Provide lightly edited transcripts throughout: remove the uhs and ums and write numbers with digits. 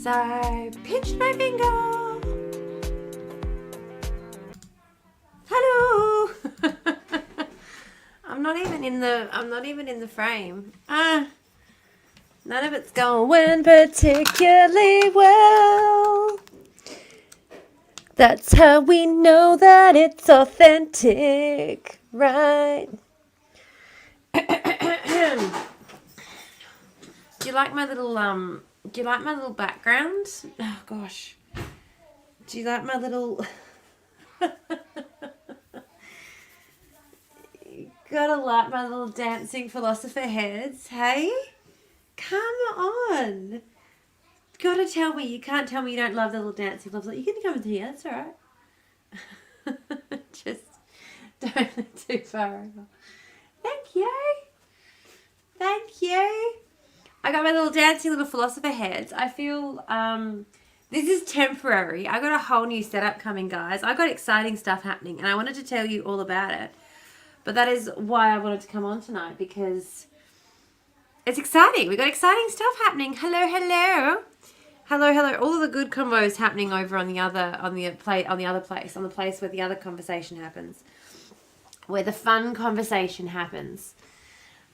So I pinched my finger. Hello. I'm not even in the frame. None of it's going particularly well. That's how we know that it's authentic, right? Do you like my little background? Oh gosh. Do you like my little Gotta like my little dancing philosopher heads, hey? Come on. Gotta tell me. You can't tell me you don't love the little dancing philosopher. You can come in here, that's alright. Just don't look too far over. Thank you. Thank you. I got my little dancing little philosopher heads. I feel this is temporary. I got a whole new setup coming, guys. I got exciting stuff happening and I wanted to tell you all about it. But that is why I wanted to come on tonight, because it's exciting. We got exciting stuff happening. Hello, hello. Hello, hello. All of the good combos happening over on the place where the other conversation happens. Where the fun conversation happens.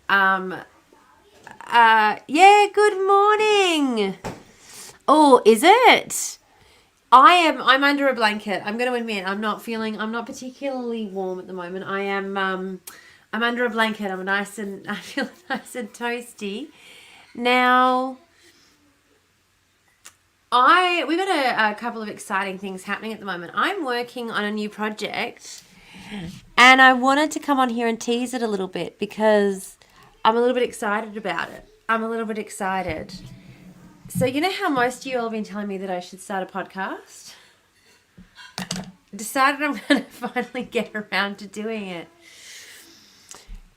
Yeah, good morning. Oh, is it? I'm under a blanket. I'm going to admit I'm not particularly warm at the moment. I'm under a blanket. I feel nice and toasty. Now, we've got a couple of exciting things happening at the moment. I'm working on a new project and I wanted to come on here and tease it a little bit because I'm a little bit excited about it. I'm a little bit excited. So you know how most of you all have been telling me that I should start a podcast? I decided I'm going to finally get around to doing it.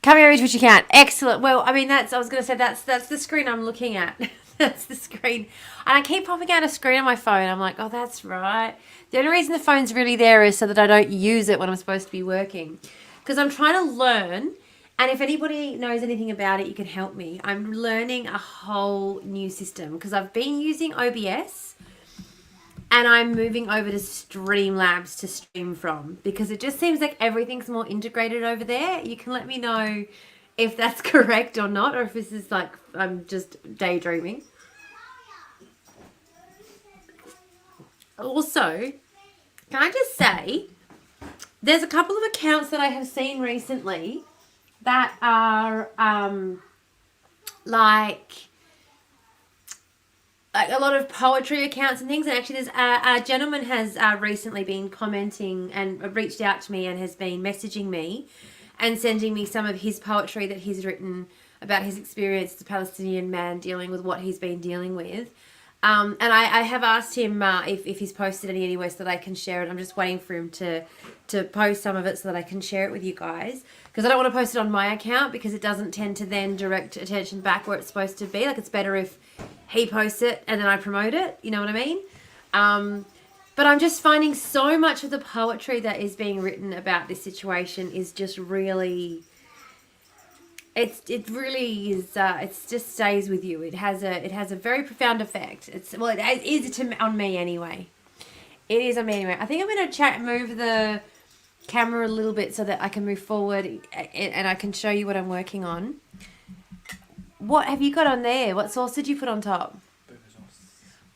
Come here, reach what you can. Excellent. Well, I mean, that's the screen I'm looking at. That's the screen. And I keep popping out a screen on my phone. I'm like, oh, that's right. The only reason the phone's really there is so that I don't use it when I'm supposed to be working. Because I'm trying to learn. And if anybody knows anything about it, you can help me. I'm learning a whole new system because I've been using OBS and I'm moving over to Streamlabs to stream from because it just seems like everything's more integrated over there. You can let me know if that's correct or not, or if this is like I'm just daydreaming. Also, can I just say, there's a couple of accounts that I have seen recently that are like a lot of poetry accounts and things. And actually there's a gentleman has recently been commenting and reached out to me and has been messaging me and sending me some of his poetry that he's written about his experience as a Palestinian man dealing with what he's been dealing with. And I have asked him if he's posted any anywhere so that I can share it. I'm just waiting for him to post some of it so that I can share it with you guys. Because I don't want to post it on my account because it doesn't tend to then direct attention back where it's supposed to be. Like, it's better if he posts it and then I promote it. You know what I mean? But I'm just finding so much of the poetry that is being written about this situation is just really... It really is. It just stays with you. It has a very profound effect. It is on me anyway. It is on me anyway. I think I'm going to move the camera a little bit so that I can move forward and I can show you what I'm working on. What have you got on there? What sauce did you put on top?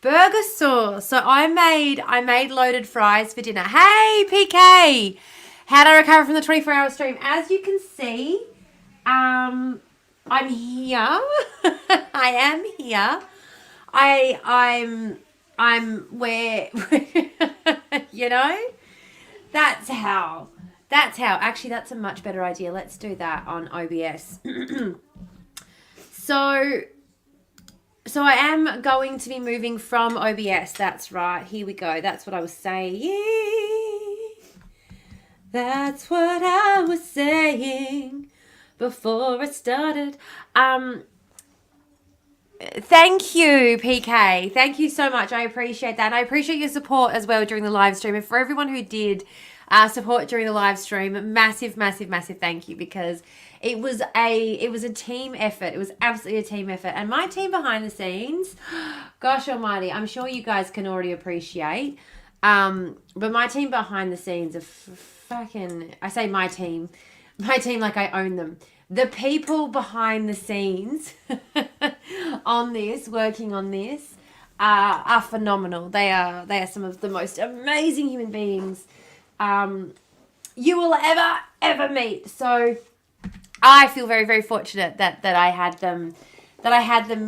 Burger sauce. So I made loaded fries for dinner. Hey PK, how did I recover from the 24-hour stream? As you can see. I'm here. I am here. I'm where, you know, that's how, actually that's a much better idea. Let's do that on OBS. So I am going to be moving from OBS. That's right. Here we go. That's what I was saying. That's what I was saying. Before I started, Thank you, PK. Thank you so much. I appreciate that. And I appreciate your support as well during the live stream. And for everyone who did support during the live stream, massive, massive, massive thank you, because it was a team effort. It was absolutely a team effort. And my team behind the scenes, gosh almighty, I'm sure you guys can already appreciate. But my team behind the scenes are fucking, I say my team like I own them. The people behind the scenes on this, working on this, are phenomenal. They are some of the most amazing human beings you will ever meet. So I feel very, very fortunate that I had them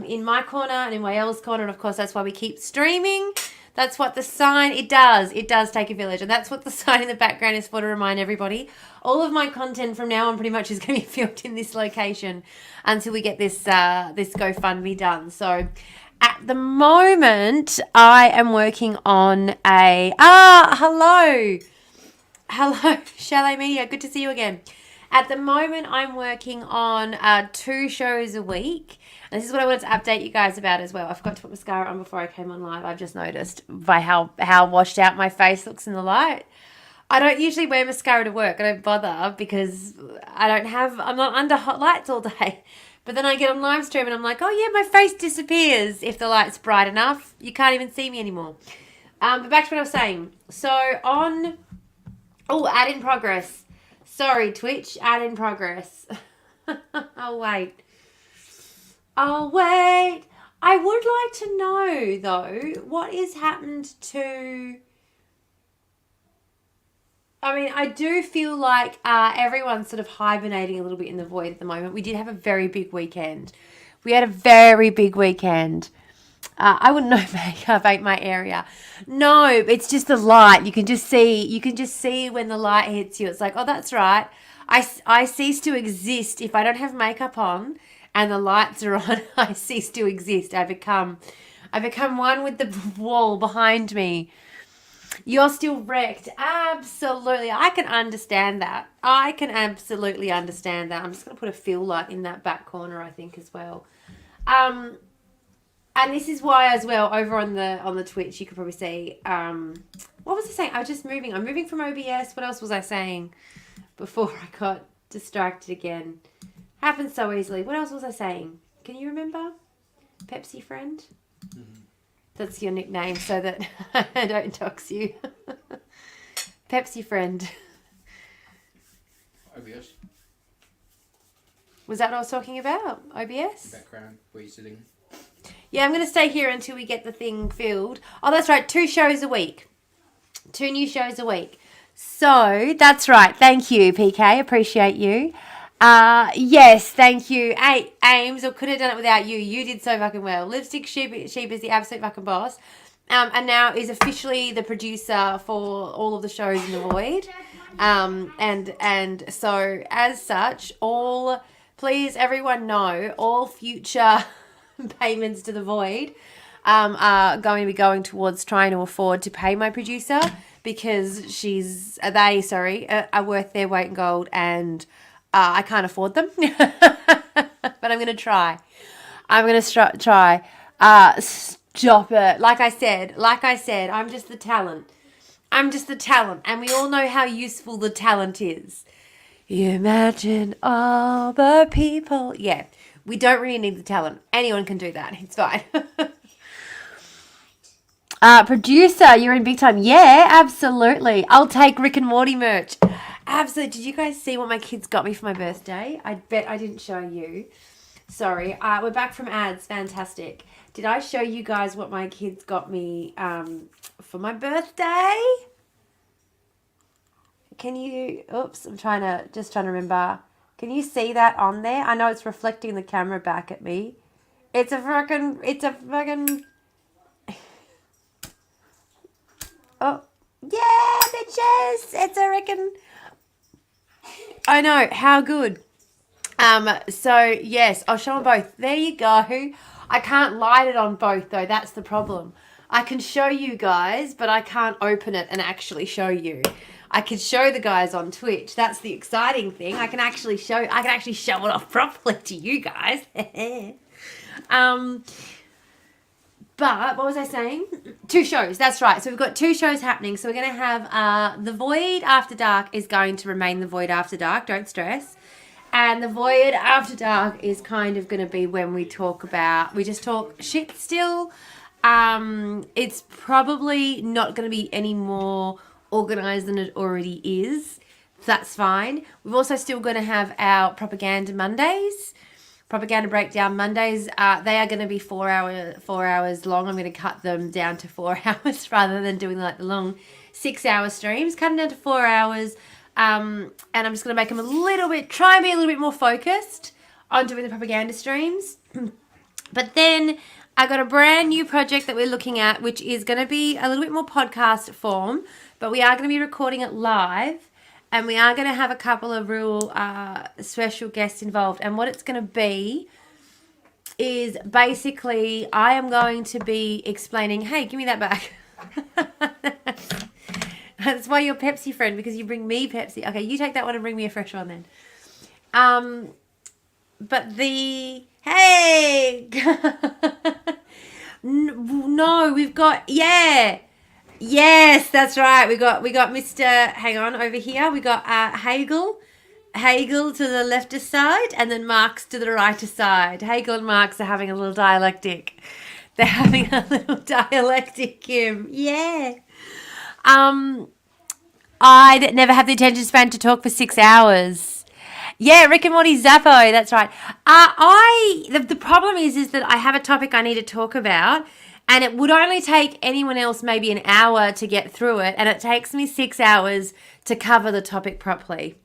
in my corner and in Wael's corner, and of course that's why we keep streaming. That's what the sign, it does take a village, and that's what the sign in the background is for, to remind everybody. All of my content from now on pretty much is going to be filmed in this location until we get this GoFundMe done. So at the moment, I am working on hello, Chalet Media, good to see you again. At the moment, I'm working on 2 shows a week. And this is what I wanted to update you guys about as well. I forgot to put mascara on before I came on live. I've just noticed by how washed out my face looks in the light. I don't usually wear mascara to work. I don't bother because I'm not under hot lights all day. But then I get on live stream and I'm like, oh yeah, my face disappears if the light's bright enough. You can't even see me anymore. But back to what I was saying. So ad in progress. Sorry, Twitch, ad in progress. I'll wait. I would like to know, though, what has happened to... I mean, I do feel like everyone's sort of hibernating a little bit in the void at the moment. We did have a very big weekend. I wouldn't know makeup ain't my area. No, it's just the light. You can just see when the light hits you. It's like, oh, that's right. I cease to exist if I don't have makeup on and the lights are on. I cease to exist. I become one with the wall behind me. You're still wrecked. Absolutely. I can understand that. Absolutely understand that. I'm just going to put a fill light in that back corner, I think, as well. And this is why, as well, over on the Twitch, you could probably see, what was I saying? I'm moving from OBS. What else was I saying before I got distracted again? Happens so easily. What else was I saying? Can you remember? Pepsi friend? Mm-hmm. That's your nickname so that I don't dox you. Pepsi friend. OBS. Was that what I was talking about? OBS? Background, where you're sitting. Yeah, I'm going to stay here until we get the thing filled. Oh, that's right. 2 shows a week. 2 new shows a week. So, that's right. Thank you, PK. Appreciate you. Yes, thank you. Ames, or could have done it without you. You did so fucking well. Lipstick Sheep is the absolute fucking boss. And now is officially the producer for all of the shows in the Void. And so, as such, please everyone know, all future... payments to the Void are going to be going towards trying to afford to pay my producer, because are worth their weight in gold, and I can't afford them. But I'm going to try. Try. Stop it. Like I said, I'm just the talent. And we all know how useful the talent is. You imagine all the people. Yeah. We don't really need the talent. Anyone can do that. It's fine. Producer, you're in big time. Yeah, absolutely. I'll take Rick and Morty merch. Absolutely. Did you guys see what my kids got me for my birthday? I bet I didn't show you. Sorry. We're back from ads. Fantastic. Did I show you guys what my kids got me for my birthday? Can you... Oops, I'm trying to remember... Can you see that on there? I know it's reflecting the camera back at me. It's a fucking... Oh, yeah, bitches! It's a freaking... I know, how good. So, yes, I'll show them both. There you go. I can't light it on both, though. That's the problem. I can show you guys, but I can't open it and actually show you. I could show the guys on Twitch. That's the exciting thing. I can actually show it off properly to you guys. But what was I saying? 2 shows. That's right. So we've got 2 shows happening. So we're going to have The Void After Dark is going to remain The Void After Dark. Don't stress. And The Void After Dark is kind of going to be when we just talk shit still. It's probably not going to be any more organised than it already is. That's fine. We've also still going to have our Propaganda Mondays. Propaganda Breakdown Mondays, they are going to be 4 hours long. I'm going to cut them down to 4 hours rather than doing like the long 6-hour streams. Cut them down to 4 hours, and I'm just going to make them try and be a little bit more focused on doing the propaganda streams. But then I got a brand new project that we're looking at, which is going to be a little bit more podcast form, but we are going to be recording it live. And we are going to have a couple of real special guests involved. And what it's going to be is basically I am going to be explaining, hey, give me that back. That's why you're Pepsi friend, because you bring me Pepsi. Okay, you take that one and bring me a fresh one then. Hey. No, we've got, yeah. Yes, that's right. We got Mr. Hang on over here. We got Hegel to the leftist side, and then Marx to the rightist side. Hegel and Marx are having a little dialectic. They're having a little dialectic, Kim. Yeah. I never have the attention span to talk for 6 hours. Yeah, Rick and Morty Zappo. That's right. The problem is that I have a topic I need to talk about. And it would only take anyone else maybe an hour to get through it. And it takes me 6 hours to cover the topic properly.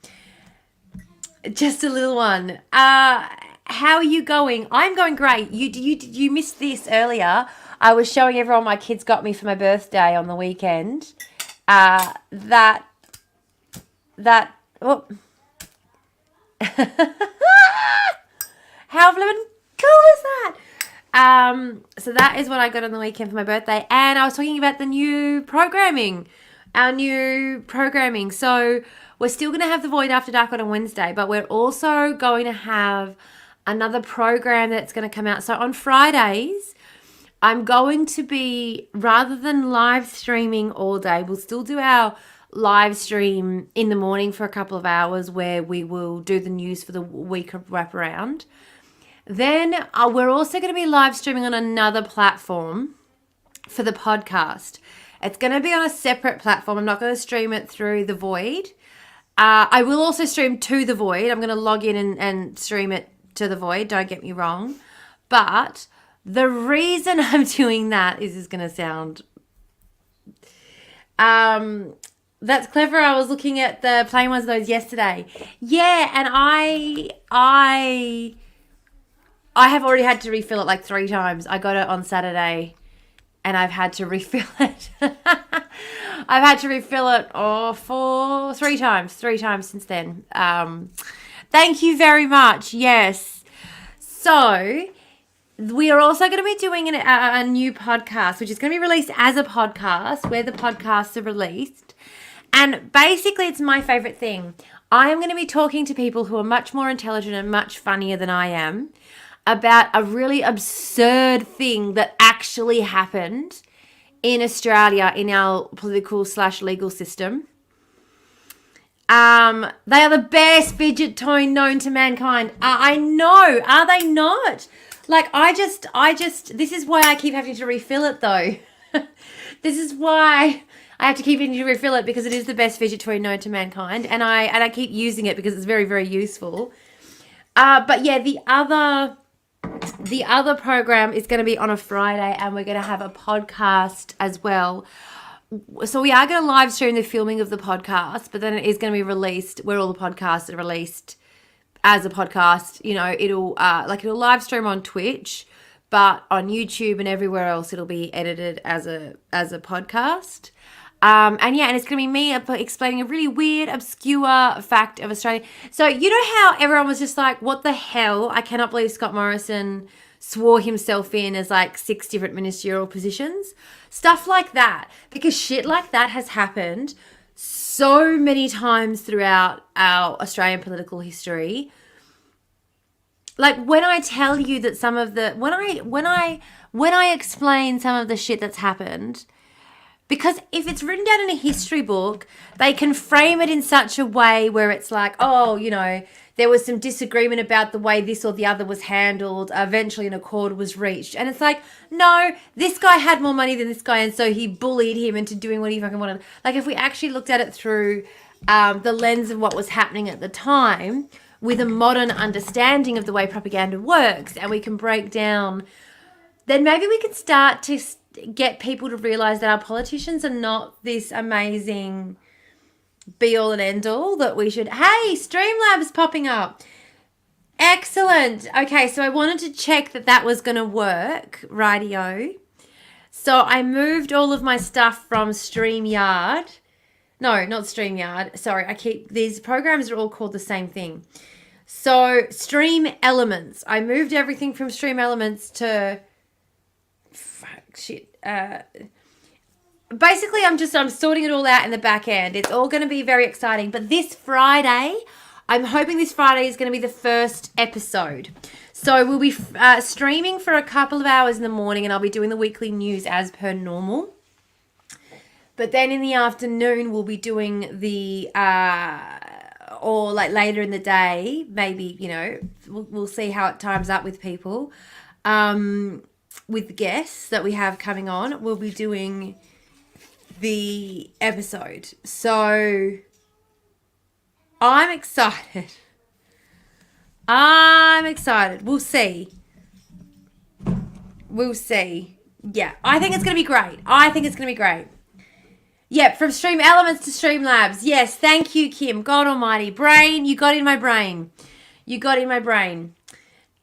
Just a little one. How are you going? I'm going great. You missed this earlier. I was showing everyone my kids got me for my birthday on the weekend. Oh. How flippin' cool is that? So that is what I got on the weekend for my birthday. And I was talking about our new programming. So we're still going to have The Void After Dark on a Wednesday, but we're also going to have another program that's going to come out. So on Fridays, I'm going to be, rather than live streaming all day, we'll still do our live stream in the morning for a couple of hours where we will do the news for the week of wraparound. Then we're also going to be live streaming on another platform for the podcast. It's going to be on a separate platform. I'm not going to stream it through The Void. I will also stream to The Void. I'm going to log in and stream it to The Void. Don't get me wrong. But the reason I'm doing that is going to sound... that's clever. I was looking at the plain ones of those yesterday. Yeah, and I have already had to refill it like 3 times. I got it on Saturday and I've had to refill it. I've had to refill it for 3 times since then. Thank you very much. Yes. So we are also going to be doing a new podcast, which is going to be released as a podcast where the podcasts are released. And basically it's my favorite thing. I am going to be talking to people who are much more intelligent and much funnier than I am about a really absurd thing that actually happened in Australia in our political/legal system. They are the best fidget toy known to mankind. I know. Are they not? Like, this is why I keep having to refill it though. This is why I have to keep having to refill it, because it is the best fidget toy known to mankind. And I keep using it because it's very, very useful. But yeah, the other program is going to be on a Friday, and we're going to have a podcast as well. So we are going to live stream the filming of the podcast, but then it is going to be released where all the podcasts are released as a podcast. You know, it'll live stream on Twitch, but on YouTube and everywhere else, it'll be edited as a podcast. And it's going to be me explaining a really weird, obscure fact of Australia. So you know how everyone was just like, what the hell? I cannot believe Scott Morrison swore himself in as like 6 different ministerial positions. Stuff like that. Because shit like that has happened so many times throughout our Australian political history. Like when I tell you that some of the when I explain some of the shit that's happened, because if it's written down in a history book, they can frame it in such a way where it's like, oh, you know, there was some disagreement about the way this or the other was handled. Eventually an accord was reached. And it's like, no, this guy had more money than this guy, and so he bullied him into doing what he fucking wanted. Like if we actually looked at it through the lens of what was happening at the time, with a modern understanding of the way propaganda works, and we can break down, then maybe we can start to get people to realize that our politicians are not this amazing be all and end all that we should. Hey, Streamlabs popping up. Excellent. Okay, so I wanted to check that was going to work. Rightio. So I moved all of my stuff from StreamYard. No, not StreamYard. Sorry, these programs are all called the same thing. So Stream Elements. I moved everything from Stream Elements to basically I'm sorting it all out in the back end. It's all going to be very exciting. But this Friday, I'm hoping this Friday is going to be the first episode. So we'll be streaming for a couple of hours in the morning, and I'll be doing the weekly news as per normal. But then in the afternoon, we'll be doing the or like later in the day, maybe, you know, we'll see how it times up with people. With the guests that we have coming on, we'll be doing the episode. So I'm excited. We'll see. Yeah, I think it's going to be great. Yep, from Stream Elements to Streamlabs. Yes, thank you, Kim. God almighty. Brain, you got in my brain.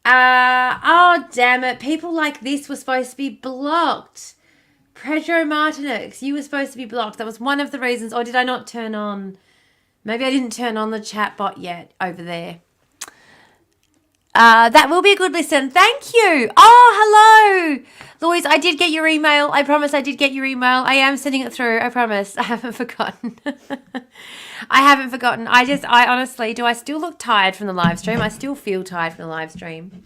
Oh, damn it. People like this were supposed to be blocked. Pedro Martinez, you were supposed to be blocked. That was one of the reasons. Or did I not turn on? Maybe I didn't turn on the chat bot yet over there. That will be a good listen. Thank you. Oh, hello. Louise, I did get your email. I promise I did get your email. I am sending it through. I promise. I haven't forgotten. I honestly, do I still look tired from the live stream? I still feel tired from the live stream.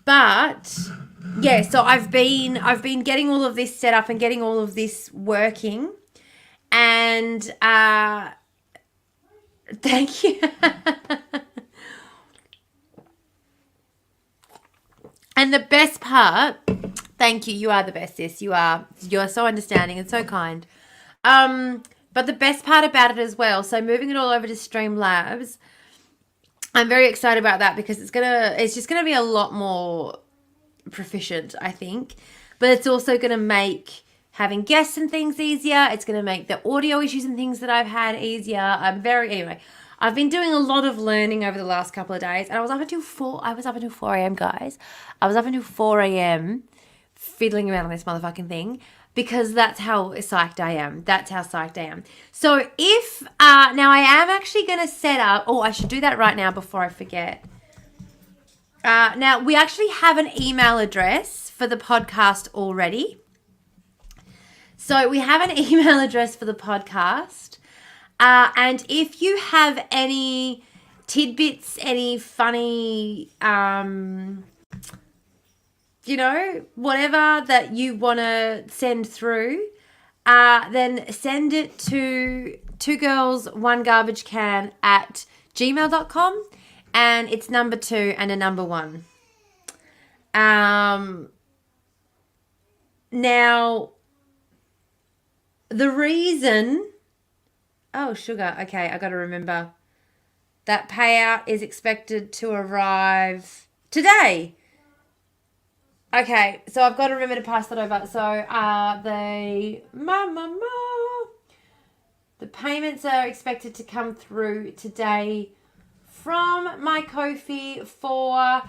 But yeah, so I've been getting all of this set up and getting all of this working. And thank you. And the best part, thank you. You are the best, sis. You are so understanding and so kind. But the best part about it as well, so moving it all over to Streamlabs, I'm very excited about that because it's just gonna be a lot more proficient, I think. But it's also gonna make having guests and things easier. It's gonna make the audio issues and things that I've had easier. Anyway. I've been doing a lot of learning over the last couple of days, and I was up until 4 a.m., guys. I was up until 4 a.m. fiddling around on this motherfucking thing because that's how psyched I am. So if, now I am actually going to set up, I should do that right now before I forget. Now, we actually have an email address for the podcast already. So we have an email address for the podcast. And if you have any tidbits, any funny, whatever that you want to send through, then send it to 2girls1garbagecan@gmail.com, and it's number 2 and a number 1. Now, the reason... Oh, sugar. Okay, I got to remember. That payout is expected to arrive today. Okay, so I've got to remember to pass that over. So the payments are expected to come through today from my Ko-fi for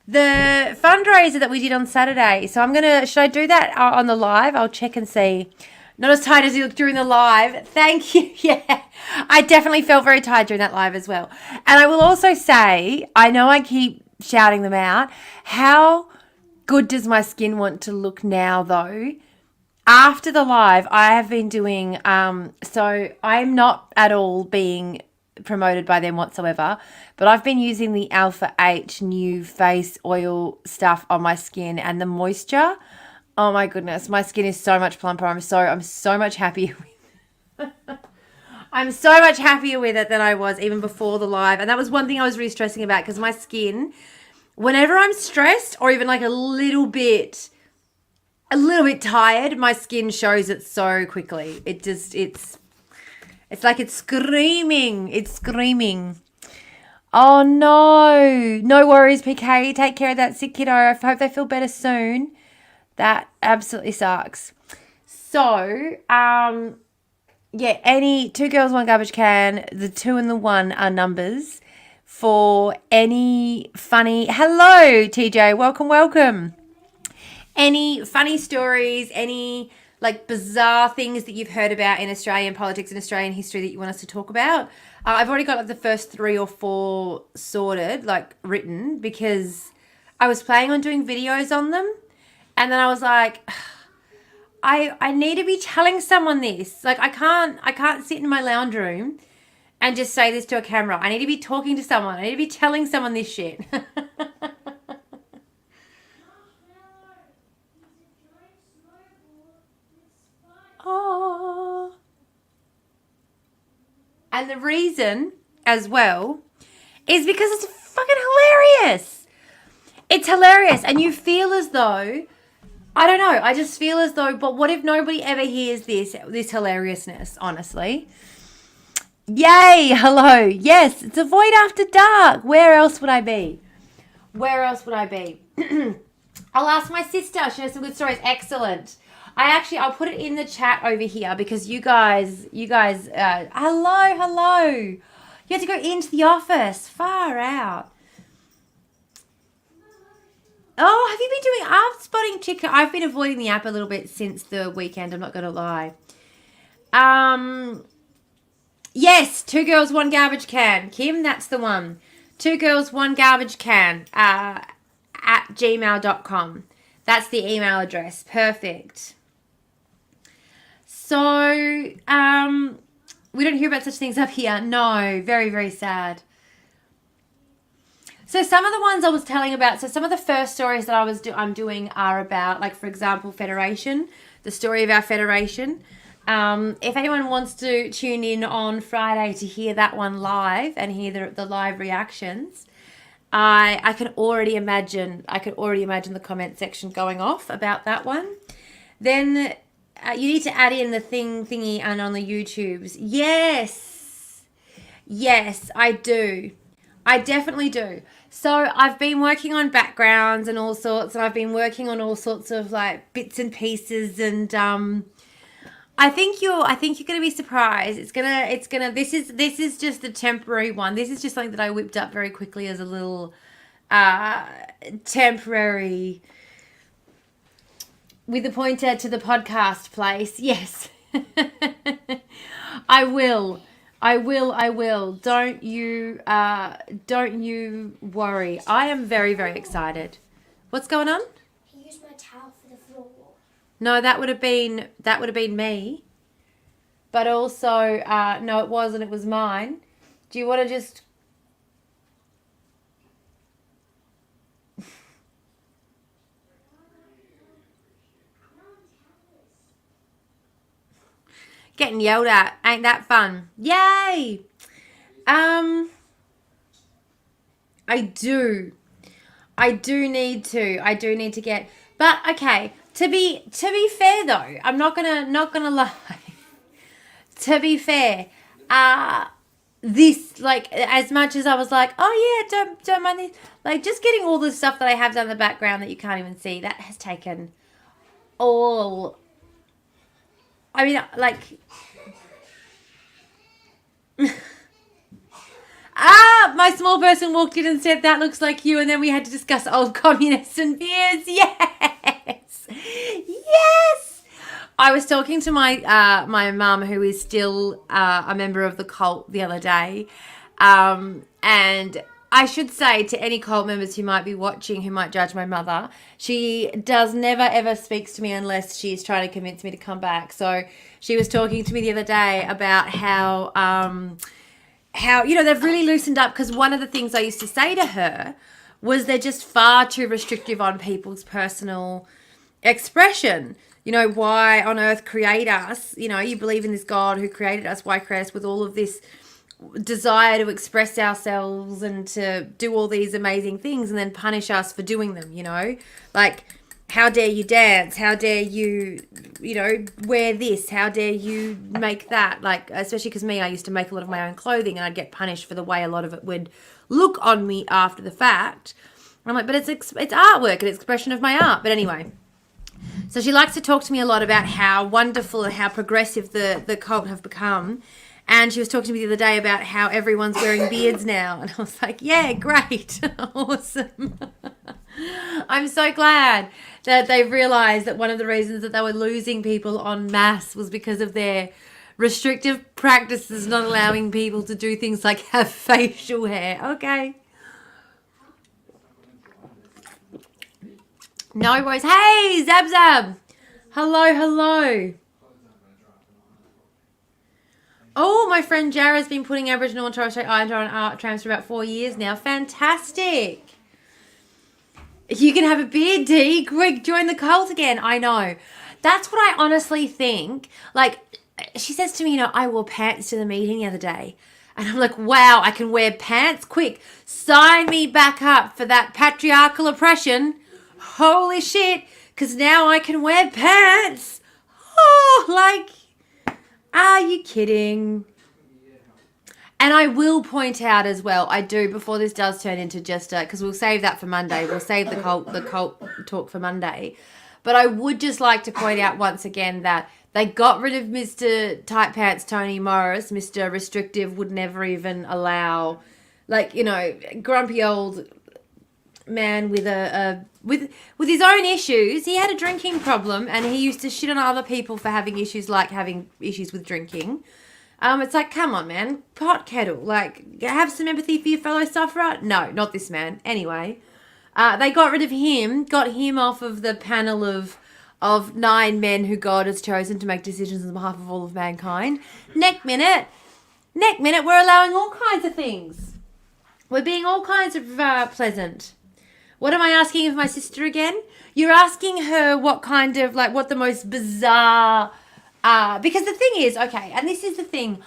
the fundraiser that we did on Saturday. So should I do that on the live? I'll check and see. Not as tired as you look during the live. Thank you. Yeah, I definitely felt very tired during that live as well. And I will also say, I know I keep shouting them out, how good does my skin want to look now though? After the live, I have been doing, so I'm not at all being promoted by them whatsoever, but I've been using the Alpha H new face oil stuff on my skin, and the moisture, oh my goodness, my skin is so much plumper. I'm so much happier with I'm so much happier with it than I was even before the live. And that was one thing I was really stressing about, because my skin, whenever I'm stressed or even like a little bit tired, my skin shows it so quickly. It's like it's screaming. It's screaming. Oh, no. No worries, PK. Take care of that sick kiddo. I hope they feel better soon. That absolutely sucks. So, yeah, any 2 girls, 1 garbage can, the 2 and the 1 are numbers for any funny... Hello, TJ. Welcome. Any funny stories, any like bizarre things that you've heard about in Australian politics and Australian history that you want us to talk about. I've already got like the first 3 or 4 sorted, like written, because I was planning on doing videos on them. And then I was like, I need to be telling someone this. Like I can't sit in my lounge room and just say this to a camera. I need to be talking to someone. I need to be telling someone this shit. Oh. And the reason as well is because it's fucking hilarious. It's hilarious. And you feel as though, I don't know, I just feel as though, but what if nobody ever hears this hilariousness, honestly? Yay, hello. Yes, it's a void after dark. Where else would I be? I'll ask my sister. She has some good stories. Excellent. I'll put it in the chat over here, because you guys, hello. You have to go into the office. Far out. Oh, have you been doing app spotting, chicken? I've been avoiding the app a little bit since the weekend. I'm not going to lie. Yes, 2 girls, 1 garbage can. Kim, that's the one. 2 girls, 1 garbage can at gmail.com. That's the email address. Perfect. So, we don't hear about such things up here. No, very, very sad. So some of the ones I was telling about, so some of the first stories that I'm doing are about, like, for example, Federation, the story of our Federation. If anyone wants to tune in on Friday to hear that one live and hear the live reactions, I can already imagine the comment section going off about that one. Then you need to add in the thingy and on the YouTubes. Yes, I do. I definitely do. So I've been working on backgrounds and all sorts, and I've been working on all sorts of like bits and pieces, and I think you're going to be surprised. This is just a temporary one. This is just something that I whipped up very quickly as a little temporary with a pointer to the podcast place. Yes. I will. Don't you worry. I am very, very excited. What's going on? He used my towel for the floor. No, that would have been me. But also, no, it wasn't. It was mine. Do you want to just... Getting yelled at. Ain't that fun? Yay! I do need to get... But, okay, to be fair, though, I'm not gonna lie. To be fair, this, like, as much as I was like, oh, yeah, don't mind this, like, just getting all the stuff that I have done in the background that you can't even see, that has taken all... I mean, like... my small person walked in and said, that looks like you, and then we had to discuss old communists and beers. Yes! Yes! I was talking to my my mum, who is still a member of the cult, the other day, and I should say to any cult members who might be watching, who might judge my mother, she does never ever speaks to me unless she's trying to convince me to come back. So she was talking to me the other day about how how, you know, they've really loosened up, because one of the things I used to say to her was they're just far too restrictive on people's personal expression. You know, why on earth create us? You know, you believe in this God who created us. Why create us with all of this desire to express ourselves and to do all these amazing things and then punish us for doing them, you know? Like, how dare you dance? How dare you, you know, wear this? How dare you make that? Like, especially because me, I used to make a lot of my own clothing and I'd get punished for the way a lot of it would look on me after the fact. I'm like, but it's artwork, an expression of my art. But anyway, so she likes to talk to me a lot about how wonderful and how progressive the cult have become. And she was talking to me the other day about how everyone's wearing beards now. And I was like, yeah, great. Awesome. I'm so glad that they've realised that one of the reasons that they were losing people en masse was because of their restrictive practices, not allowing people to do things like have facial hair. Okay. No worries. Hey, Zab Zab. Hello. Oh, my friend Jara's been putting Aboriginal and Torres Strait Islander on art trams for about 4 years now. Fantastic. You can have a beard, D. Quick, join the cult again. I know. That's what I honestly think. Like, she says to me, you know, I wore pants to the meeting the other day. And I'm like, wow, I can wear pants? Quick, sign me back up for that patriarchal oppression. Holy shit, because now I can wear pants. Oh, like... Are you kidding? And I will point out as well, I do, before this does turn into just because we'll save that for Monday. We'll save the cult talk for Monday. But I would just like to point out once again that they got rid of Mr. Tight Pants Tony Morris. Mr. Restrictive would never even allow, like, you know, grumpy old man with with his own issues. He had a drinking problem and he used to shit on other people for having issues, like having issues with drinking. It's like, come on, man, pot kettle, like, have some empathy for your fellow sufferer. No, not this man. Anyway, they got rid of him, got him off of the panel of 9 men who God has chosen to make decisions on behalf of all of mankind. Next minute, we're allowing all kinds of things. We're being all kinds of pleasant. What am I asking of my sister again? You're asking her what kind of, like, what the most bizarre... because the thing is, okay, and this is the thing,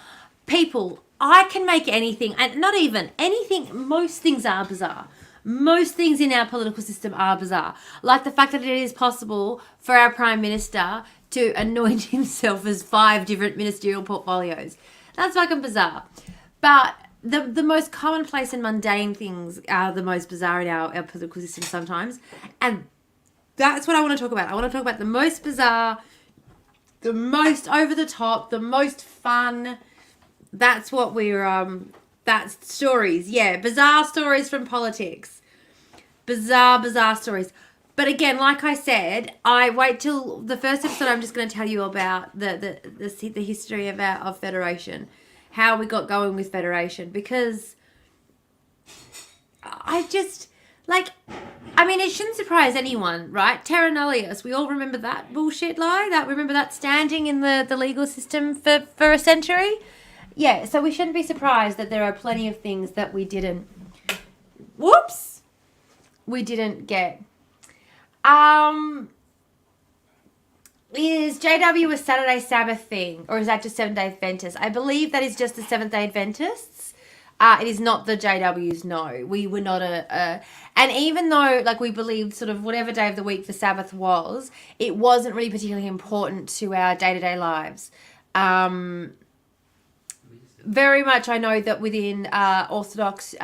people, I can make anything, and not even anything, most things are bizarre. Most things in our political system are bizarre. Like the fact that it is possible for our Prime Minister to anoint himself as 5 different ministerial portfolios. That's fucking bizarre. But... The most commonplace and mundane things are the most bizarre in our political system sometimes. And that's what I want to talk about. I want to talk about the most bizarre, the most over the top, the most fun. That's what we're, that's stories. Yeah, bizarre stories from politics. Bizarre stories. But again, like I said, I wait till the first episode. I'm just going to tell you about the history of Federation. How we got going with Federation, because I just, like, I mean, it shouldn't surprise anyone, right? Terra nullius, we all remember that bullshit lie, remember that standing in the legal system for a century? Yeah, so we shouldn't be surprised that there are plenty of things that we didn't get. Is JW a Saturday Sabbath thing, or is that just Seventh-day Adventists? I believe that is just the Seventh-day Adventists. It is not the JWs, no. We were not and even though, like, we believed sort of whatever day of the week the Sabbath was, it wasn't really particularly important to our day-to-day lives. Very much, I know that within Orthodox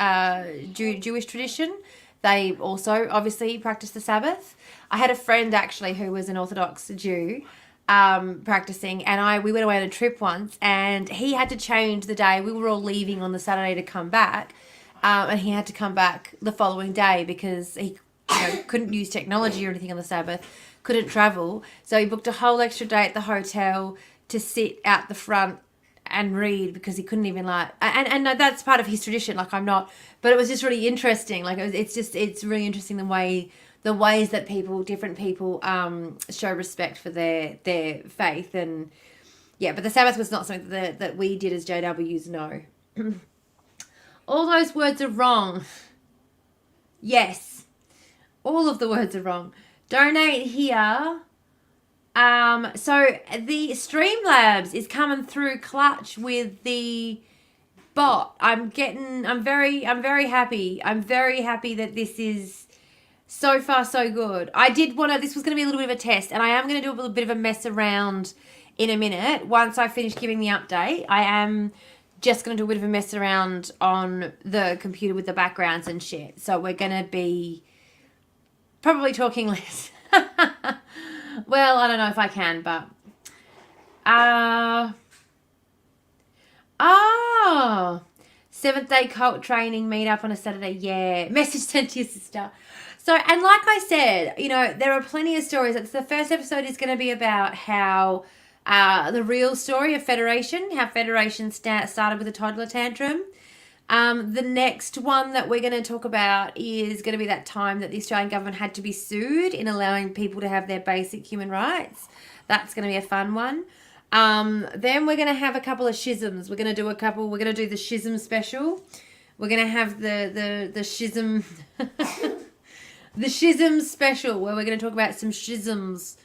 Jewish tradition, they also obviously practice the Sabbath. I had a friend actually who was an Orthodox Jew practicing, and we went away on a trip once, and he had to change the day. We were all leaving on the Saturday to come back, and he had to come back the following day because he couldn't use technology or anything on the Sabbath, couldn't travel. So he booked a whole extra day at the hotel to sit out the front and read because he couldn't even, like, and that's part of his tradition. Like, I'm not, but it was just really interesting. Like, it's really interesting the ways that different people show respect for their faith. And yeah, but the Sabbath was not something that we did as JWs, no. All those words are wrong. Yes. All of the words are wrong. Donate here. So the Streamlabs is coming through clutch with the bot. I'm very happy. I'm very happy that this is so far so good. This was going to be a little bit of a test, and I am going to do a little bit of a mess around in a minute. Once I finish giving the update, I am just going to do a bit of a mess around on the computer with the backgrounds and shit. So we're going to be probably talking less. Well, I don't know if I can, but seventh day cult training meetup on a Saturday. Yeah, message sent to your sister. So, and like I said, you know, there are plenty of stories. The first episode is going to be about how the real story of Federation, how Federation started with a toddler tantrum. The next one that we're going to talk about is going to be that time that the Australian government had to be sued in allowing people to have their basic human rights. That's going to be a fun one. Then we're going to have a couple of schisms. We're going to do the schism special. We're going to have the schism, the schism special, where we're going to talk about some schisms.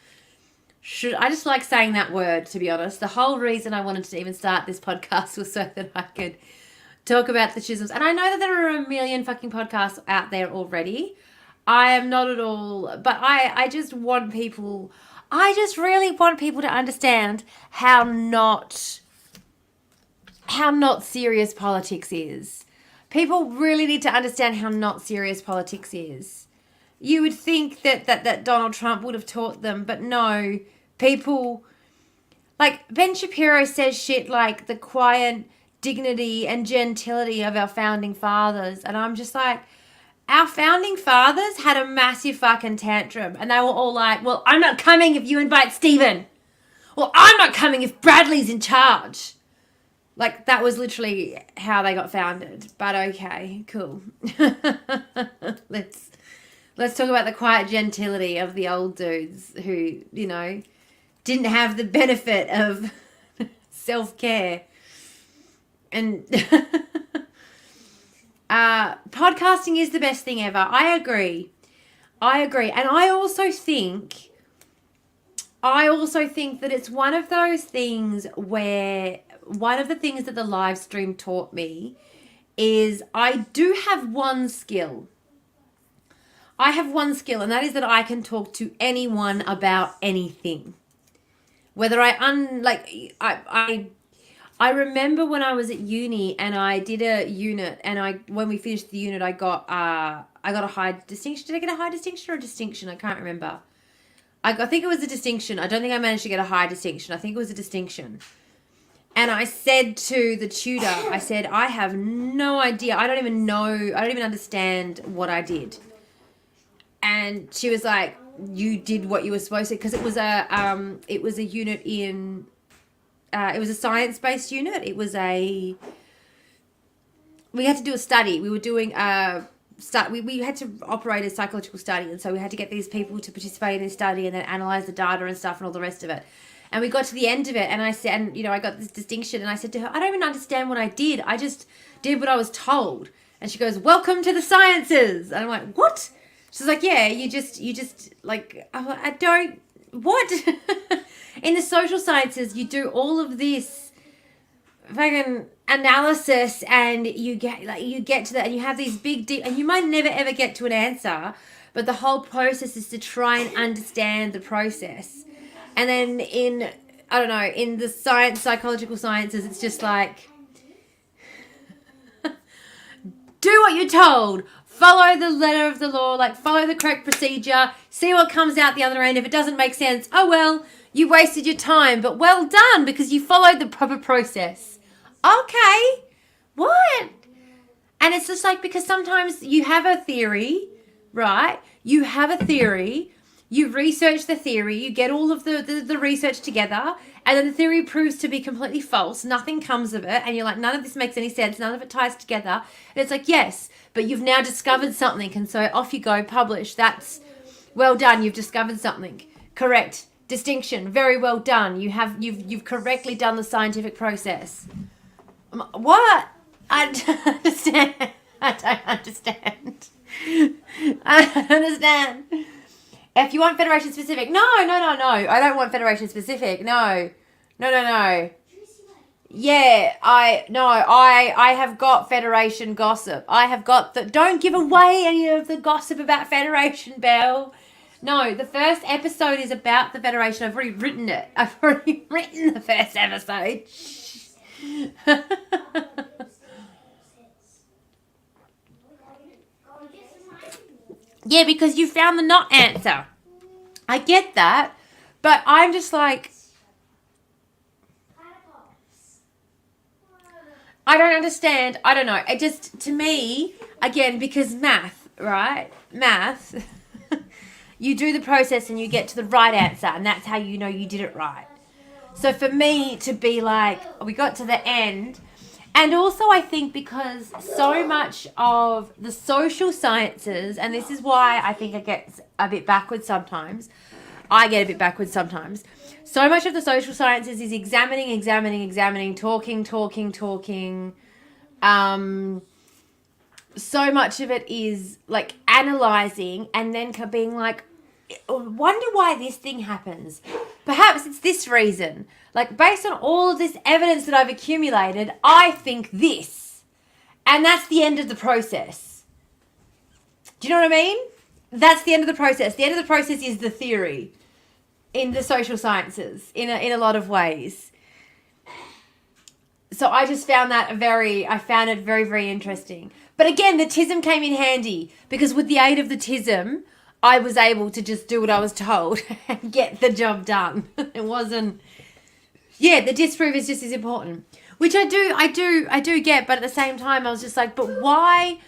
I just like saying that word, to be honest. The whole reason I wanted to even start this podcast was so that I could talk about the schisms. And I know that there are a million fucking podcasts out there already. I am not at all, but I just want people, I just really want people to understand how not serious politics is. People really need to understand how not serious politics is. You would think that Donald Trump would have taught them, but no. People, like Ben Shapiro says shit like the quiet dignity and gentility of our founding fathers. And I'm just like, our founding fathers had a massive fucking tantrum. And they were all like, well, I'm not coming if you invite Stephen. Well, I'm not coming if Bradley's in charge. Like, that was literally how they got founded. But okay, cool. Let's talk about the quiet gentility of the old dudes who, you know, didn't have the benefit of self-care. And podcasting is the best thing ever. I agree. And I also think that it's one of those things where one of the things that the live stream taught me is I do have one skill. I have one skill, and that is that I can talk to anyone about anything. Whether I remember when I was at uni and I did a unit, and when we finished the unit I got a high distinction. Did I get a high distinction or a distinction? I can't remember. I think it was a distinction. I don't think I managed to get a high distinction. I think it was a distinction. And I said to the tutor, I said, I have no idea. I don't even understand what I did. And she was like, you did what you were supposed to, because it was a unit in, it was a science-based unit. We had to do a study. We were doing we had to operate a psychological study, and so we had to get these people to participate in this study and then analyze the data and stuff and all the rest of it. And we got to the end of it, and I said, and, you know, I got this distinction, and I said to her, I don't even understand what I did. I just did what I was told. And she goes, welcome to the sciences. And I'm like, what? She's like, yeah, you just like, I don't, what? In the social sciences, you do all of this fucking analysis, and you get to that, and you have these big deep, and you might never ever get to an answer, but the whole process is to try and understand the process. And then in the psychological sciences, it's just like, do what you're told. Follow the letter of the law, like follow the correct procedure, see what comes out the other end. If it doesn't make sense, oh well, you wasted your time, but well done because you followed the proper process. Okay, what? And it's just like, because sometimes you have a theory, right? You have a theory, you research the theory, you get all of the research together, and then the theory proves to be completely false. Nothing comes of it. And you're like, none of this makes any sense. None of it ties together. And it's like, yes, but you've now discovered something. And so off you go, publish. That's well done. You've discovered something. Correct. Distinction. Very well done. You've correctly done the scientific process. What? I don't understand. I don't understand. I don't understand. If you want Federation specific, no. I don't want Federation specific. No. Yeah, I have got Federation gossip. I have got the. Don't give away any of the gossip about Federation, Belle. No, the first episode is about the Federation. I've already written it. I've already written the first episode. Yeah, because you found the not answer. I get that, but I'm just like, I don't understand. I don't know. It just, to me, again, because math, right? Math, you do the process and you get to the right answer, and that's how you know you did it right. So for me to be like, we got to the end, and also I think because so much of the social sciences, and this is why I think it gets a bit backwards sometimes, so much of the social sciences is examining, talking. So much of it is like analyzing and then being like, wonder why this thing happens. Perhaps it's this reason. Like, based on all of this evidence that I've accumulated, I think this. And that's the end of the process. Do you know what I mean? That's the end of the process. The end of the process is the theory in the social sciences in a lot of ways. So I just found that very, very interesting. But again, the TISM came in handy because with the aid of the TISM, I was able to just do what I was told and get the job done. It wasn't, yeah, the disprove is just as important, which I do get. But at the same time, I was just like, but why?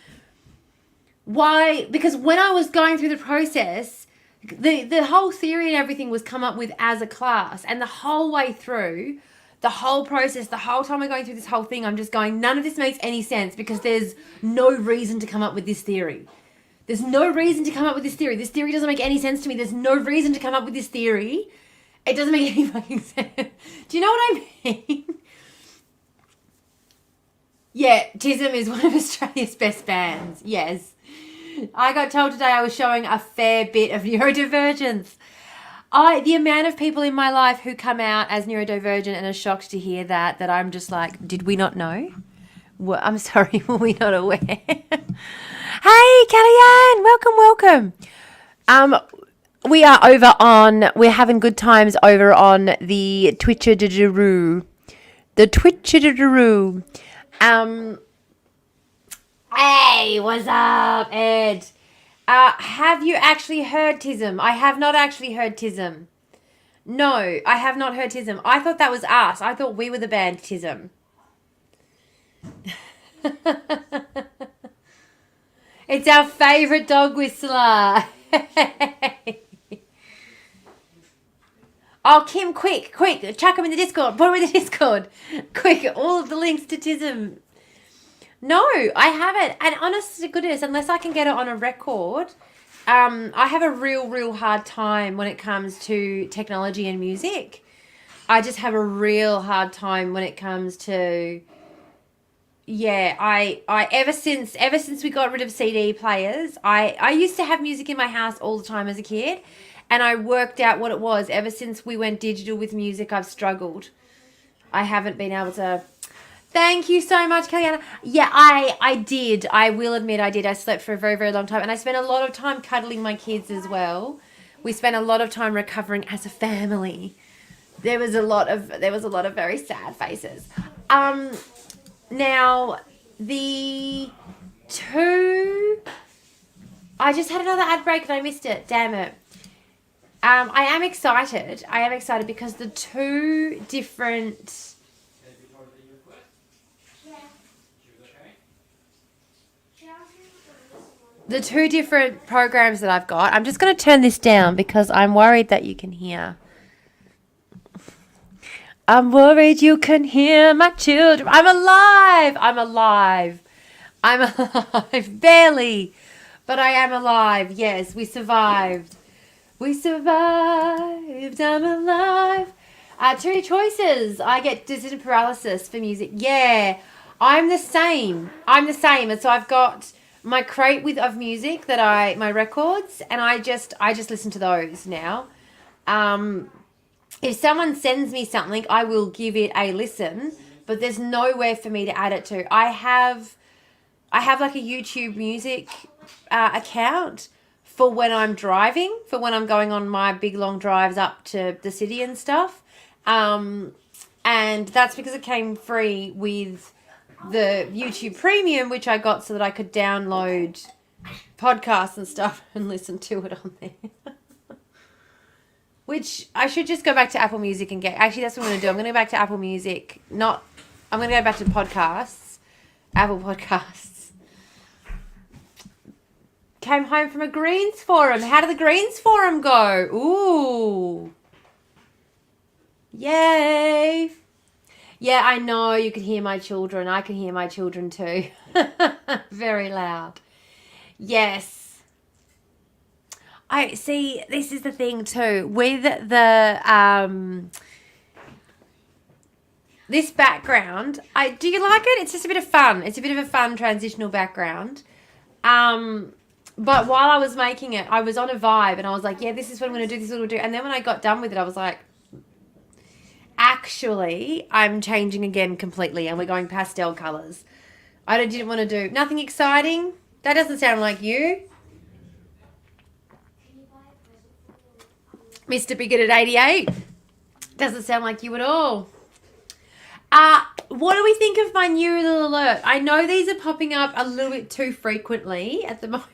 Because when I was going through the process, the whole theory and everything was come up with as a class, and the whole way through, the whole process, the whole time we're going through this whole thing, I'm just going, none of this makes any sense because there's no reason to come up with this theory. There's no reason to come up with this theory. This theory doesn't make any sense to me. There's no reason to come up with this theory. It doesn't make any fucking sense. Do you know what I mean? Yeah, TISM is one of Australia's best bands. Yes. I got told today I was showing a fair bit of neurodivergence. The amount of people in my life who come out as neurodivergent and are shocked to hear that I'm just like, did we not know? Well, I'm sorry, were we not aware? Hey, Kellyanne, welcome. We're having good times over on the Twitcher-doo. Hey, what's up, Ed? Have you actually heard TISM? I have not actually heard TISM. No, I have not heard TISM. I thought that was us. I thought we were the band TISM. It's our favourite dog whistler. Oh, Kim, quick, chuck him in the Discord. Put him in the Discord. Quick, all of the links to TISM. No, I haven't. And honest to goodness, unless I can get it on a record, I have a real hard time when it comes to technology and music. I just have a real hard time when it comes to, yeah, I ever since we got rid of CD players, I used to have music in my house all the time as a kid, and I worked out what it was. Ever since we went digital with music, I've struggled. I haven't been able to. Thank you so much, Kellyanne. Yeah, I did. I will admit I did. I slept for a very long time, and I spent a lot of time cuddling my kids as well. We spent a lot of time recovering as a family. There was a lot of very sad faces. Now the two. I just had another ad break and I missed it. Damn it. I am excited. Because the two different. The two different programs that I've got. I'm just going to turn this down because I'm worried that you can hear. I'm worried you can hear my children. I'm alive. Barely. But I am alive. Yes, we survived. I'm alive. Two choices. I get decision paralysis for music. Yeah. I'm the same. And so I've got my crate of music my records, and I just listen to those now. If someone sends me something, I will give it a listen, but there's nowhere for me to add it to. I have like a YouTube music account for when I'm driving, for when I'm going on my big long drives up to the city and stuff. And that's because it came free with the YouTube Premium, which I got so that I could download podcasts and stuff and listen to it on there. Which I should just go back to Apple Music and get. Actually, that's what I'm going to do. I'm going to go back to Apple Music. I'm going to go back to podcasts. Apple Podcasts. Came home from a Greens Forum. How did the Greens Forum go? Ooh. Yay. Yeah, I know you can hear my children. I can hear my children too. Very loud. Yes. I see, this is the thing too. With the this background, do you like it? It's just a bit of fun. It's a bit of a fun transitional background. But while I was making it, I was on a vibe and I was like, yeah, this is what I'm going to do, this is what I'm going to do. And then when I got done with it, I was like, actually, I'm changing again completely and we're going pastel colours. I didn't want to do nothing exciting. That doesn't sound like you. Mr. Bigot at 88. Doesn't sound like you at all. What do we think of my new little alert? I know these are popping up a little bit too frequently at the moment.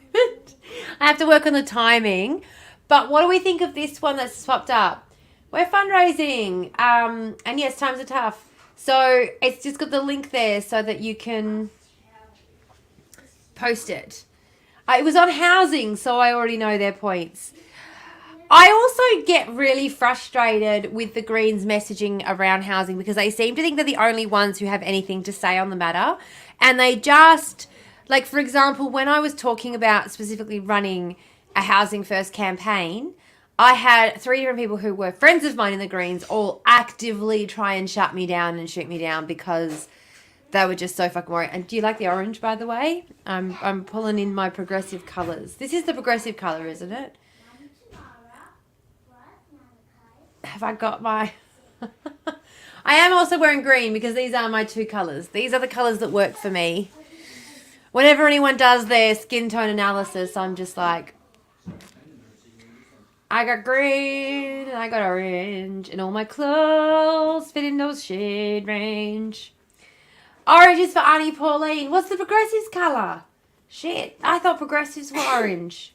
I have to work on the timing. But what do we think of this one that's popped up? We're fundraising. And yes, times are tough. So it's just got the link there so that you can post it. It was on housing, so I already know their points. I also get really frustrated with the Greens messaging around housing because they seem to think they're the only ones who have anything to say on the matter. And they just, like, for example, when I was talking about specifically running a Housing First campaign, I had 3 different people who were friends of mine in the Greens all actively try and shut me down and shoot me down because they were just so fucking worried. And do you like the orange, by the way? I'm pulling in my progressive colours. This is the progressive colour, isn't it? Have I got my... I am also wearing green because these are my 2 colours. These are the colours that work for me. Whenever anyone does their skin tone analysis, I'm just like, I got green and I got orange and all my clothes fit in those shade range. Orange is for Auntie Pauline. What's the progressives colour? Shit, I thought progressives were orange.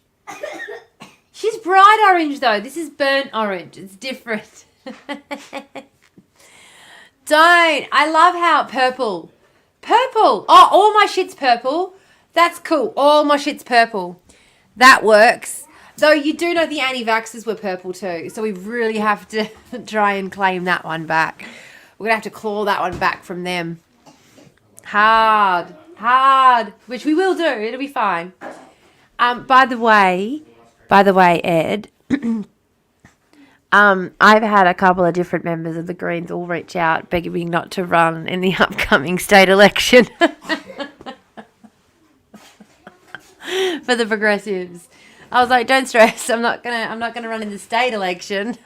She's bright orange though. This is burnt orange. It's different. Don't. I love how purple. Purple. Oh, all my shit's purple. That's cool. All my shit's purple. That works. Though you do know the anti-vaxxers were purple too. So we really have to try and claim that one back. We're going to have to claw that one back from them. Hard. Which we will do. It'll be fine. By the way, Ed, I've had a couple of different members of the Greens all reach out begging me not to run in the upcoming state election for the progressives. I was like, don't stress, I'm not gonna run in the state election.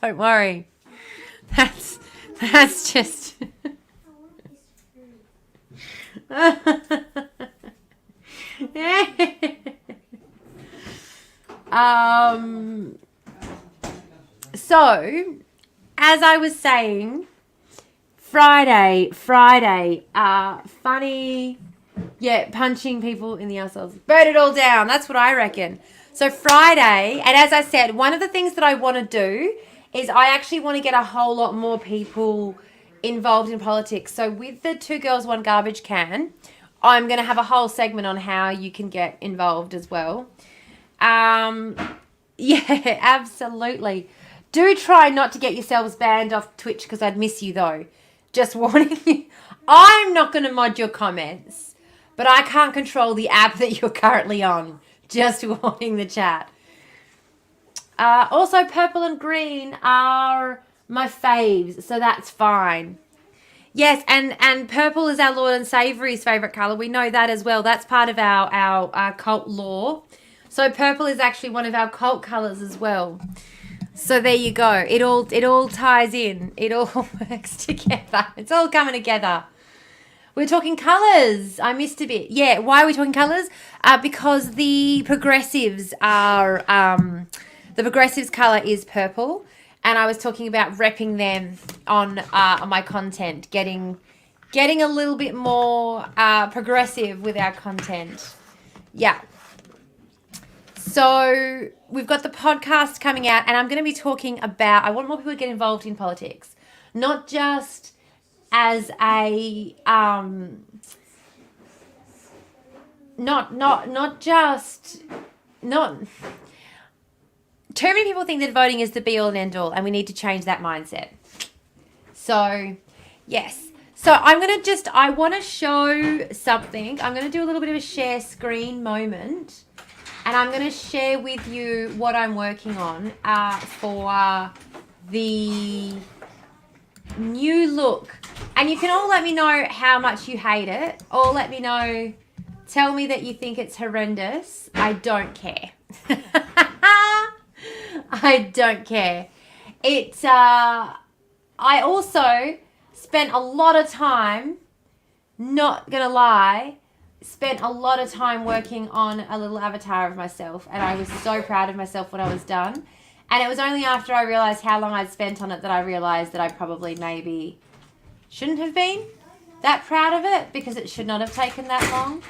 Don't worry. That's just So, as I was saying, Friday, funny, punching people in the assholes. Burn it all down, that's what I reckon. So Friday, and as I said, one of the things that I want to do is I actually want to get a whole lot more people involved in politics. So with the 2 Girls, 1 Garbage Can, I'm going to have a whole segment on how you can get involved as well. Yeah, absolutely. Do try not to get yourselves banned off Twitch because I'd miss you though. Just warning you. I'm not going to mod your comments, but I can't control the app that you're currently on. Just warning the chat. Also, purple and green are my faves, so that's fine. Yes, and purple is our Lord and Saviour's favourite colour. We know that as well. That's part of our cult lore. So purple is actually one of our cult colours as well. So there you go. It all ties in. It all works together. It's all coming together. We're talking colours. I missed a bit. Yeah, why are we talking colours? Because the progressives are the progressives colour is purple. And I was talking about repping them on my content, getting a little bit more progressive with our content. Yeah. So we've got the podcast coming out, and I'm going to be talking about, I want more people to get involved in politics, not just as a too many people think that voting is the be all and end all, and we need to change that mindset. So, yes. So I want to show something. I'm going to do a little bit of a share screen moment, and I'm going to share with you what I'm working on for the new look. And you can all let me know how much you hate it, or let me know, tell me that you think it's horrendous. I don't care. I don't care. I also spent a lot of time, not gonna lie, spent a lot of time working on a little avatar of myself, and I was so proud of myself when I was done. And it was only after I realized how long I'd spent on it that I realized that I probably maybe shouldn't have been that proud of it, because it should not have taken that long.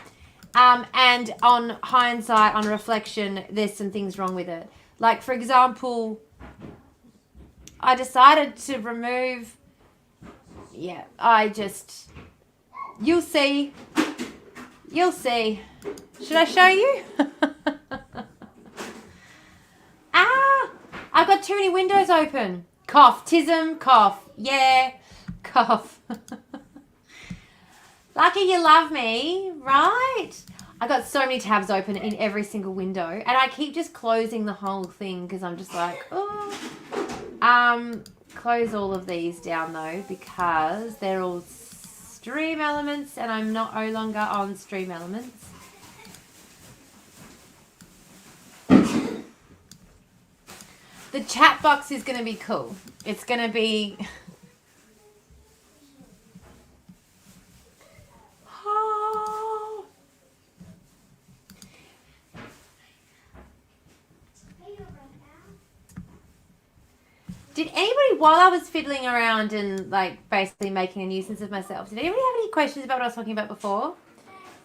And on hindsight, on reflection, there's some things wrong with it. Like, for example, I decided to remove, you'll see. Should I show you? I've got too many windows open. Cough, tism, cough. Yeah, cough. Lucky you love me, right? I got so many tabs open in every single window, and I keep just closing the whole thing because I'm just like, oh. Close all of these down though, because they're all stream elements, and I'm no longer on stream elements. The chat box is going to be cool. It's going to be... Did anybody, while I was fiddling around and like basically making a nuisance of myself, did anybody have any questions about what I was talking about before?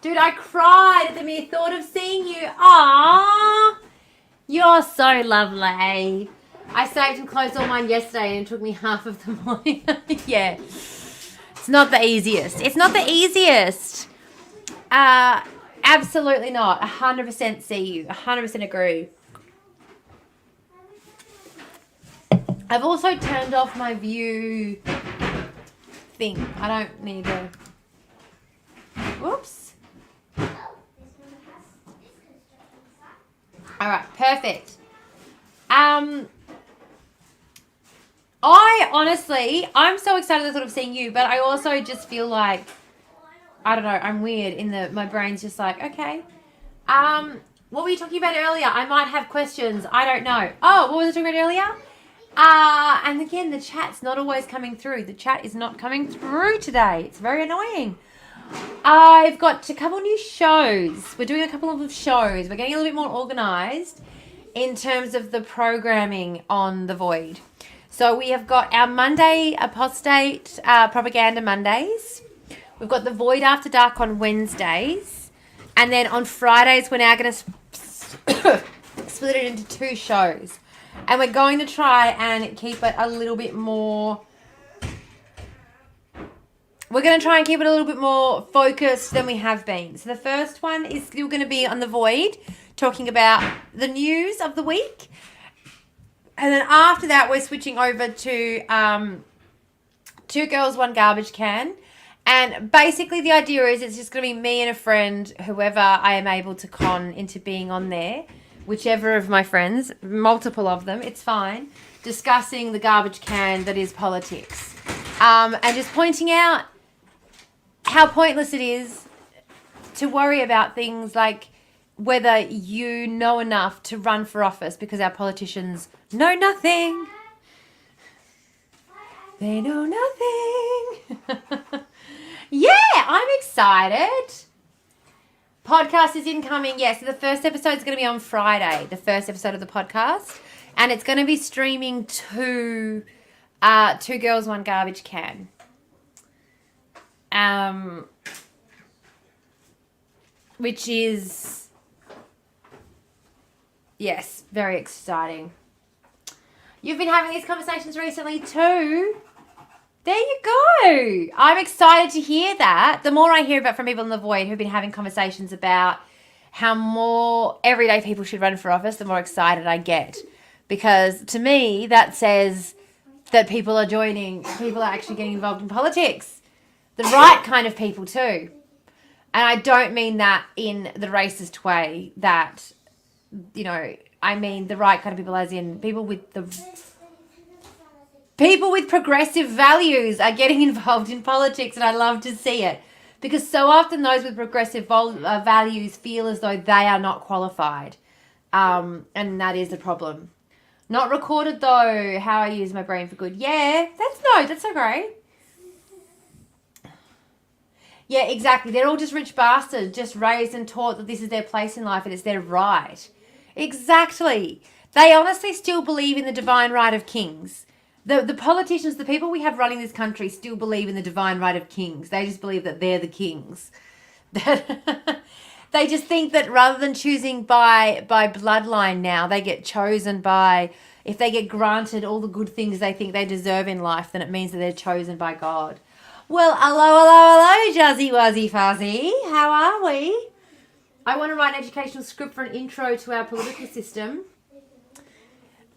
Dude, I cried at the mere thought of seeing you. Aww. You're so lovely. I saved and closed all mine yesterday, and it took me half of the morning. Yeah. It's not the easiest. It's not the easiest. Absolutely not. 100% see you. 100% agree. I've also turned off my view thing. I don't need to... Whoops. Alright, perfect. I'm so excited at the thought of seeing you, but I also just feel like, I don't know, I'm weird my brain's just like, okay. What were you talking about earlier? I might have questions. I don't know. Oh, what was I talking about earlier? And again, the chat's not always coming through. The chat is not coming through today. It's very annoying. I've got a couple new shows. We're doing a couple of shows. We're getting a little bit more organised in terms of the programming on The Void. So we have got our Monday Apostate Propaganda Mondays. We've got The Void After Dark on Wednesdays. And then on Fridays, we're now going to split it into 2 shows. And we're going to try and keep it a little bit more... We're going to try and keep it a little bit more focused than we have been. So the first one is still going to be on The Void, talking about the news of the week. And then after that, we're switching over to 2 Girls, 1 Garbage Can. And basically the idea is it's just going to be me and a friend, whoever I am able to con into being on there. Whichever of my friends, multiple of them, it's fine, discussing the garbage can that is politics. And just pointing out how pointless it is to worry about things like whether you know enough to run for office, because our politicians know nothing. They know nothing. Yeah, I'm excited. Podcast is incoming. Yeah, so the first episode is going to be on Friday, the first episode of the podcast. And it's going to be streaming to Two Girls, One Garbage Can. Which is, yes, very exciting. You've been having these conversations recently too. There you go. I'm excited to hear that. The more I hear about from people in the void who've been having conversations about how more everyday people should run for office, the more excited I get. Because to me, that says that people are actually getting involved in politics. The right kind of people too. And I don't mean that in the racist way that, you know, I mean the right kind of people as in people with progressive values are getting involved in politics, and I love to see it. Because so often those with progressive values feel as though they are not qualified. And that is the problem. Not recorded though, how I use my brain for good. Yeah, that's so great. Yeah, exactly. They're all just rich bastards, just raised and taught that this is their place in life and it's their right. Exactly. They honestly still believe in the divine right of kings. The politicians, the people we have running this country still believe in the divine right of kings. They just believe that they're the kings. They just think that rather than choosing by bloodline now, they get chosen by, if they get granted all the good things they think they deserve in life, then it means that they're chosen by God. Well, hello, Jazzy Wuzzy Fuzzy. How are we? I want to write an educational script for an intro to our political system.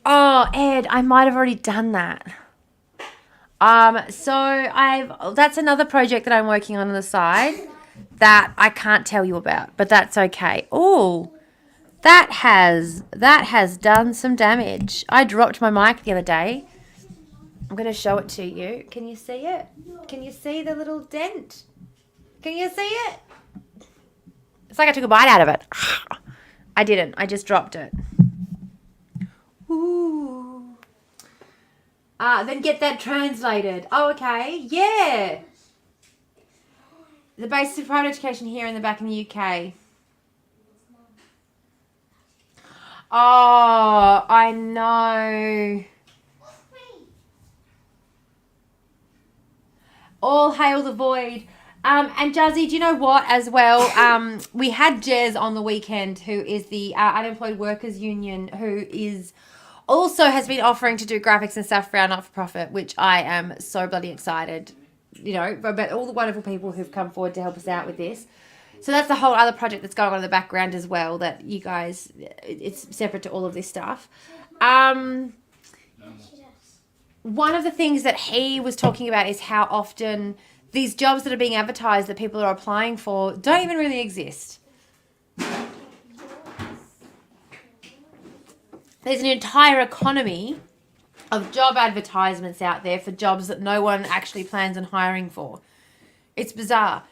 Oh, Ed, I might have already done that. That's another project that I'm working on the side that I can't tell you about, but that's okay. Oh, that has done some damage. I dropped my mic the other day. I'm going to show it to you. Can you see it? Can you see the little dent? Can you see it? It's like I took a bite out of it. I didn't. I just dropped it. Ooh. Then get that translated. Oh, okay. Yeah. The basis of private education here and the back in the UK. Oh, I know. All hail the void. And Jazzy, do you know what as well? We had Jez on the weekend, who is the Unemployed Workers Union, who is also has been offering to do graphics and stuff for our not-for-profit, which I am so bloody excited, you know, about all the wonderful people who've come forward to help us out with this. So that's the whole other project that's going on in the background as well, that you guys, it's separate to all of this stuff. One of the things that he was talking about is how often these jobs that are being advertised that people are applying for don't even really exist. There's an entire economy of job advertisements out there for jobs that no one actually plans on hiring for. It's bizarre.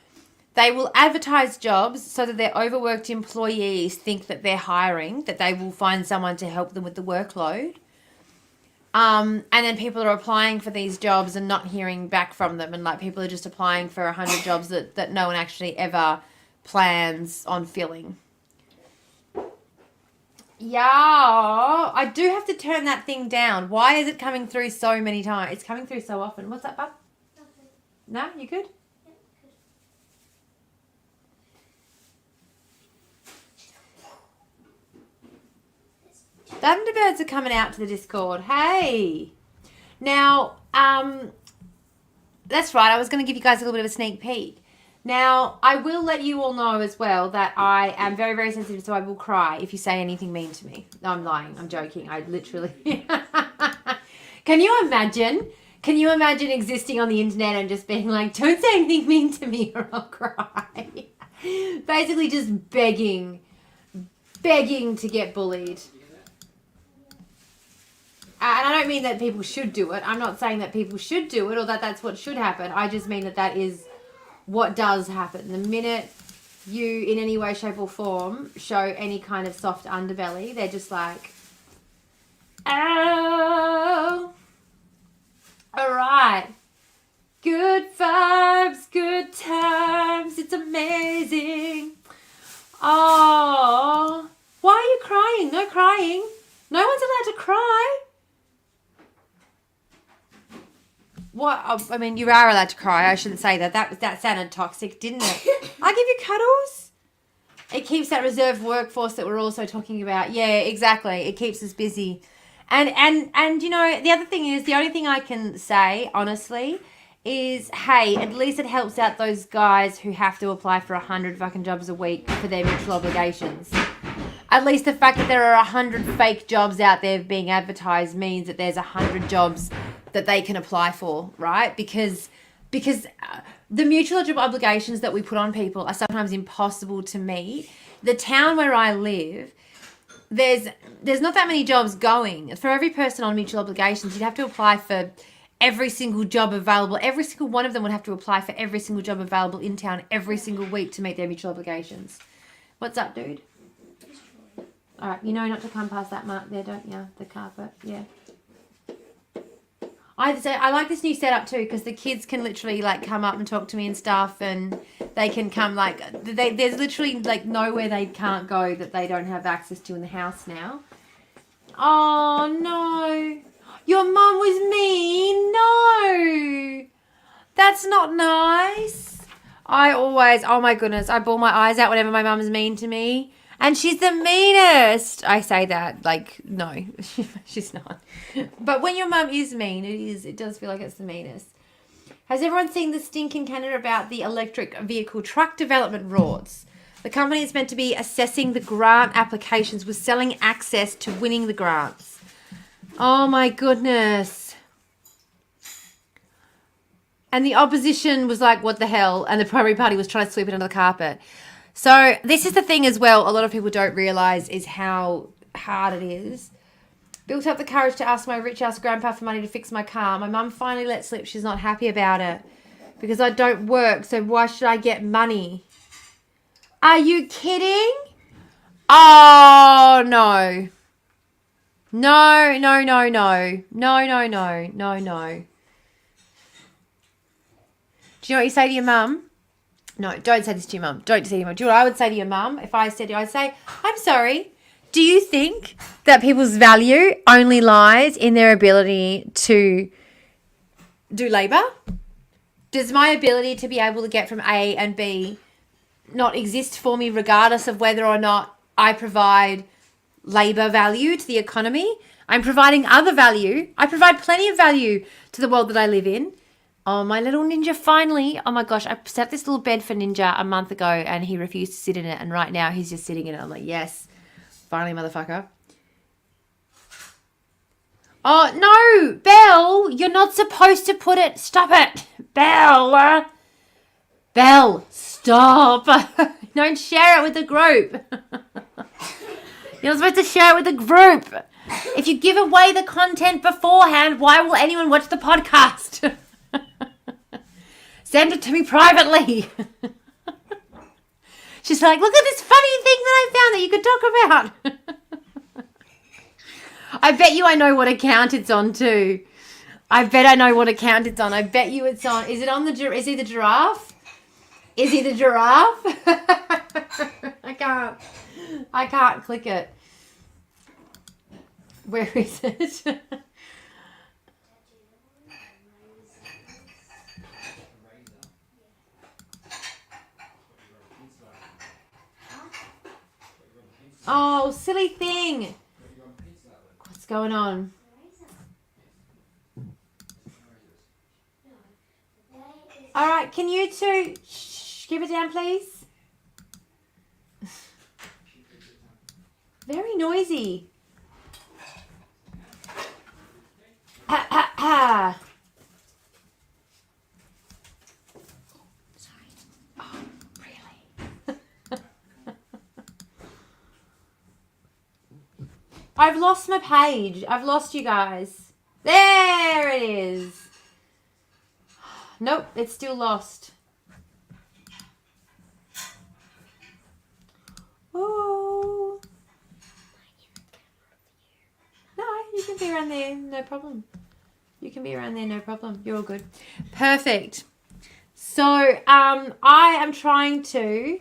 They will advertise jobs so that their overworked employees think that they're hiring, that they will find someone to help them with the workload. And then people are applying for these jobs and not hearing back from them. And like people are just applying for 100 jobs that no one actually ever plans on filling. Yeah, I do have to turn that thing down. Why is it coming through so many times? It's coming through so often. What's that, bub? Nothing. No, you good? Thunderbirds are coming out to the Discord. Hey. Now, that's right. I was going to give you guys a little bit of a sneak peek. Now, I will let you all know as well that I am very, very sensitive, so I will cry if you say anything mean to me. No, I'm lying. I'm joking. I literally... Can you imagine? Can you imagine existing on the internet and just being like, don't say anything mean to me or I'll cry? Basically just begging to get bullied. And I don't mean that people should do it. I'm not saying that people should do it or that that's what should happen. I just mean that that is what does happen. The minute you, in any way, shape or form, show any kind of soft underbelly, they're just like, oh, all right. Good vibes, good times, it's amazing. Oh, why are you crying? No crying. No one's allowed to cry. What? I mean, you are allowed to cry. I shouldn't say that. That sounded toxic, didn't it? I give you cuddles. It keeps that reserve workforce that we're also talking about. Yeah, exactly. It keeps us busy. And you know, the other thing is, the only thing I can say, honestly, is, hey, at least it helps out those guys who have to apply for 100 fucking jobs a week for their mutual obligations. At least the fact that there are 100 fake jobs out there being advertised means that there's 100 jobs that they can apply for, right? Because the mutual job obligations that we put on people are sometimes impossible to meet. The town where I live, there's not that many jobs going. For every person on mutual obligations, you'd have to apply for every single job available. Every single one of them would have to apply for every single job available in town every single week to meet their mutual obligations. What's up, dude? All right, you know not to come past that mark there, don't you? The carpet, yeah. I like this new setup too, because the kids can literally like come up and talk to me and stuff, and they can come like there's literally like nowhere they can't go that they don't have access to in the house now. Oh no, your mum was mean. No, that's not nice. Oh my goodness, I bawl my eyes out whenever my mum's mean to me. And she's the meanest. I say that like, no, she's not. But when your mum is mean, it does feel like it's the meanest. Has everyone seen the stink in Canada about the electric vehicle truck development rorts? The company is meant to be assessing the grant applications with selling access to winning the grants. Oh my goodness. And the opposition was like, what the hell? And the primary party was trying to sweep it under the carpet. So this is the thing as well, a lot of people don't realise is how hard it is. Built up the courage to ask my rich-ass grandpa for money to fix my car. My mum finally let slip she's not happy about it because I don't work, so why should I get money? Are you kidding? Oh, no. No. Do you know what you say to your mum? No, don't say this to your mum. Don't say to your mum. Do you know what I would say to your mum? If I said to you, I'd say, I'm sorry. Do you think that people's value only lies in their ability to do labour? Does my ability to be able to get from A and B not exist for me regardless of whether or not I provide labour value to the economy? I'm providing other value. I provide plenty of value to the world that I live in. Oh, my little Ninja finally. Oh my gosh, I set up this little bed for Ninja a month ago and he refused to sit in it. And right now he's just sitting in it. I'm like, yes, finally, motherfucker. Oh, no, Belle, you're not supposed to put it. Stop it. Belle, stop. Don't share it with the group. You're not supposed to share it with the group. If you give away the content beforehand, why will anyone watch the podcast? Send it to me privately. She's like, look at this funny thing that I found that you could talk about. I bet you I know what account it's on too. I bet I know what account it's on. I bet you it's on. Is it on the, is he the giraffe? Is he the giraffe? I can't click it. Where is it? Oh, silly thing. What's going on? All right, can you two give it down, please? Very noisy. Ha, ha, ha. I've lost my page. I've lost you guys. There it is. Nope, it's still lost. Ooh. No, you can be around there, no problem. You can be around there, no problem. You're all good. Perfect. So, I am trying to...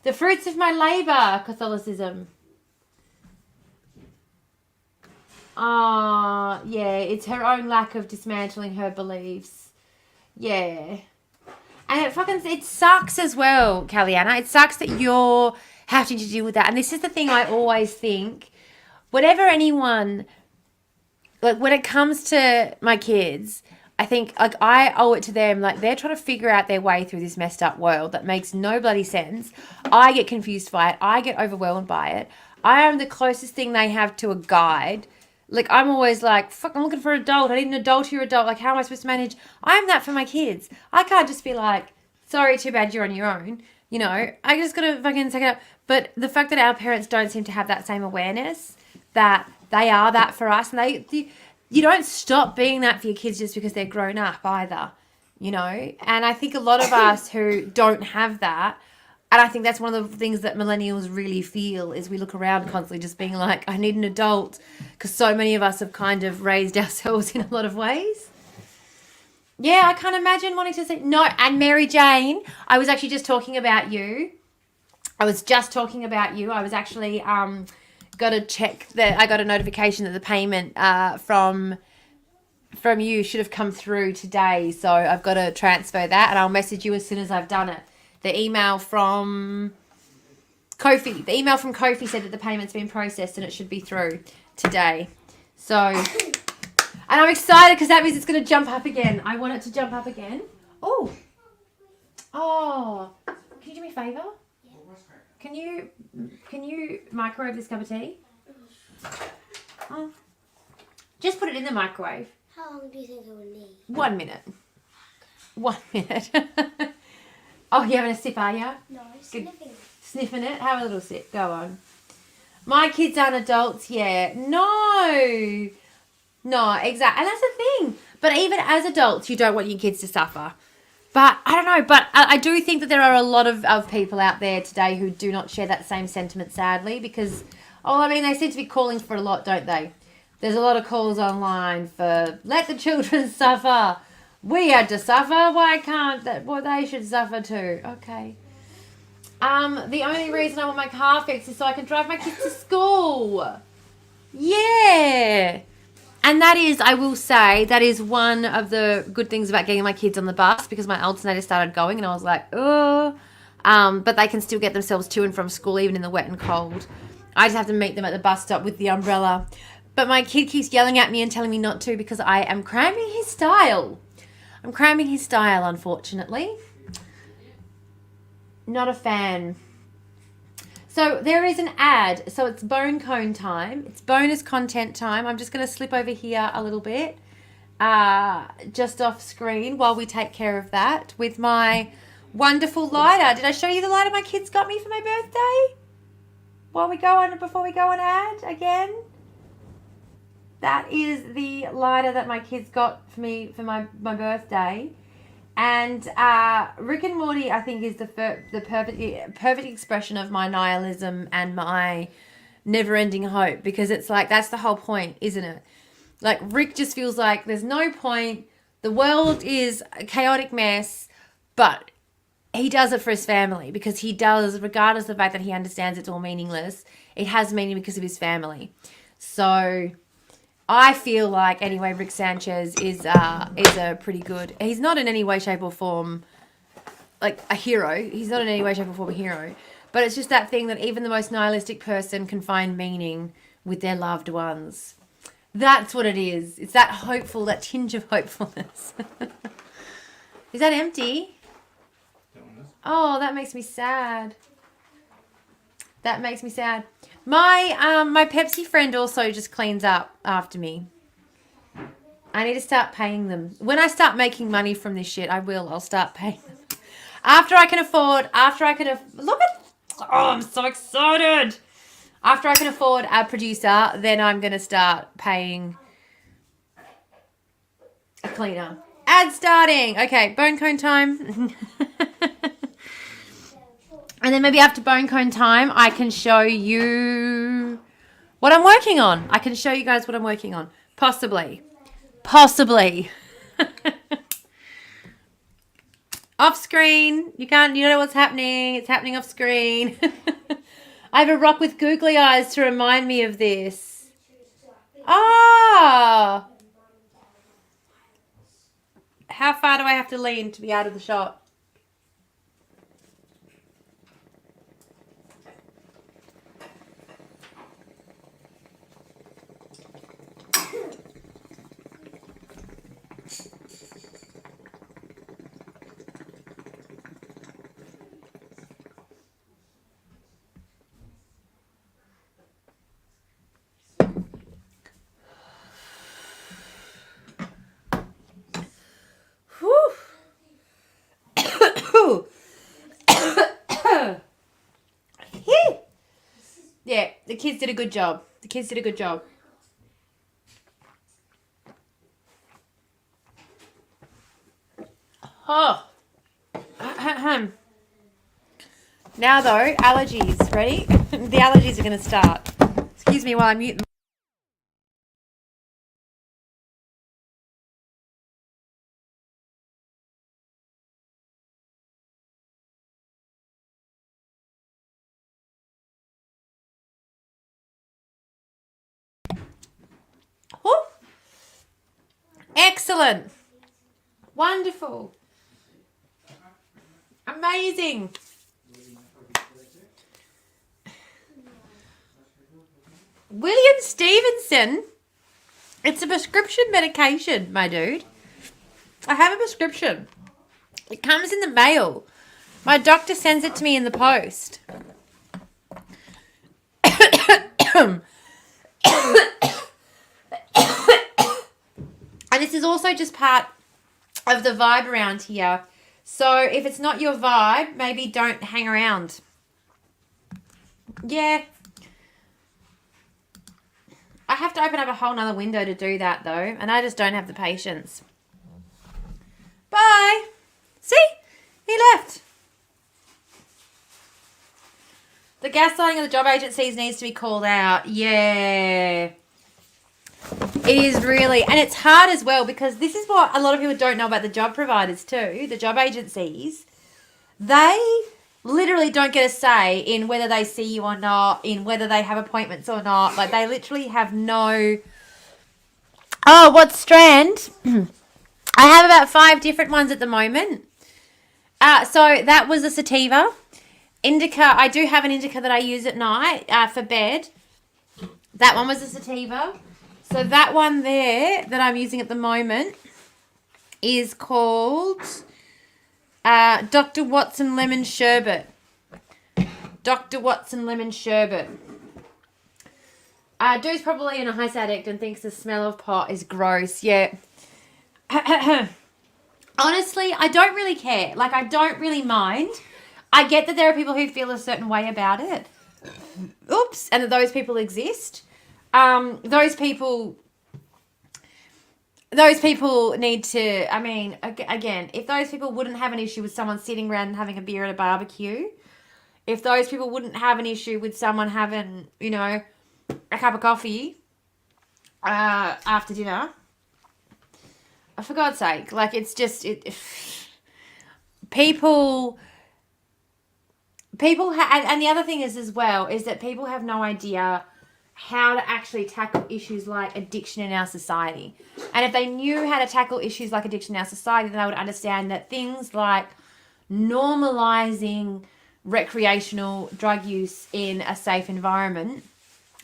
The fruits of my labour, Catholicism. Yeah, it's her own lack of dismantling her beliefs. Yeah. And it sucks as well, Caliana. It sucks that you're having to deal with that. And this is the thing I always think. Whatever anyone... Like, when it comes to my kids, I think, like, I owe it to them. Like, they're trying to figure out their way through this messed up world that makes no bloody sense. I get confused by it. I get overwhelmed by it. I am the closest thing they have to a guide. Like, I'm always like, fuck, I'm looking for an adult. I need an adult, you're adult. Like, how am I supposed to manage? I'm that for my kids. I can't just be like, sorry, too bad, you're on your own. You know, I just got to fucking take it up. But the fact that our parents don't seem to have that same awareness that they are that for us. And you don't stop being that for your kids just because they're grown up either, you know. And I think a lot of us who don't have that, and I think that's one of the things that millennials really feel, is we look around constantly just being like, I need an adult, because so many of us have kind of raised ourselves in a lot of ways. Yeah, I can't imagine wanting to say no. And Mary Jane, I was actually just talking about you. I was actually got to check that I got a notification that the payment from you should have come through today. So I've got to transfer that, and I'll message you as soon as I've done it. The email from Kofi said that the payment's been processed and it should be through today. So, and I'm excited because that means it's going to jump up again. I want it to jump up again. Oh, can you do me a favour? Can you microwave this cup of tea? Oh. Just put it in the microwave. How long do you think it will need? 1 minute. 1 minute. Oh, you having a sip, are you? No, sniffing it. Sniffing it? Have a little sip. Go on. My kids aren't adults yet. No, exactly. And that's the thing. But even as adults, you don't want your kids to suffer. But I don't know, but I do think that there are a lot of people out there today who do not share that same sentiment, sadly, because, they seem to be calling for a lot, don't they? There's a lot of calls online for, let the children suffer. We had to suffer. Why can't that? Well, they should suffer too. Okay. The only reason I want my car fixed is so I can drive my kids to school. Yeah. And that is, I will say, that is one of the good things about getting my kids on the bus, because my alternator started going and I was like, oh. But they can still get themselves to and from school even in the wet and cold. I just have to meet them at the bus stop with the umbrella. But my kid keeps yelling at me and telling me not to because I am cramming his style. I'm cramming his style, unfortunately. Not a fan. So there is an ad. So it's bone cone time. It's bonus content time. I'm just going to slip over here a little bit, just off screen while we take care of that with my wonderful lighter. Did I show you the lighter my kids got me for my birthday? Before we go on ad again? That is the lighter that my kids got for me for my birthday. And Rick and Morty, I think, is the perfect expression of my nihilism and my never-ending hope, because it's like, that's the whole point, isn't it? Like, Rick just feels like there's no point. The world is a chaotic mess, but he does it for his family, because he does, regardless of the fact that he understands it's all meaningless, it has meaning because of his family. So I feel like, anyway, Rick Sanchez is a pretty good... He's not in any way, shape or form like a hero. He's not in any way, shape or form a hero. But it's just that thing that even the most nihilistic person can find meaning with their loved ones. That's what it is. It's that hopeful, that tinge of hopefulness. Is that empty? Oh, that makes me sad. That makes me sad. My Pepsi friend also just cleans up after me. I need to start paying them. When I start making money from this shit, I'll start paying them. Look at, oh, I'm so excited. After I can afford a producer, then I'm going to start paying a cleaner. Ad starting. Okay, bone cone time. And then maybe after bone cone time, I can show you what I'm working on. I can show you guys what I'm working on. Possibly. Off screen. You don't know what's happening. It's happening off screen. I have a rock with googly eyes to remind me of this. Ah! How far do I have to lean to be out of the shot? Yeah, the kids did a good job. Oh. Now though, allergies. Ready? The allergies are going to start. Excuse me while I mute them. Oh. Excellent. Wonderful. Amazing. William Stevenson. It's a prescription medication, my dude. I have a prescription. It comes in the mail. My doctor sends it to me in the post. And this is also just part of the vibe around here. So if it's not your vibe, maybe don't hang around. Yeah. I have to open up a whole nother window to do that though. And I just don't have the patience. Bye. See? He left. The gaslighting of the job agencies needs to be called out. Yeah. It is really, and it's hard as well because this is what a lot of people don't know about the job providers too, the job agencies. They literally don't get a say in whether they see you or not, in whether they have appointments or not. Like they literally have no... Oh, what strand? I have about 5 different ones at the moment. So that was a sativa. Indica, I do have an indica that I use at night for bed. That one was a sativa. So that one there that I'm using at the moment is called Dr. Watson Lemon Sherbet. Dr. Watson Lemon Sherbet. Dude's probably an ice addict and thinks the smell of pot is gross. Yeah. Honestly, I don't really care. Like, I don't really mind. I get that there are people who feel a certain way about it. Oops. And that those people exist. Those people need to, I mean, again, if those people wouldn't have an issue with someone sitting around and having a beer at a barbecue, if those people wouldn't have an issue with someone having, you know, a cup of coffee after dinner, for God's sake, like, it's just, people and the other thing is as well, is that people have no idea how to actually tackle issues like addiction in our society. And if they knew how to tackle issues like addiction in our society, then they would understand that things like normalizing recreational drug use in a safe environment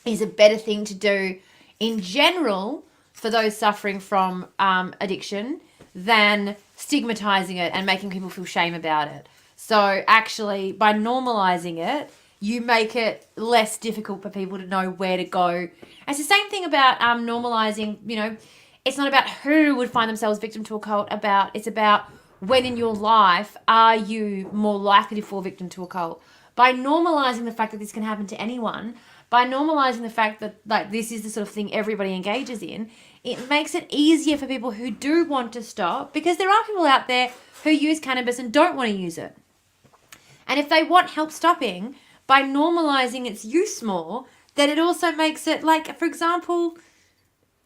is a better thing to do in general for those suffering from addiction than stigmatizing it and making people feel shame about it. So actually, by normalizing it, you make it less difficult for people to know where to go. It's the same thing about normalizing, you know, it's not about who would find themselves victim to a cult, it's about when in your life are you more likely to fall victim to a cult. By normalizing the fact that this can happen to anyone, by normalizing the fact that like this is the sort of thing everybody engages in, it makes it easier for people who do want to stop, because there are people out there who use cannabis and don't want to use it. And if they want help stopping, by normalizing its use more, then it also makes it like, for example,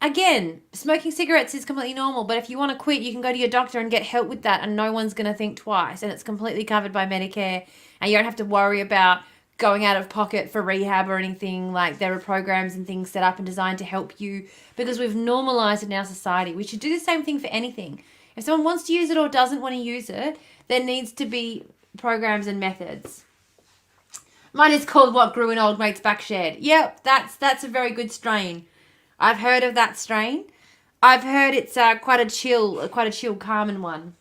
again, smoking cigarettes is completely normal, but if you want to quit, you can go to your doctor and get help with that, and no one's going to think twice, and it's completely covered by Medicare, and you don't have to worry about going out of pocket for rehab or anything. Like, there are programs and things set up and designed to help you, because we've normalized it in our society. We should do the same thing for anything. If someone wants to use it or doesn't want to use it, there needs to be programs and methods. Mine is called What Grew in Old Mate's Backshed. Yep, that's a very good strain. I've heard of that strain. I've heard it's quite a chill, calming one.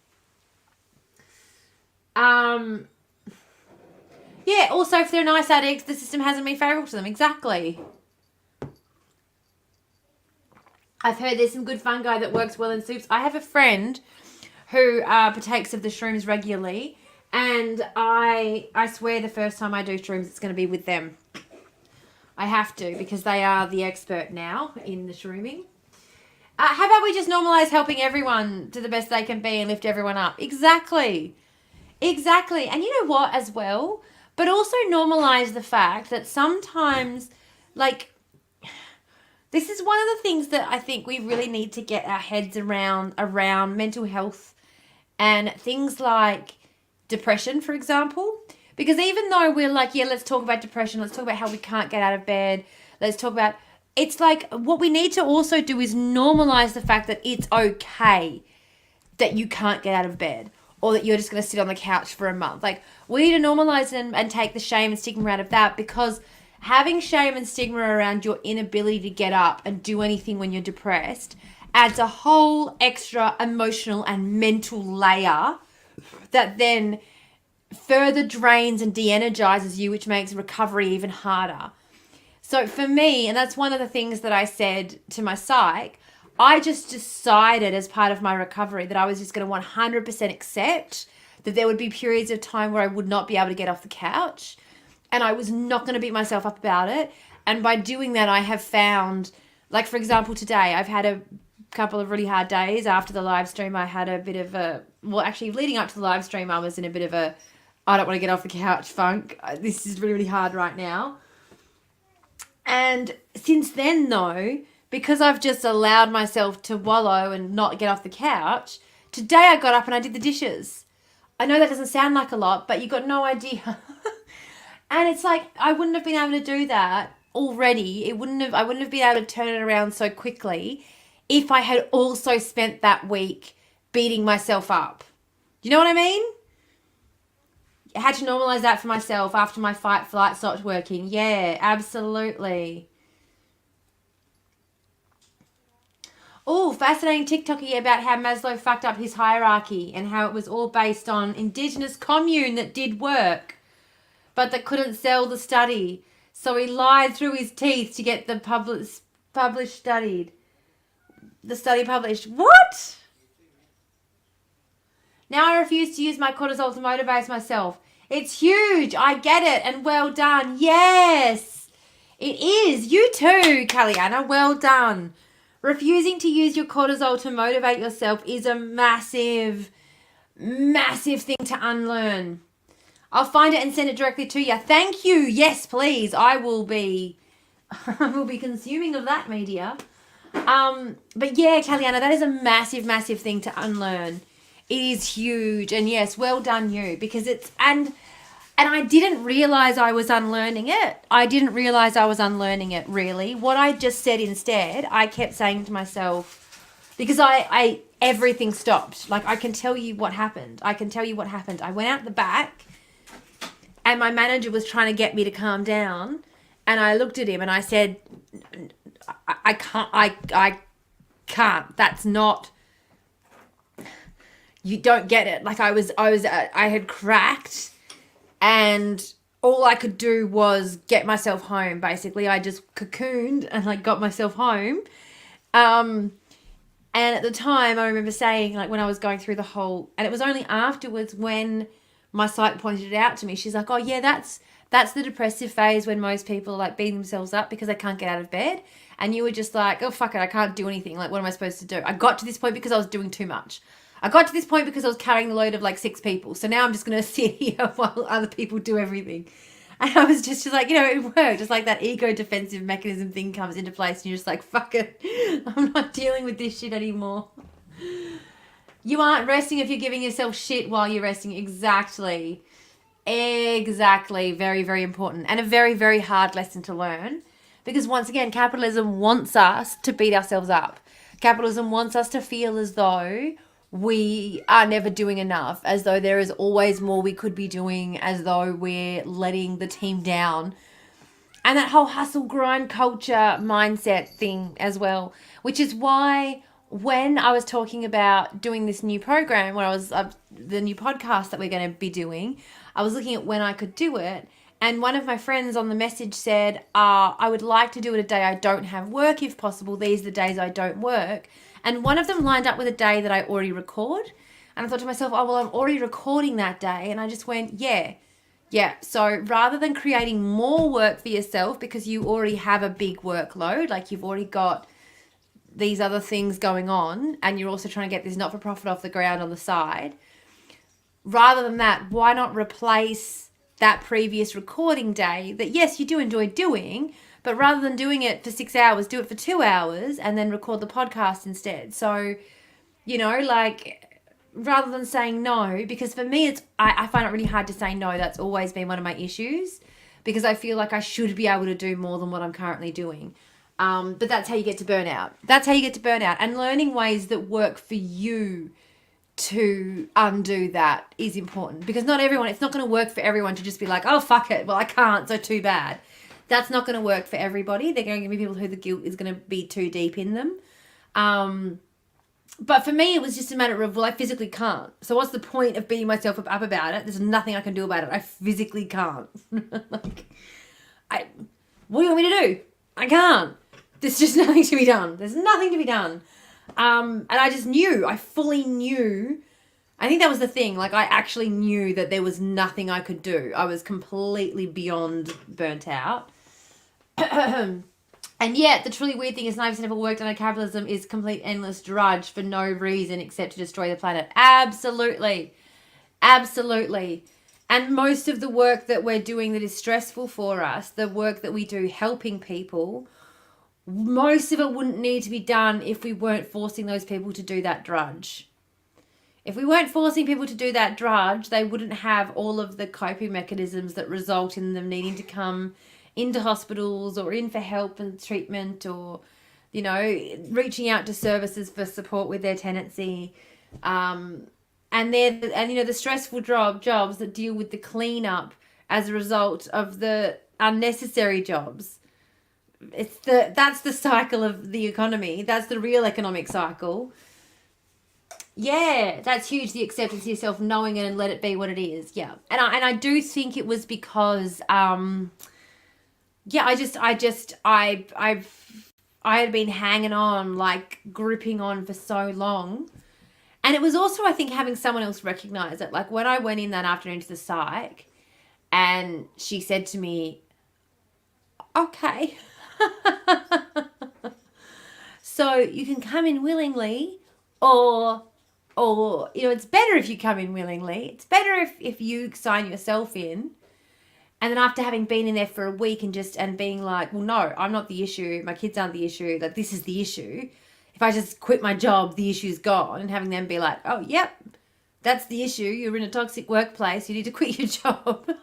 Yeah, also if they're nice addicts, the system hasn't been favourable to them. Exactly. I've heard there's some good fungi that works well in soups. I have a friend who partakes of the shrooms regularly, and I swear the first time I do shrooms, it's going to be with them. I have to, because they are the expert now in the shrooming. How about we just normalise helping everyone to the best they can be and lift everyone up? Exactly. And you know what as well? But also normalise the fact that sometimes, like, this is one of the things that I think we really need to get our heads around mental health and things like depression, for example. Because even though we're like, yeah, let's talk about depression, let's talk about how we can't get out of bed, let's talk about, it's like what we need to also do is normalize the fact that it's okay that you can't get out of bed, or that you're just going to sit on the couch for a month. Like, we need to normalize and take the shame and stigma out of that, because having shame and stigma around your inability to get up and do anything when you're depressed adds a whole extra emotional and mental layer that then further drains and de-energizes you, which makes recovery even harder. So for me, and that's one of the things that I said to my psych, I just decided as part of my recovery that I was just going to 100% accept that there would be periods of time where I would not be able to get off the couch, and I was not going to beat myself up about it. And by doing that, I have found, like, for example, today I've had a couple of really hard days. After the live stream, I had a bit of a, well, actually leading up to the live stream, I was in a bit of a, I don't want to get off the couch funk. This is really, really hard right now. And since then, though, because I've just allowed myself to wallow and not get off the couch, today I got up and I did the dishes. I know that doesn't sound like a lot, but you got no idea. And it's like, I wouldn't have been able to do that already. I wouldn't have been able to turn it around so quickly if I had also spent that week beating myself up. Do you know what I mean? I had to normalize that for myself after my fight flight stopped working. Yeah, absolutely. Oh, fascinating TikToky about how Maslow fucked up his hierarchy and how it was all based on indigenous commune that did work, but that couldn't sell the study. So he lied through his teeth to get the study published. What? Now I refuse to use my cortisol to motivate myself. It's huge. I get it. And well done. Yes, it is. You too, Kaliana. Well done. Refusing to use your cortisol to motivate yourself is a massive, massive thing to unlearn. I'll find it and send it directly to you. Thank you. Yes, please. I will be consuming of that media. But yeah, Kaliana, that is a massive, massive thing to unlearn. It is huge. And yes, well done you, because it's, and I didn't realize I was unlearning it. Really. What I just said instead, I kept saying to myself, because I everything stopped. Like, I can tell you what happened. I went out the back and my manager was trying to get me to calm down, and I looked at him and I said, I can't. That's not, you don't get it. Like, I had cracked, and all I could do was get myself home. Basically, I just cocooned and like got myself home. And at the time, I remember saying, like, when I was going through the whole, and it was only afterwards when my psych pointed it out to me. She's like, oh yeah, that's the depressive phase when most people are like beating themselves up because they can't get out of bed. And you were just like, oh fuck it, I can't do anything. Like, what am I supposed to do? I got to this point because I was doing too much. I got to this point because I was carrying the load of like 6 people. So now I'm just going to sit here while other people do everything. And I was just like, it worked. Just like that ego defensive mechanism thing comes into place and you're just like, fuck it. I'm not dealing with this shit anymore. You aren't resting if you're giving yourself shit while you're resting. Exactly. Very, very important. And a very, very hard lesson to learn. Because once again, capitalism wants us to beat ourselves up. Capitalism wants us to feel as though we are never doing enough, as though there is always more we could be doing, as though we're letting the team down. And that whole hustle grind culture mindset thing as well, which is why when I was talking about doing this new program, when I was the new podcast that we're going to be doing, I was looking at when I could do it. And one of my friends on the message said, I would like to do it a day I don't have work if possible. These are the days I don't work. And one of them lined up with a day that I already record. And I thought to myself, oh, well, I'm already recording that day. And I just went, yeah. So rather than creating more work for yourself because you already have a big workload, like you've already got these other things going on and you're also trying to get this not-for-profit off the ground on the side, rather than that, why not replace that previous recording day that, yes, you do enjoy doing, but rather than doing it for 6 hours, do it for 2 hours and then record the podcast instead. So, like, rather than saying no, because for me, I find it really hard to say no. That's always been one of my issues because I feel like I should be able to do more than what I'm currently doing. But that's how you get to burnout. And learning ways that work for you to undo that is important because it's not going to work for everyone to just be like, oh, fuck it. Well, I can't, so too bad. That's not going to work for everybody. They're going to be people who the guilt is going to be too deep in them. But for me, it was just a matter of, well, I physically can't. So what's the point of beating myself up about it? There's nothing I can do about it. I physically can't. What do you want me to do? I can't. There's just nothing to be done. And I fully knew. I think that was the thing. Like, I actually knew that there was nothing I could do. I was completely beyond burnt out. And yet, the truly weird thing is 90% of all work done on capitalism is complete endless drudge for no reason except to destroy the planet. Absolutely. And most of the work that we're doing that is stressful for us, the work that we do helping people, most of it wouldn't need to be done if we weren't forcing those people to do that drudge. If we weren't forcing people to do that drudge, they wouldn't have all of the coping mechanisms that result in them needing to come into hospitals or in for help and treatment or, reaching out to services for support with their tenancy. And the stressful jobs that deal with the cleanup as a result of the unnecessary jobs. That's the cycle of the economy. That's the real economic cycle. Yeah, that's huge. The acceptance of yourself, knowing it and let it be what it is. Yeah. And I do think it was because, I had been hanging on, like gripping on for so long. And it was also, I think, having someone else recognize it. Like when I went in that afternoon to the psych and she said to me, okay, so you can come in willingly or it's better if you come in willingly. It's better if you sign yourself in. And then after having been in there for a week and being like, well, no, I'm not the issue. My kids aren't the issue. Like, this is the issue. If I just quit my job, the issue's gone. And having them be like, oh, yep, that's the issue. You're in a toxic workplace. You need to quit your job.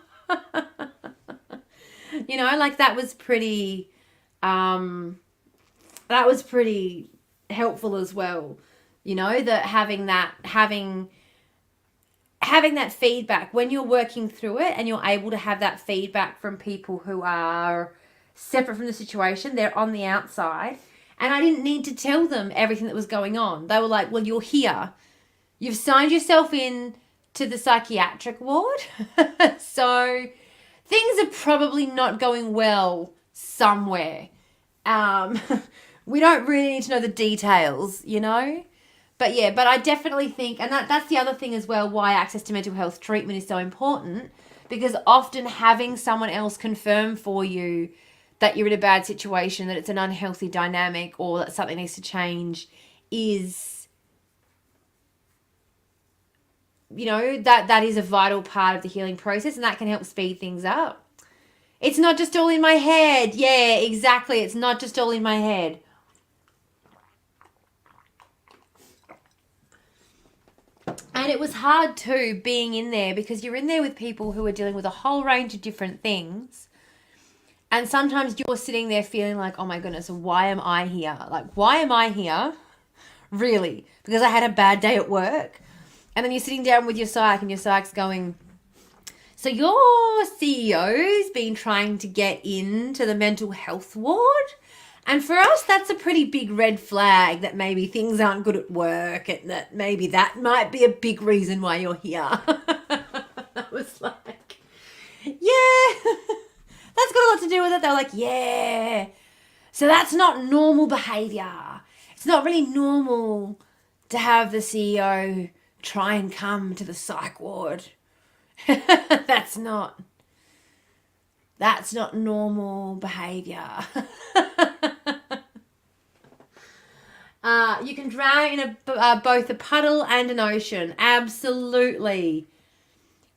That was pretty, helpful as well. That having that feedback when you're working through it and you're able to have that feedback from people who are separate from the situation, they're on the outside. And I didn't need to tell them everything that was going on. They were like, well, you're here. You've signed yourself in to the psychiatric ward. So things are probably not going well somewhere. We don't really need to know the details, But yeah, but I definitely think, and that's the other thing as well, why access to mental health treatment is so important, because often having someone else confirm for you that you're in a bad situation, that it's an unhealthy dynamic, or that something needs to change is, you know, that is a vital part of the healing process, and that can help speed things up. It's not just all in my head. Yeah, exactly. It's not just all in my head. And it was hard too, being in there, because you're in there with people who are dealing with a whole range of different things. And sometimes you're sitting there feeling like, oh my goodness, why am I here? Like, why am I here? Really? Because I had a bad day at work? And then you're sitting down with your psych, and your psych's going, so your CEO's been trying to get into the mental health ward? And for us, that's a pretty big red flag that maybe things aren't good at work, and that maybe that might be a big reason why you're here. I was like, yeah, that's got a lot to do with it. They were like, yeah. So that's not normal behavior. It's not really normal to have the CEO try and come to the psych ward. That's not normal behavior. You can drown in both a puddle and an ocean. Absolutely.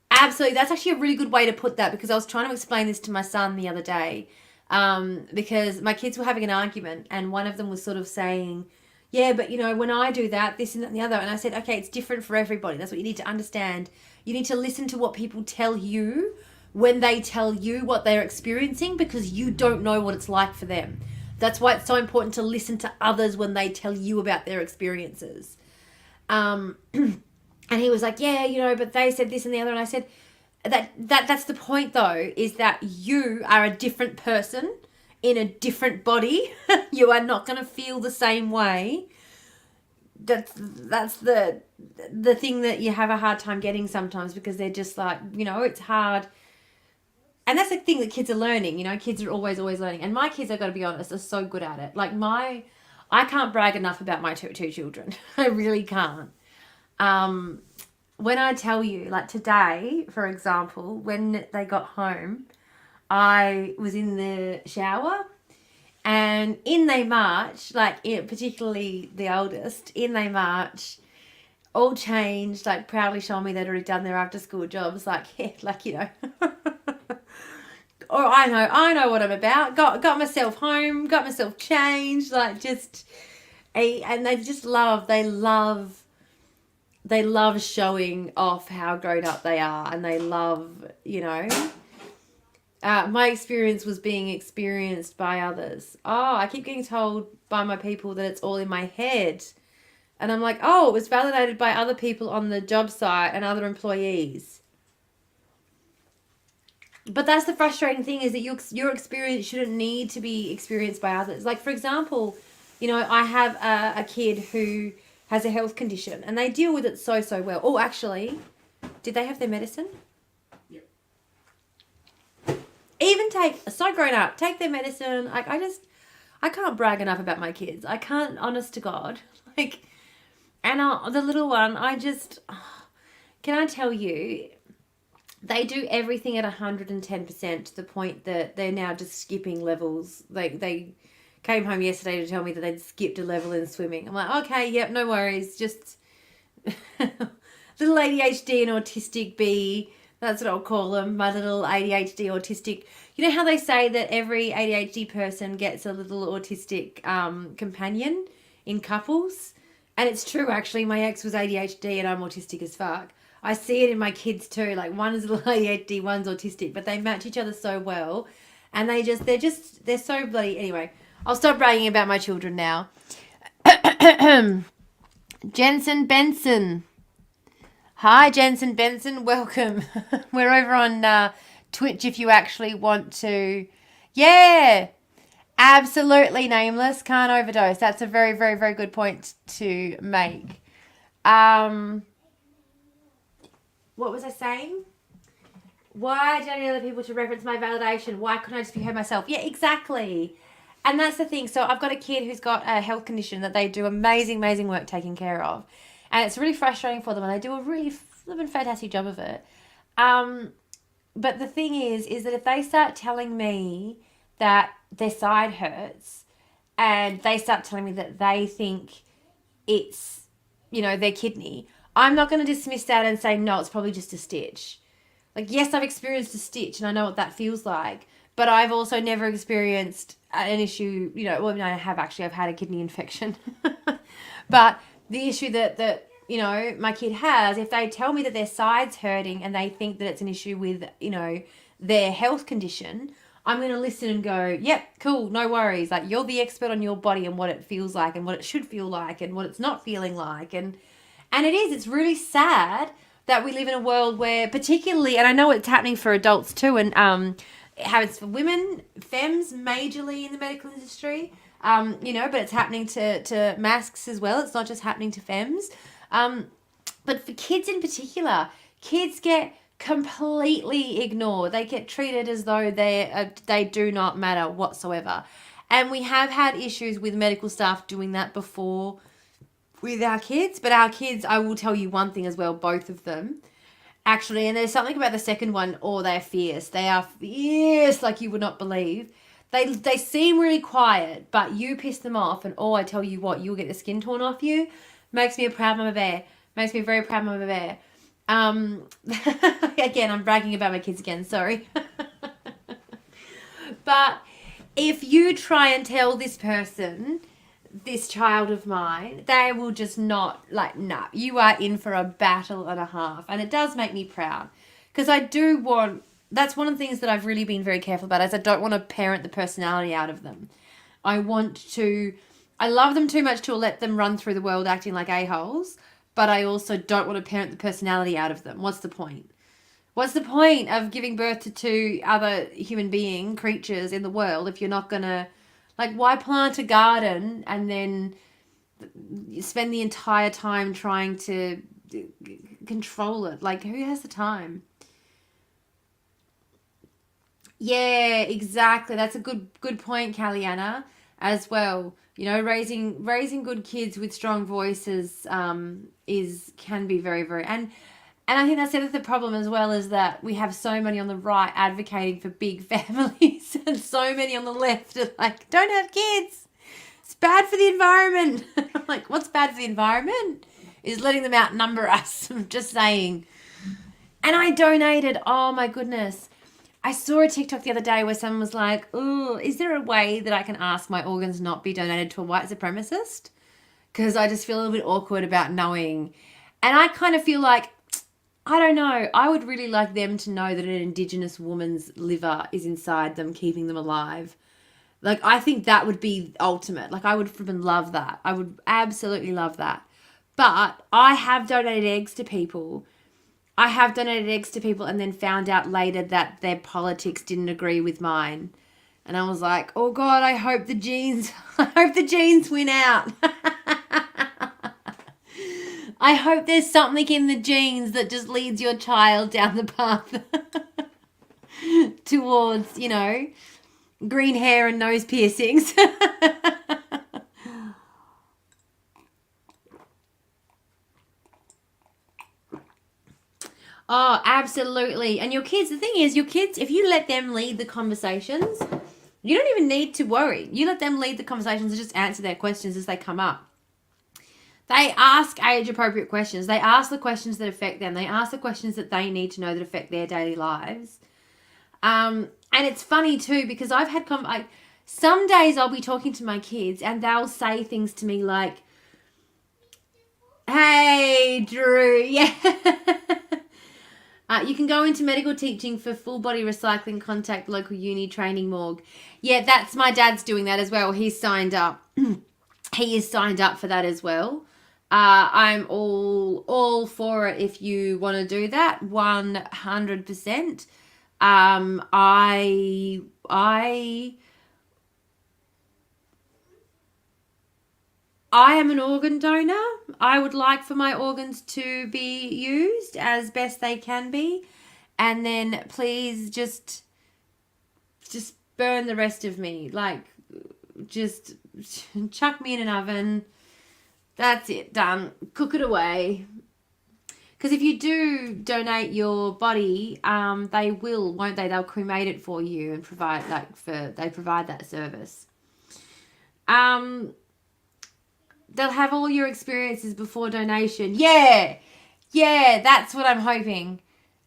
Absolutely. That's actually a really good way to put that, because I was trying to explain this to my son the other day, because my kids were having an argument, and one of them was sort of saying, yeah, but, you know, when I do that, this and that and the other. And I said, okay, it's different for everybody. That's what you need to understand. You need to listen to what people tell you when they tell you what they're experiencing, because you don't know what it's like for them. That's why it's so important to listen to others when they tell you about their experiences. And he was like, yeah, you know, but they said this and the other. And I said, that's the point, though, is that you are a different person in a different body. You are not going to feel the same way. That's the thing that you have a hard time getting sometimes, because they're just like, you know, it's hard. And that's the thing that kids are learning, you know, kids are always learning. And my kids, I've got to be honest, are so good at it. Like I can't brag enough about my two children. I really can't. When I tell you, like today, for example, when they got home, I was in the shower, and in they march, like particularly the oldest, in they march, all changed, like proudly showing me they'd already done their after school jobs, like, yeah, like, you know. Or I know what I'm about. Got myself home, got myself changed, like just and they love showing off how grown up they are, and they love, you know. My experience was being experienced by others. Oh, I keep getting told by my people that it's all in my head. And I'm like, oh, it was validated by other people on the job site and other employees. But that's the frustrating thing, is that your experience shouldn't need to be experienced by others. Like, for example, you know, I have a kid who has a health condition, and they deal with it so well. Oh, actually, did they have their medicine? Yep. Even so grown up, take their medicine. Like, I can't brag enough about my kids. I can't, honest to God. Like, and the little one, can I tell you, they do everything at 110%, to the point that they're now just skipping levels. They came home yesterday to tell me that they'd skipped a level in swimming. I'm like, okay, yep, no worries. Just little ADHD and autistic B. That's what I'll call them. My little ADHD autistic. You know how they say that every ADHD person gets a little autistic companion in couples? And it's true, actually. My ex was ADHD and I'm autistic as fuck. I see it in my kids too. Like, one is a little ADHD, one's autistic, but they match each other so well. And they're so bloody... Anyway, I'll stop bragging about my children now. Jensen Benson. Hi, Jensen Benson. Welcome. We're over on Twitch if you actually want to. Yeah, absolutely, Nameless. Can't overdose. That's a very, very, very good point to make. What was I saying? Why do I need other people to reference my validation? Why couldn't I just be her myself? Yeah, exactly. And that's the thing. So I've got a kid who's got a health condition that they do amazing work taking care of. And it's really frustrating for them, and they do a really flippin' fantastic job of it. But the thing is that if they start telling me that their side hurts, and they start telling me that they think it's, their kidney, I'm not going to dismiss that and say, no, it's probably just a stitch. Like, yes, I've experienced a stitch and I know what that feels like, but I've also never experienced an issue, I have actually, I've had a kidney infection. But the issue that my kid has, if they tell me that their side's hurting and they think that it's an issue with, their health condition, I'm going to listen and go, yep, cool, no worries. Like, you're the expert on your body and what it feels like and what it should feel like and what it's not feeling like. And it's really sad that we live in a world where, particularly, and I know it's happening for adults too, and it happens for women, femmes majorly in the medical industry, but it's happening to masks as well. It's not just happening to femmes. But for kids in particular, kids get completely ignored. They get treated as though they do not matter whatsoever. And we have had issues with medical staff doing that before with our kids. But our kids, I will tell you one thing as well, both of them, actually, and there's something about the second one, they're fierce. They are fierce like you would not believe. They seem really quiet, but you piss them off, and I tell you what, you'll get the skin torn off you. Makes me a proud mama bear. Makes me a very proud mama bear. Again, I'm bragging about my kids again, sorry. But if you try and tell this person, this child of mine, they will just not, nah, you are in for a battle and a half. And it does make me proud. Because that's one of the things that I've really been very careful about, is I don't want to parent the personality out of them. I love them too much to let them run through the world acting like a-holes, but I also don't want to parent the personality out of them. What's the point? What's the point of giving birth to two other human creatures in the world if you're not going to, why plant a garden and then spend the entire time trying to control it? Who has the time? Yeah, exactly. That's a good point, Kalliana, as well. Raising good kids with strong voices can be very, very, and I think that's the other problem as well, is that we have so many on the right advocating for big families, and so many on the left are like, don't have kids. It's bad for the environment. I'm like, what's bad for the environment is letting them outnumber us. I'm just saying. And I donated. Oh my goodness. I saw a TikTok the other day where someone was like, "Oh, is there a way that I can ask my organs not be donated to a white supremacist? Because I just feel a little bit awkward about knowing." And I kind of feel like, I don't know, I would really like them to know that an Indigenous woman's liver is inside them, keeping them alive. I think that would be ultimate. I would freaking love that. I would absolutely love that. But I have donated eggs to people. And then found out later that their politics didn't agree with mine. And I was like, oh God, I hope the genes win out. I hope there's something in the genes that just leads your child down the path towards, green hair and nose piercings. Oh, absolutely. And your kids, the thing is, if you let them lead the conversations, you don't even need to worry. You let them lead the conversations and just answer their questions as they come up. They ask age-appropriate questions. They ask the questions that affect them. They ask the questions that they need to know that affect their daily lives. And it's funny too, because I've had some days I'll be talking to my kids and they'll say things to me like, "Hey, Drew, yeah." You can go into medical teaching for full body recycling, contact local uni training morgue. Yeah, that's my dad's doing that as well. He's signed up. He is signed up for that as well. I'm all for it if you want to do that, 100%. I am an organ donor. I would like for my organs to be used as best they can be. And then please just burn the rest of me. just chuck me in an oven. That's it, done. Cook it away. Because if you do donate your body, they will, won't they? They'll cremate it for you and provide they provide that service. They'll have all your experiences before donation. Yeah, that's what I'm hoping.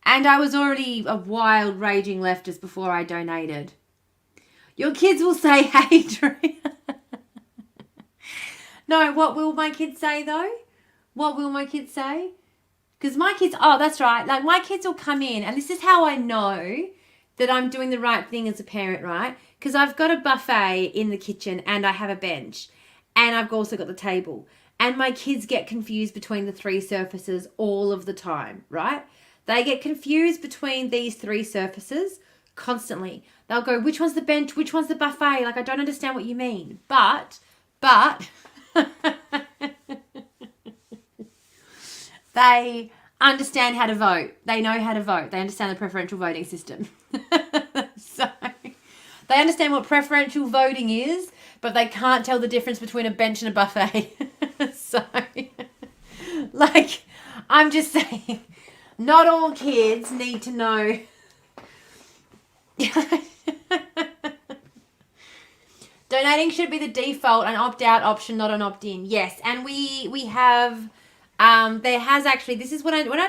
And I was already a wild, raging leftist before I donated. Your kids will say, hey, Drew. No, what will my kids say, though? What will my kids say? Because my kids, oh, that's right. Like, my kids will come in, and this is how I know that I'm doing the right thing as a parent, right? Because I've got a buffet in the kitchen, and I have a bench, and I've also got the table. And my kids get confused between the three surfaces all of the time, right? They get confused between these three surfaces constantly. They'll go, which one's the bench? Which one's the buffet? Like, I don't understand what you mean. But, they understand how to vote. They know how to vote. They understand the preferential voting system. So, they understand what preferential voting is, but they can't tell the difference between a bench and a buffet. So, like, I'm just saying, not all kids need to know. Donating should be the default, an opt-out option, not an opt-in. Yes, and we have, there has actually, this is when I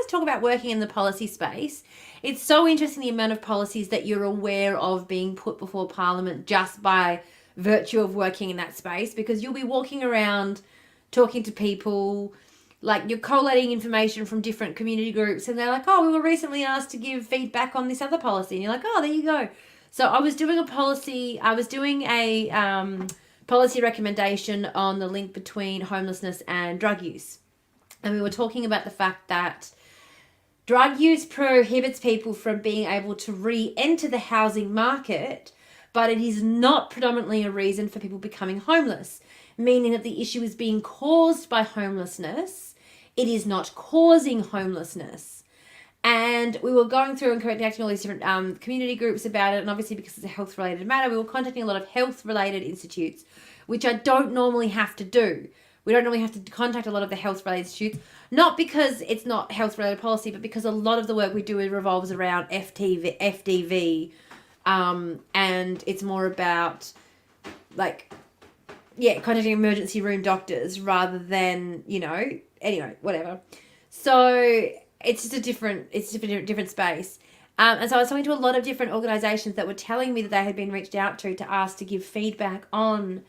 talk about working in the policy space, it's so interesting the amount of policies that you're aware of being put before Parliament just by virtue of working in that space, because you'll be walking around talking to people, like you're collating information from different community groups, and they're like, oh, we were recently asked to give feedback on this other policy, and you're like, oh, there you go. So I was doing a policy recommendation on the link between homelessness and drug use, and we were talking about the fact that drug use prohibits people from being able to re-enter the housing market, but it is not predominantly a reason for people becoming homeless, meaning that the issue is being caused by homelessness. It is not causing homelessness. And we were going through and contacting all these different community groups about it, and obviously because it's a health-related matter, we were contacting a lot of health-related institutes, which I don't normally have to do. We don't normally have to contact a lot of the health-related institutes, not because it's not health-related policy, but because a lot of the work we do revolves around FDV, and it's more about, like, contacting emergency room doctors rather than, anyway, whatever. So it's just a different space. And so I was talking to a lot of different organisations that were telling me that they had been reached out to ask to give feedback on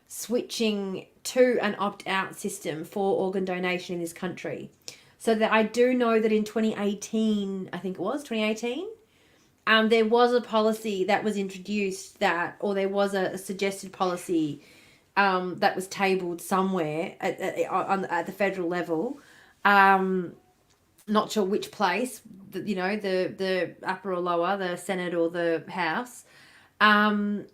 switching to an opt-out system for organ donation in this country. So that I do know that in 2018, I think it was 2018, there was a policy that was introduced there was a suggested policy that was tabled somewhere at the federal level. Not sure which place, the upper or lower, the Senate or the House, to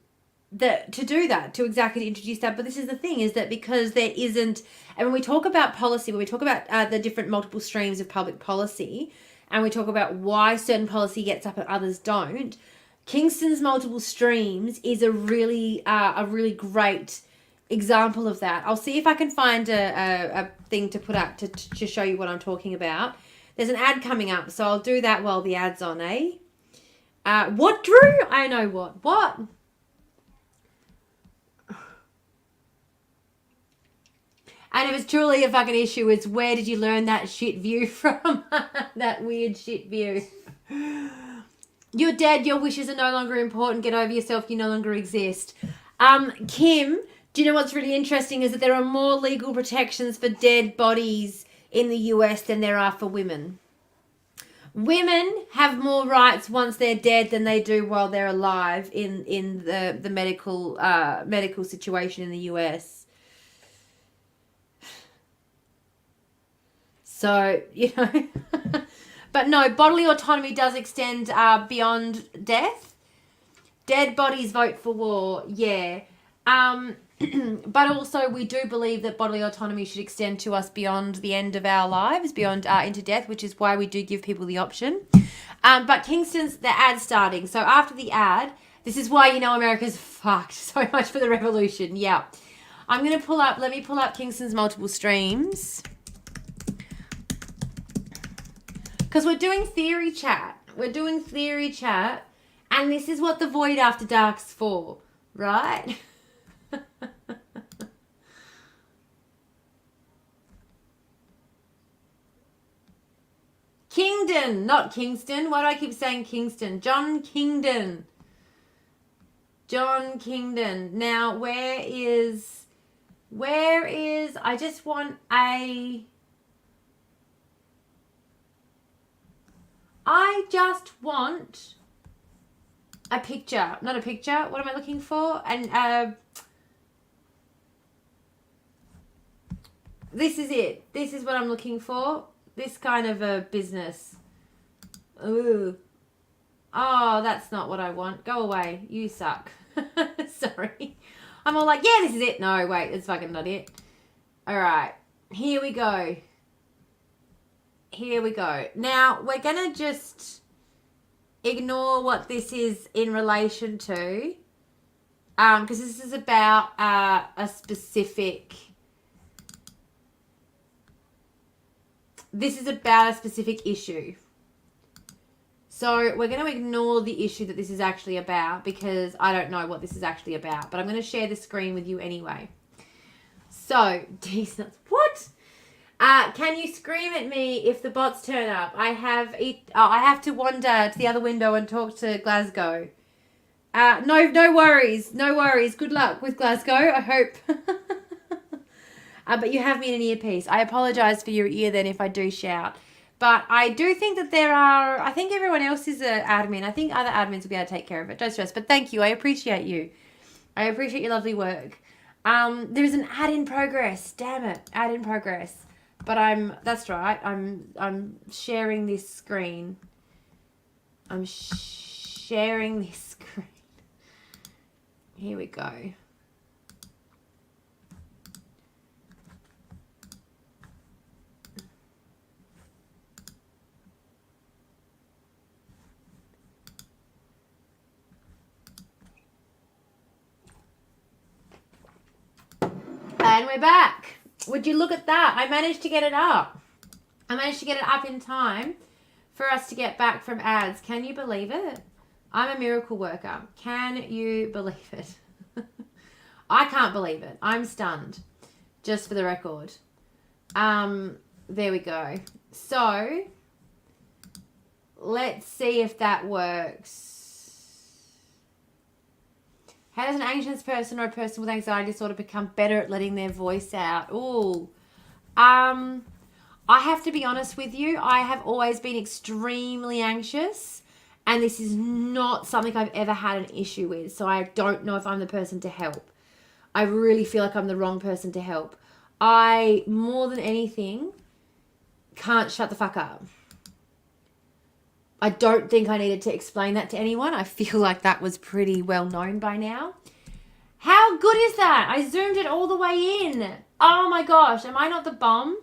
exactly introduce that. But this is the thing, is that because there isn't, and when we talk about policy, when we talk about the different multiple streams of public policy, and we talk about why certain policy gets up and others don't, Kingston's multiple streams is a really great example of that. I'll see if I can find a thing to put up to show you what I'm talking about. There's an ad coming up, so I'll do that while the ad's on, eh? What, Drew? I know what. What? And if it's truly a fucking issue, it's where did you learn that shit view from? That weird shit view. You're dead. Your wishes are no longer important. Get over yourself. You no longer exist. Kim, do you know what's really interesting is that there are more legal protections for dead bodies in the US than there are for women. Women have more rights once they're dead than they do while they're alive in the medical situation in the US. So, but no, bodily autonomy does extend beyond death. Dead bodies vote for war, yeah. But also we do believe that bodily autonomy should extend to us beyond the end of our lives, beyond into death, which is why we do give people the option. But Kingston's, the ad's starting. So after the ad, This is why, you know, America's fucked. So much for the revolution. Yeah. I'm going to pull up, let me pull up Kingston's multiple streams. Because we're doing theory chat. We're doing theory chat. And this is what the Void After Dark's for, right? Kingdon, not Kingston. Why do I keep saying Kingston? John Kingdon. John Kingdon. Now, where is, I just want I just want a picture. Not a picture. What am I looking for? And this is it. This is what I'm looking for. This kind of a business. Ooh. Oh, that's not what I want. Go away. You suck. Sorry. I'm all like, yeah, this is it. No, wait, it's fucking not it. All right. Here we go. Here we go. Now, we're going to just ignore what this is in relation to. Because this is about a specific... This is about a specific issue. So we're going to ignore the issue that this is actually about because I don't know what this is actually about. But I'm going to share the screen with you anyway. So, decent. What? Can you scream at me if the bots turn up? I have to wander to the other window and talk to Glasgow. No worries. No worries. Good luck with Glasgow. I hope... but you have me in an earpiece. I apologise for your ear then if I do shout. But I do think that there are... I think everyone else is an admin. I think other admins will be able to take care of it. Don't stress. But thank you. I appreciate you. I appreciate your lovely work. There's an ad in progress. Damn it. Ad in progress. But that's right. I'm sharing this screen. I'm sharing this screen. Here we go. And we're back. Would you look at that? I managed to get it up. I managed to get it up in time for us to get back from ads. Can you believe it? I'm a miracle worker. Can you believe it? I can't believe it. I'm stunned. Just for the record. There we go. So, let's see if that works. How does an anxious person or a person with anxiety disorder become better at letting their voice out? Ooh. I have to be honest with you. I have always been extremely anxious, and this is not something I've ever had an issue with. So I don't know if I'm the person to help. I really feel like I'm the wrong person to help. I, more than anything, can't shut the fuck up. I don't think I needed to explain that to anyone. I feel like that was pretty well known by now. How good is that? I zoomed it all the way in. Oh my gosh, am I not the bomb?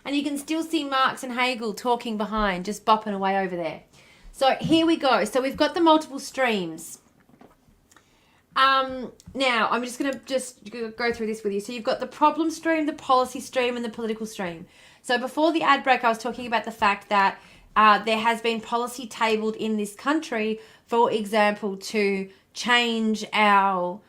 And you can still see Marx and Hegel talking behind, just bopping away over there. So here we go. So we've got the multiple streams. Now, I'm just going to go through this with you. So you've got the problem stream, the policy stream, and the political stream. So before the ad break, I was talking about the fact that there has been policy tabled in this country, for example, to change our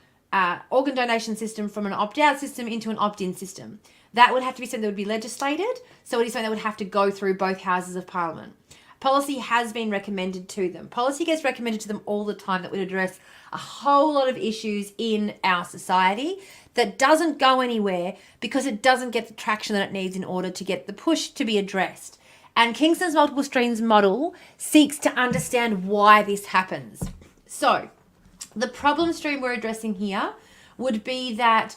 organ donation system from an opt-out system into an opt-in system. That would have to be something that would be legislated, so it is something that would have to go through both houses of parliament. Policy has been recommended to them. Policy gets recommended to them all the time that would address a whole lot of issues in our society that doesn't go anywhere because it doesn't get the traction that it needs in order to get the push to be addressed. And Kingston's multiple streams model seeks to understand why this happens. So, the problem stream we're addressing here would be that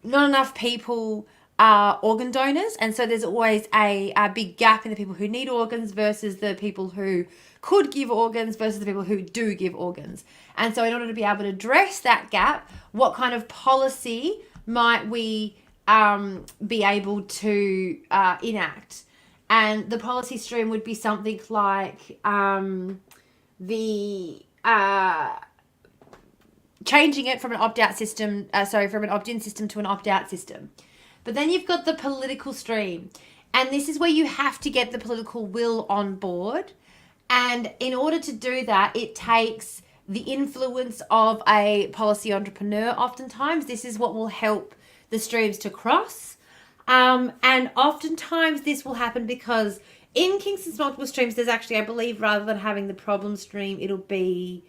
not enough people are organ donors, and so there's always a big gap in the people who need organs versus the people who could give organs versus the people who do give organs. And so in order to be able to address that gap, what kind of policy might we be able to enact? And the policy stream would be something like changing it from an opt-out system, from an opt-in system to an opt-out system. But then you've got the political stream. And this is where you have to get the political will on board. And in order to do that, it takes the influence of a policy entrepreneur oftentimes. This is what will help the streams to cross. And oftentimes this will happen because in Kingston's multiple streams, there's actually, I believe, rather than having the problem stream, it'll be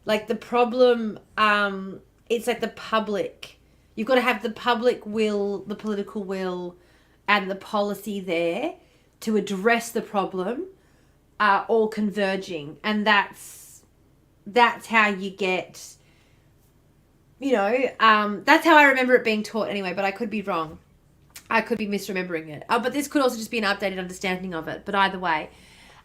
like the problem, it's like the public. You've got to have the public will, the political will, and the policy there to address the problem, all converging. And that's how you get, that's how I remember it being taught anyway, but I could be wrong. I could be misremembering it. But this could also just be an updated understanding of it. But either way.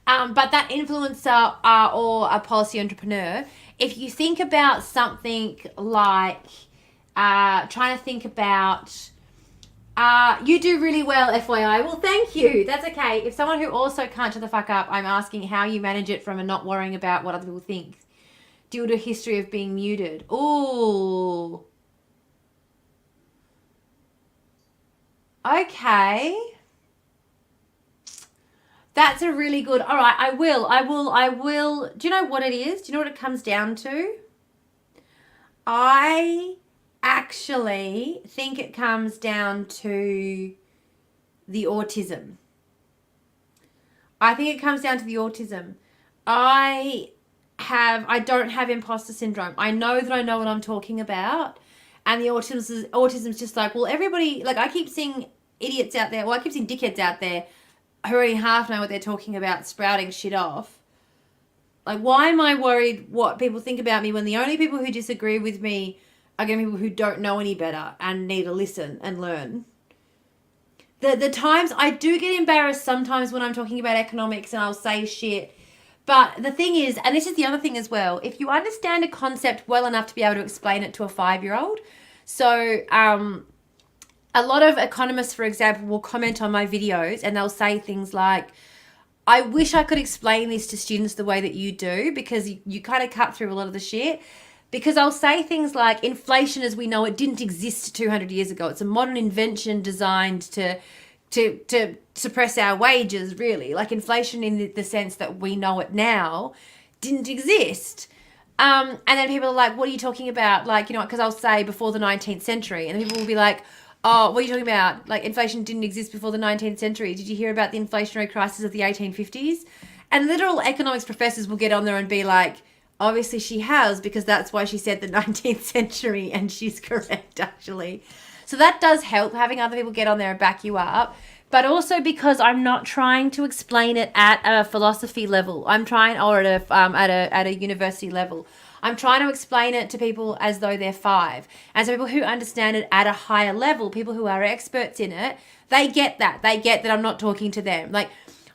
But that influencer or a policy entrepreneur, if you think about something like trying to think about, you do really well, FYI. Well, thank you. That's okay. If someone who also can't shut the fuck up, I'm asking how you manage it from a not worrying about what other people think due to a history of being muted. Ooh. Okay. That's a really good, all right, I will. Do you know what it is? Do you know what it comes down to? I actually think it comes down to the autism. I think it comes down to the autism. I don't have imposter syndrome. I know that I know what I'm talking about. And the autism's just like, well, everybody, like I keep seeing idiots out there. Well, I keep seeing dickheads out there who already half know what they're talking about, sprouting shit off. Like, why am I worried what people think about me when the only people who disagree with me are going to be people who don't know any better and need to listen and learn? The times I do get embarrassed sometimes when I'm talking about economics and I'll say shit. But the thing is, and this is the other thing as well, if you understand a concept well enough to be able to explain it to a 5-year-old. So, a lot of economists, for example, will comment on my videos and they'll say things like, I wish I could explain this to students the way that you do, because you kind of cut through a lot of the shit. Because I'll say things like, inflation as we know it didn't exist 200 years ago. It's a modern invention designed to suppress our wages, really. Like, inflation in the sense that we know it now didn't exist. And then people are like, what are you talking about? Like, because I'll say before the 19th century, and people will be like, oh, what are you talking about? Like, inflation didn't exist before the 19th century. Did you hear about the inflationary crisis of the 1850s? And literal economics professors will get on there and be like, obviously she has, because that's why she said the 19th century, and she's correct, actually. So that does help, having other people get on there and back you up. But also because I'm not trying to explain it at a philosophy level. I'm trying, or at a university level. I'm trying to explain it to people as though they're 5. And so people who understand it at a higher level, people who are experts in it, they get that. They get that I'm not talking to them. Like,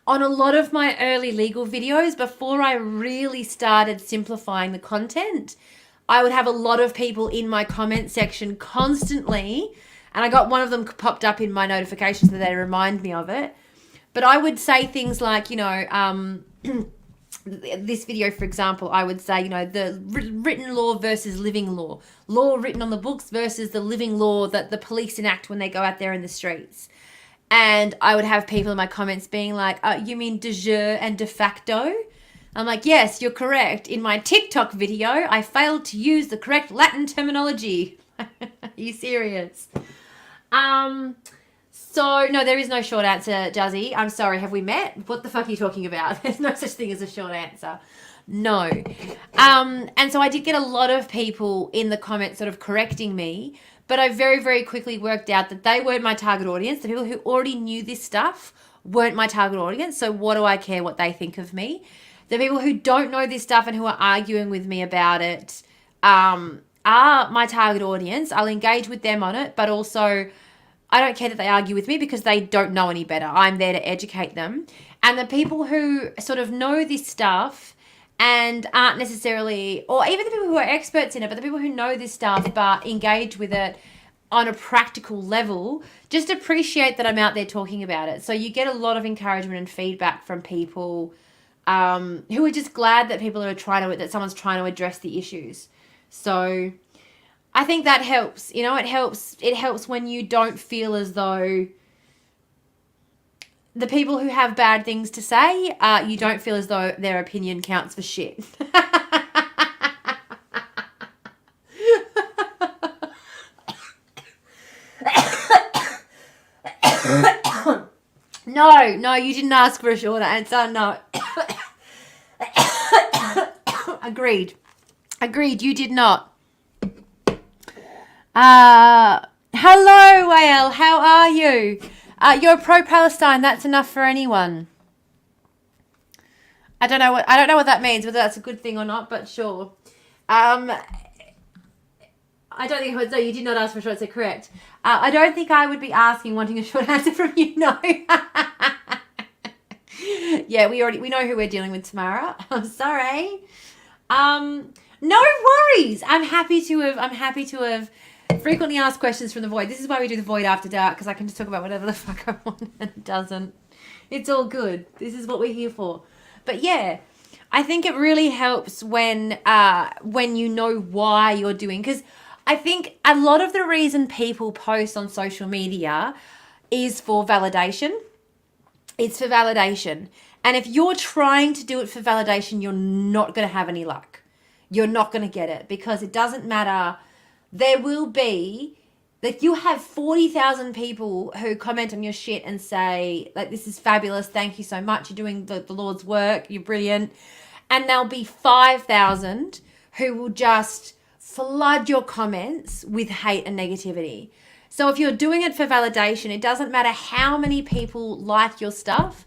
on a lot of my early legal videos, before I really started simplifying the content, I would have a lot of people in my comment section constantly, and I got one of them popped up in my notifications so they remind me of it. But I would say things like, this video, for example, I would say, the written law versus living law. Law written on the books versus the living law that the police enact when they go out there in the streets. And I would have people in my comments being like, you mean de jure and de facto? I'm like, yes, you're correct. In my TikTok video, I failed to use the correct Latin terminology. Are you serious? So, no, there is no short answer, Jazzy. I'm sorry, have we met? What the fuck are you talking about? There's no such thing as a short answer. No. And so I did get a lot of people in the comments sort of correcting me, but I very, very quickly worked out that they weren't my target audience. The people who already knew this stuff weren't my target audience, so what do I care what they think of me? The people who don't know this stuff and who are arguing with me about it are my target audience. I'll engage with them on it, but also I don't care that they argue with me because they don't know any better. I'm there to educate them. And the people who sort of know this stuff and aren't necessarily, or even the people who are experts in it, but the people who know this stuff but engage with it on a practical level, just appreciate that I'm out there talking about it. So you get a lot of encouragement and feedback from people who are just glad that that someone's trying to address the issues. So I think that helps. You know, it helps when you don't feel as though the people who have bad things to say, you don't feel as though their opinion counts for shit. No, you didn't ask for a shorter answer. No. Agreed, you did not. Hello, Whale. How are you? You're pro-Palestine. That's enough for anyone. I don't know what that means, whether that's a good thing or not, but sure. I don't think no, you did not ask for a short answer. Correct. I don't think I would be wanting a short answer from you. No. Yeah, we know who we're dealing with, Tamara. I'm sorry. No worries. I'm happy to have frequently asked questions from the void. This is why we do the void after dark, because I can just talk about whatever the fuck I want and it doesn't. It's all good. This is what we're here for. But yeah, I think it really helps when you know why you're doing, because I think a lot of the reason people post on social media is for validation. It's for validation. And if you're trying to do it for validation, you're not going to have any luck. You're not going to get it, because it doesn't matter. There will be, like, you have 40,000 people who comment on your shit and say, like, this is fabulous. Thank you so much. You're doing the Lord's work. You're brilliant. And there'll be 5,000 who will just flood your comments with hate and negativity. So if you're doing it for validation, it doesn't matter how many people like your stuff.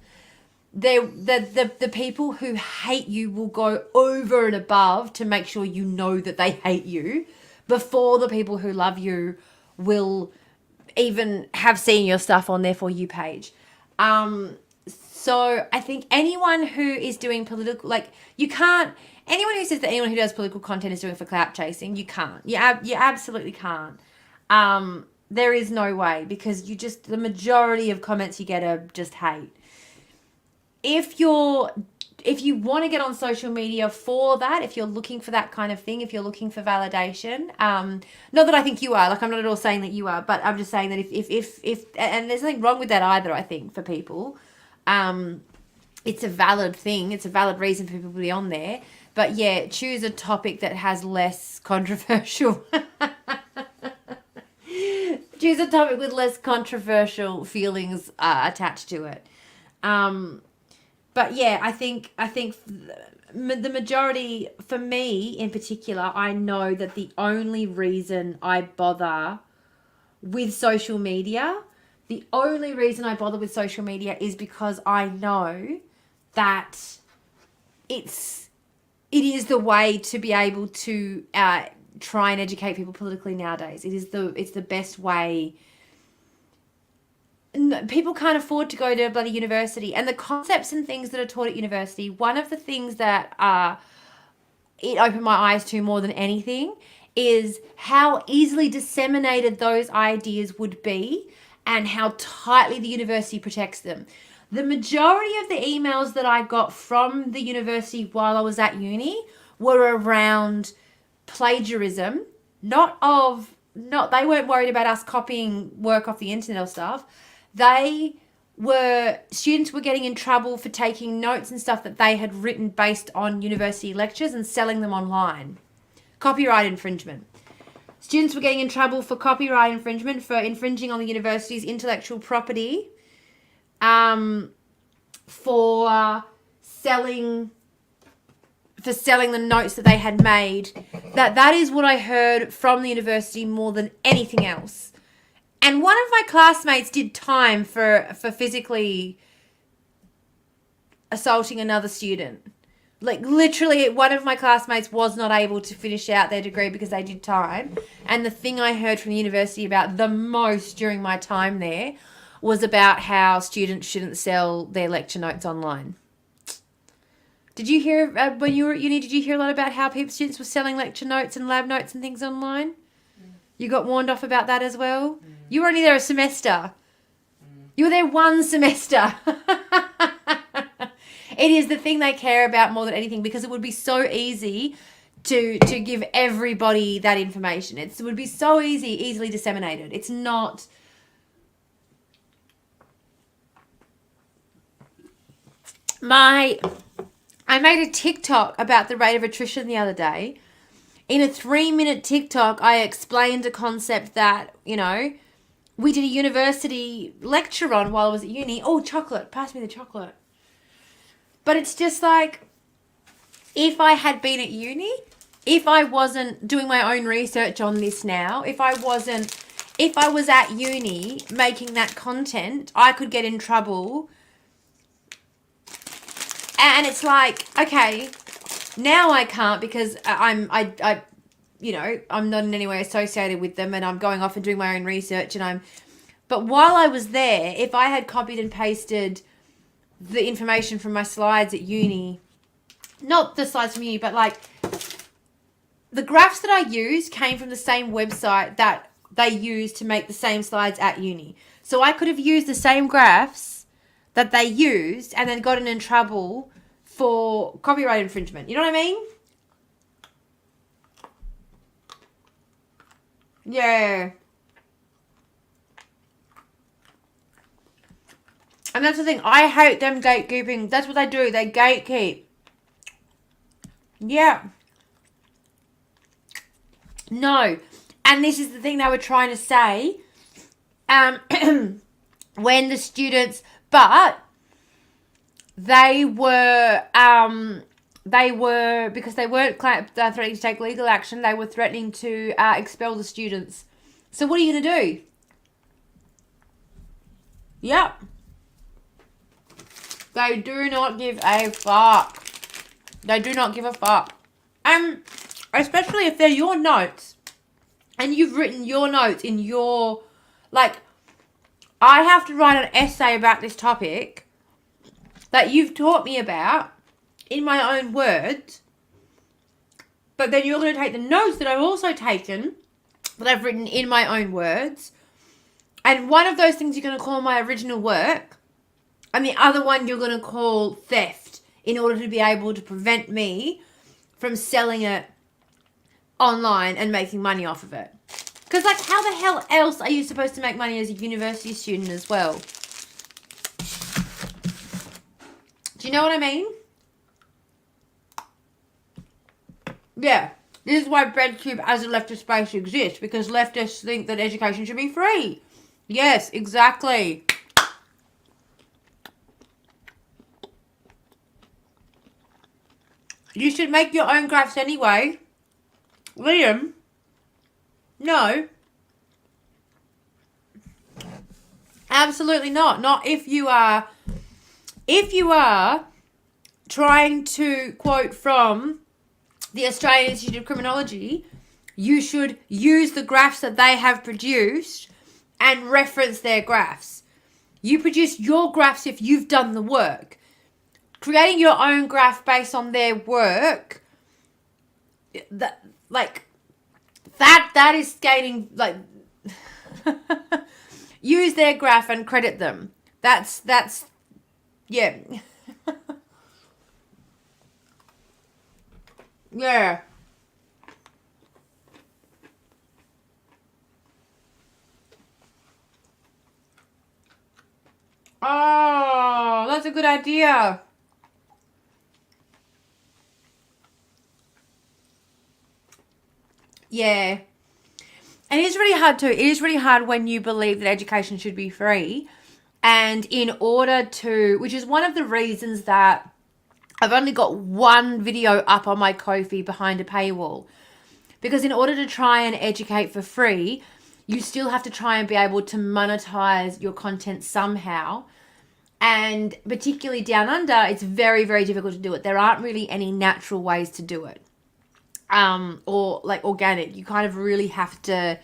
The people who hate you will go over and above to make sure you know that they hate you before the people who love you will even have seen your stuff on their For You page. So I think anyone who is doing political, like, you can't, anyone who says that anyone who does political content is doing it for clout chasing, you can't. You absolutely can't. There is no way, because the majority of comments you get are just hate. If you want to get on social media for that, if you're looking for that kind of thing, if you're looking for validation, not that I think you are, like, I'm not at all saying that you are, but I'm just saying that if and there's nothing wrong with that either, I think, for people. It's a valid thing. It's a valid reason for people to be on there. But yeah, choose a topic that has less controversial. Choose a topic with less controversial feelings attached to it. But yeah, I think the majority, for me in particular, I know that the only reason I bother with social media, is because I know that it is the way to be able to try and educate people politically nowadays. It's the best way. People can't afford to go to a bloody university, and the concepts and things that are taught at university, one of the things that it opened my eyes to more than anything is how easily disseminated those ideas would be and how tightly the university protects them. The majority of the emails that I got from the university while I was at uni were around plagiarism, they weren't worried about us copying work off the internet or stuff. Students were getting in trouble for taking notes and stuff that they had written based on university lectures and selling them online. Copyright infringement. Students were getting in trouble for copyright infringement, for infringing on the university's intellectual property, for selling the notes that they had made. That is what I heard from the university more than anything else. And one of my classmates did time for physically assaulting another student. Like, literally, one of my classmates was not able to finish out their degree because they did time. And the thing I heard from the university about the most during my time there was about how students shouldn't sell their lecture notes online. Did you hear, when you were at uni, did you hear a lot about how students were selling lecture notes and lab notes and things online? You got warned off about that as well? You were only there a semester. You were there one semester. It is the thing they care about more than anything, because it would be so easy to give everybody that information. It would be so easily disseminated. It's not. I made a TikTok about the rate of attrition the other day. In a 3-minute TikTok, I explained a concept that, you know, we did a university lecture on while I was at uni. Oh, chocolate. Pass me the chocolate. But it's just like, if I had been at uni, if I wasn't doing my own research on this now, if I was at uni making that content, I could get in trouble. And it's like, okay, now I can't because I'm not in any way associated with them, and I'm going off and doing my own research, but while I was there, if I had copied and pasted the information from my slides at uni, not the slides from uni, but like the graphs that I used came from the same website that they used to make the same slides at uni. So I could have used the same graphs that they used and then gotten in trouble for copyright infringement. You know what I mean? Yeah. And that's the thing. I hate them gatekeeping. That's what they do. They gatekeep. Yeah. No. And this is the thing they were trying to say. When the students... But they were, because they weren't threatening to take legal action, they were threatening to expel the students. So what are you going to do? Yep. They do not give a fuck. They do not give a fuck. Especially if they're your notes. And you've written your notes in your... Like, I have to write an essay about this topic that you've taught me about in my own words, but then you're going to take the notes that I've also taken, that I've written in my own words, and one of those things you're going to call my original work, and the other one you're going to call theft, in order to be able to prevent me from selling it online and making money off of it. Because, like, how the hell else are you supposed to make money as a university student as well? Do you know what I mean? Yeah. This is why BreadTube as a leftist space exists, because leftists think that education should be free. Yes, exactly. You should make your own graphs anyway. Liam? No. Absolutely not. Not if you are... If you are trying to quote from the Australian Institute of Criminology, you should use the graphs that they have produced and reference their graphs. You produce your graphs if you've done the work. Creating your own graph based on their work, that is gaining, like, use their graph and credit them. That's yeah. Yeah. Oh, that's a good idea. Yeah. And it is really hard too. It is really hard when you believe that education should be free. And in order to, which is one of the reasons that I've only got one video up on my Ko-fi behind a paywall. Because in order to try and educate for free, you still have to try and be able to monetize your content somehow. And particularly down under, it's very, very difficult to do it. There aren't really any natural ways to do it. Or like organic. You kind of really have to...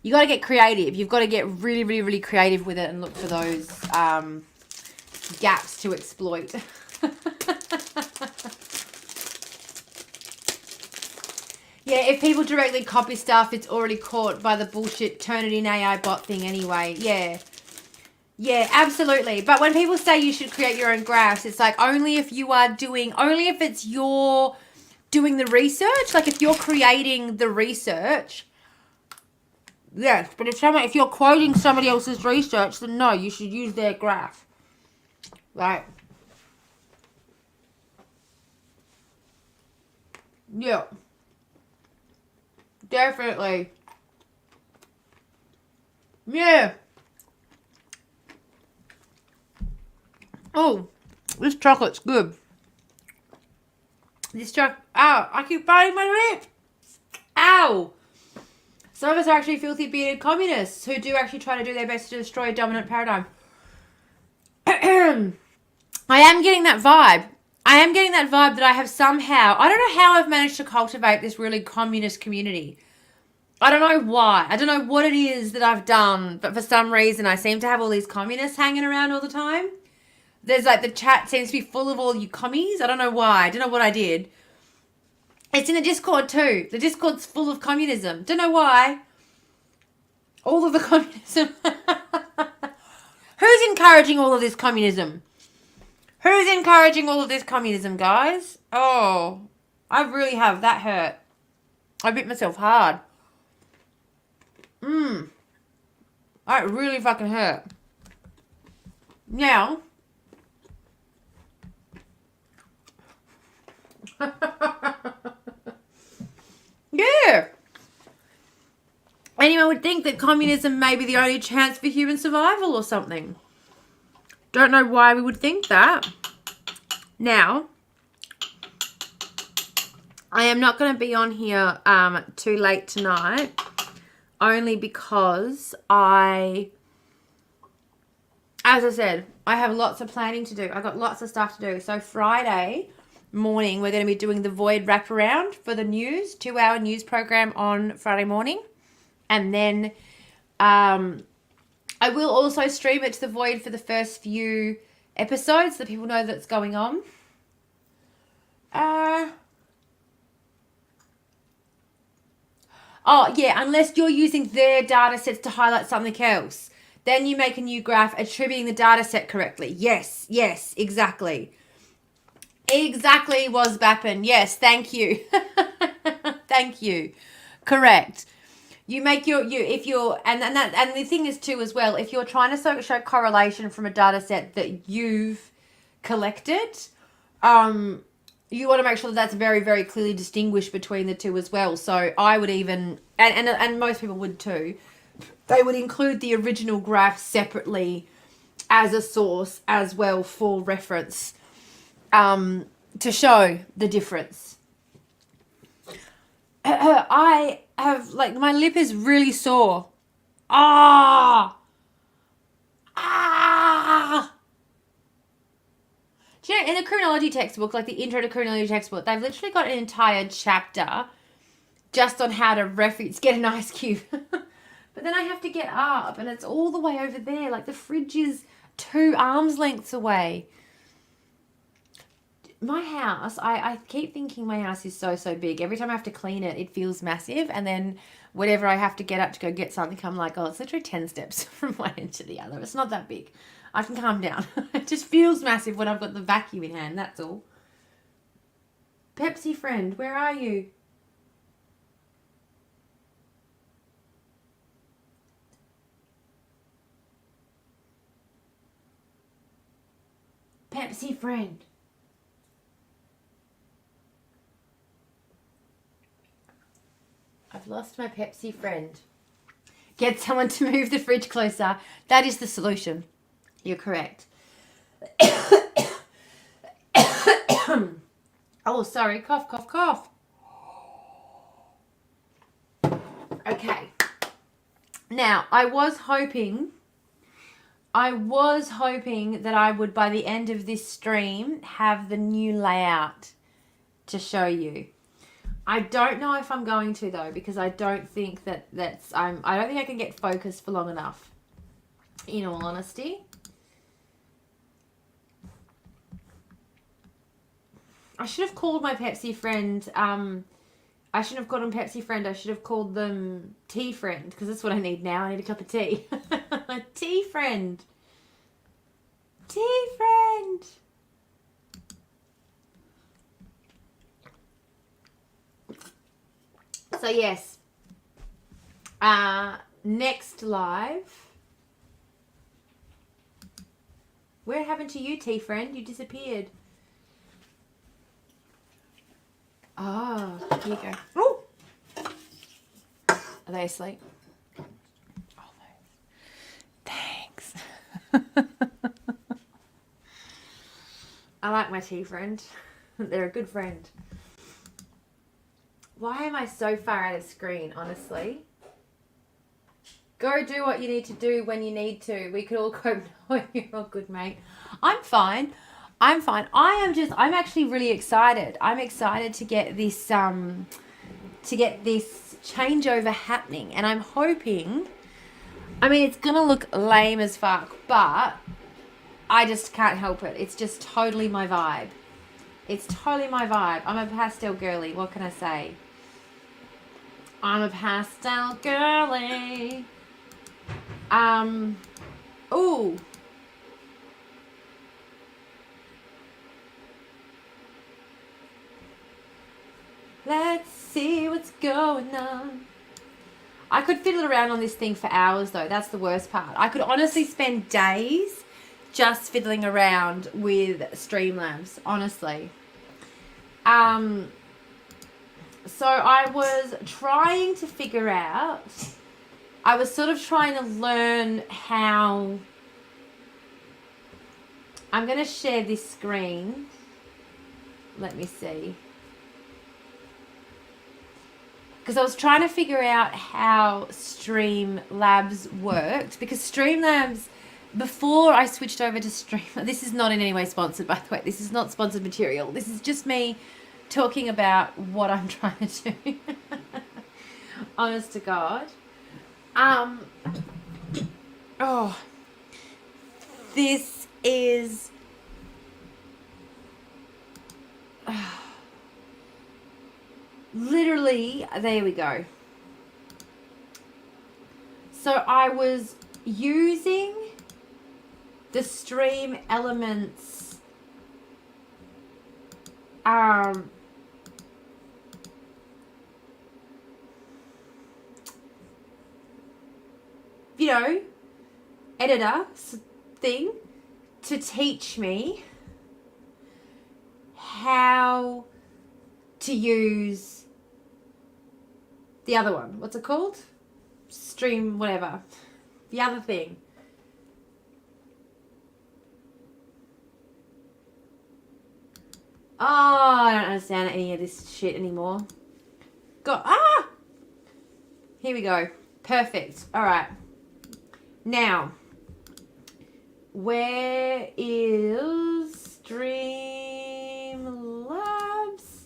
You got to get creative. You've got to get really, really, really creative with it and look for those gaps to exploit. Yeah, if people directly copy stuff, it's already caught by the bullshit Turnitin AI bot thing anyway. Yeah. Yeah, absolutely. But when people say you should create your own graphs, it's like only if it's your doing the research. Like if you're creating the research, yes. But if you're quoting somebody else's research, then no, you should use their graph. Right. Yeah. Definitely. Yeah. Oh, this chocolate's good. This chocolate. Ow, I keep biting my lip. Ow. Some of us are actually filthy bearded communists who do actually try to do their best to destroy a dominant paradigm. I am getting that vibe. I am getting that vibe that I have somehow, I don't know how I've managed to cultivate this really communist community. I don't know why. I don't know what it is that I've done, but for some reason I seem to have all these communists hanging around all the time. There's like the chat seems to be full of all you commies. I don't know why. I don't know what I did. It's in the Discord too. The Discord's full of communism. Don't know why. All of the communism. Who's encouraging all of this communism? Who's encouraging all of this communism, guys? Oh, I really have. That hurt. I bit myself hard. That really fucking hurt. Now. Yeah. Anyone would think that communism may be the only chance for human survival or something. Don't know why we would think that. Now, I am not going to be on here too late tonight, only because as I said, I have lots of planning to do. I've got lots of stuff to do. So Friday morning, we're going to be doing the Void wraparound for the news, 2-hour news program on Friday morning. And then I will also stream it to the Void for the first few episodes so that people know that's going on. Oh, yeah, unless you're using their data sets to highlight something else. Then you make a new graph attributing the data set correctly. Yes, exactly. Exactly was Bappin. Yes, thank you. Thank you. Correct. You make and the thing is too as well, if you're trying to show correlation from a data set that you've collected, you want to make sure that that's very, very clearly distinguished between the two as well. So I would even, and most people would too, they would include the original graph separately as a source as well for reference, to show the difference. I have, like, my lip is really sore. Do you know, in the criminology textbook, like the intro to criminology textbook, they've literally got an entire chapter just on how to get an ice cube. But then I have to get up and it's all the way over there. Like the fridge is 2 arms lengths away. My house, I keep thinking my house is so big. Every time I have to clean it, it feels massive. And then whenever I have to get up to go get something, I'm like, oh, it's literally 10 steps from one end to the other. It's not that big. I can calm down. It just feels massive when I've got the vacuum in hand, that's all. Pepsi friend, where are you? Pepsi friend. I've lost my Pepsi friend. Get someone to move the fridge closer. That is the solution. You're correct. Oh, sorry. Cough, cough, cough. Okay. Now, I was hoping that I would, by the end of this stream, have the new layout to show you. I don't know if I'm going to, though, because I don't think I don't think I can get focused for long enough, in all honesty. I should have called my Pepsi friend, I shouldn't have called them Pepsi friend, I should have called them tea friend, because that's what I need now. I need a cup of tea. Tea friend. Tea friend. So yes, next live. Where happened to you, T friend? You disappeared. Oh, here you go. Oh, are they asleep? Almost. Thanks. I like my tea friend. They're a good friend. Why am I so far out of screen, honestly? Go do what you need to do when you need to. We could all cope. No, you're all good, mate. I'm fine. I'm fine. I'm actually really excited. I'm excited to get this changeover happening. And I'm hoping, I mean, it's going to look lame as fuck, but I just can't help it. It's just totally my vibe. It's totally my vibe. I'm a pastel girly. What can I say? I'm a pastel girly. Ooh. Let's see what's going on. I could fiddle around on this thing for hours though. That's the worst part. I could honestly spend days just fiddling around with Streamlabs, honestly. So I was trying to figure out, I was sort of trying to learn how, I'm going to share this screen. Let me see. Because I was trying to figure out how Streamlabs worked. Because Streamlabs, before I switched over to Streamlabs, this is not in any way sponsored, by the way. This is not sponsored material. This is just me talking about what I'm trying to do. Honest to God. Oh, this is, literally, there we go. So I was using the Stream Elements you know, editor thing to teach me how to use the other one. What's it called? Stream, whatever. The other thing. Oh, I don't understand any of this shit anymore. Here we go. Perfect. All right. Now, where is Streamlabs?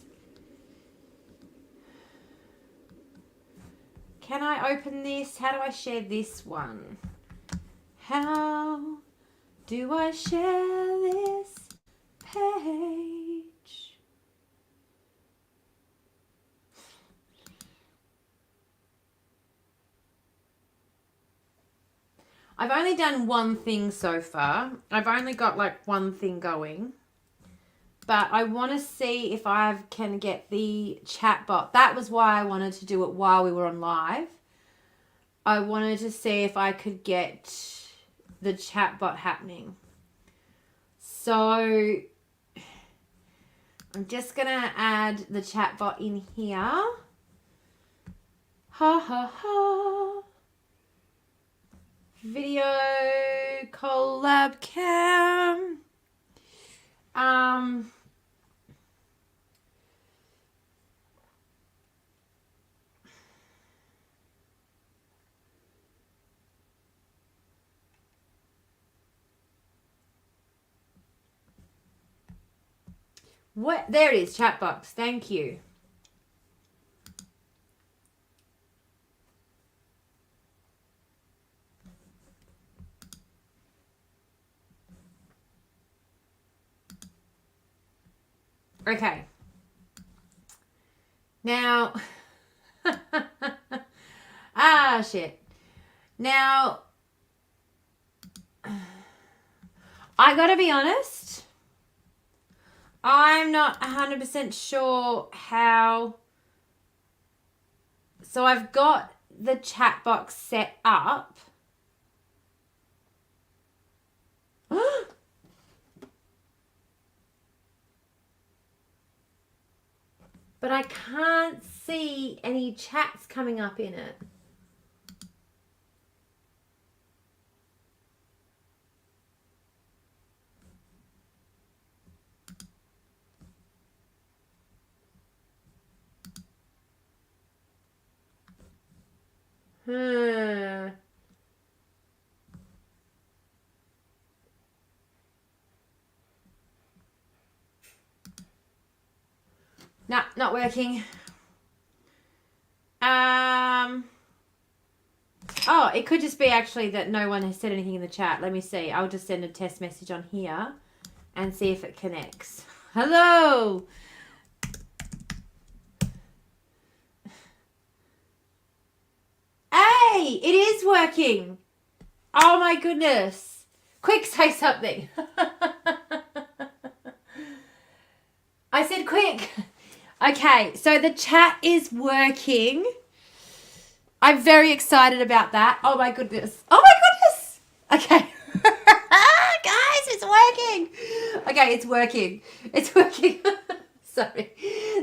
Can I open this? How do I share this one? How do I share this page? I've only done one thing so far. I've only got like one thing going. But I want to see if I can get the chat bot. That was why I wanted to do it while we were on live. I wanted to see if I could get the chat bot happening. So I'm just going to add the chat bot in here. Ha ha ha. Video collab cam. What? There it is, chat box. Thank you. Okay. Now, shit. Now, I gotta be honest, I'm not 100% sure how So I've got the chat box set up. But I can't see any chats coming up in it. No, not working. Oh, it could just be actually that no one has said anything in the chat. Let me see. I'll just send a test message on here and see if it connects. Hello. Hey, it is working. Oh my goodness. Quick, say something. I said quick. Okay, so the chat is working. I'm very excited about that. Oh my goodness. Oh my goodness. Okay. Guys, it's working. Okay, it's working. It's working. Sorry.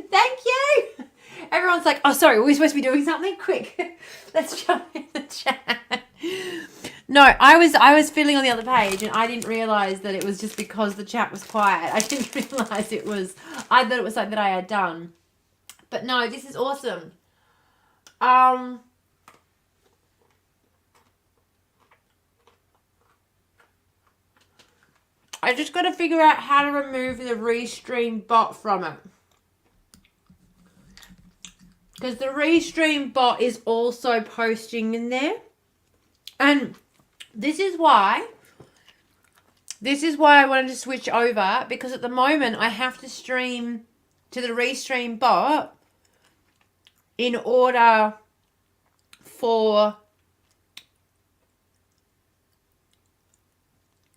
Thank you. Everyone's like, oh, sorry, are we supposed to be doing something? Quick. Let's jump in the chat. No, I was fiddling on the other page and I didn't realise that it was just because the chat was quiet. I didn't realise it was, I thought it was something that I had done. But no, this is awesome. I just got to figure out how to remove the Restream bot from it. Because the Restream bot is also posting in there. And this is why I wanted to switch over. Because at the moment, I have to stream to the Restream bot in order for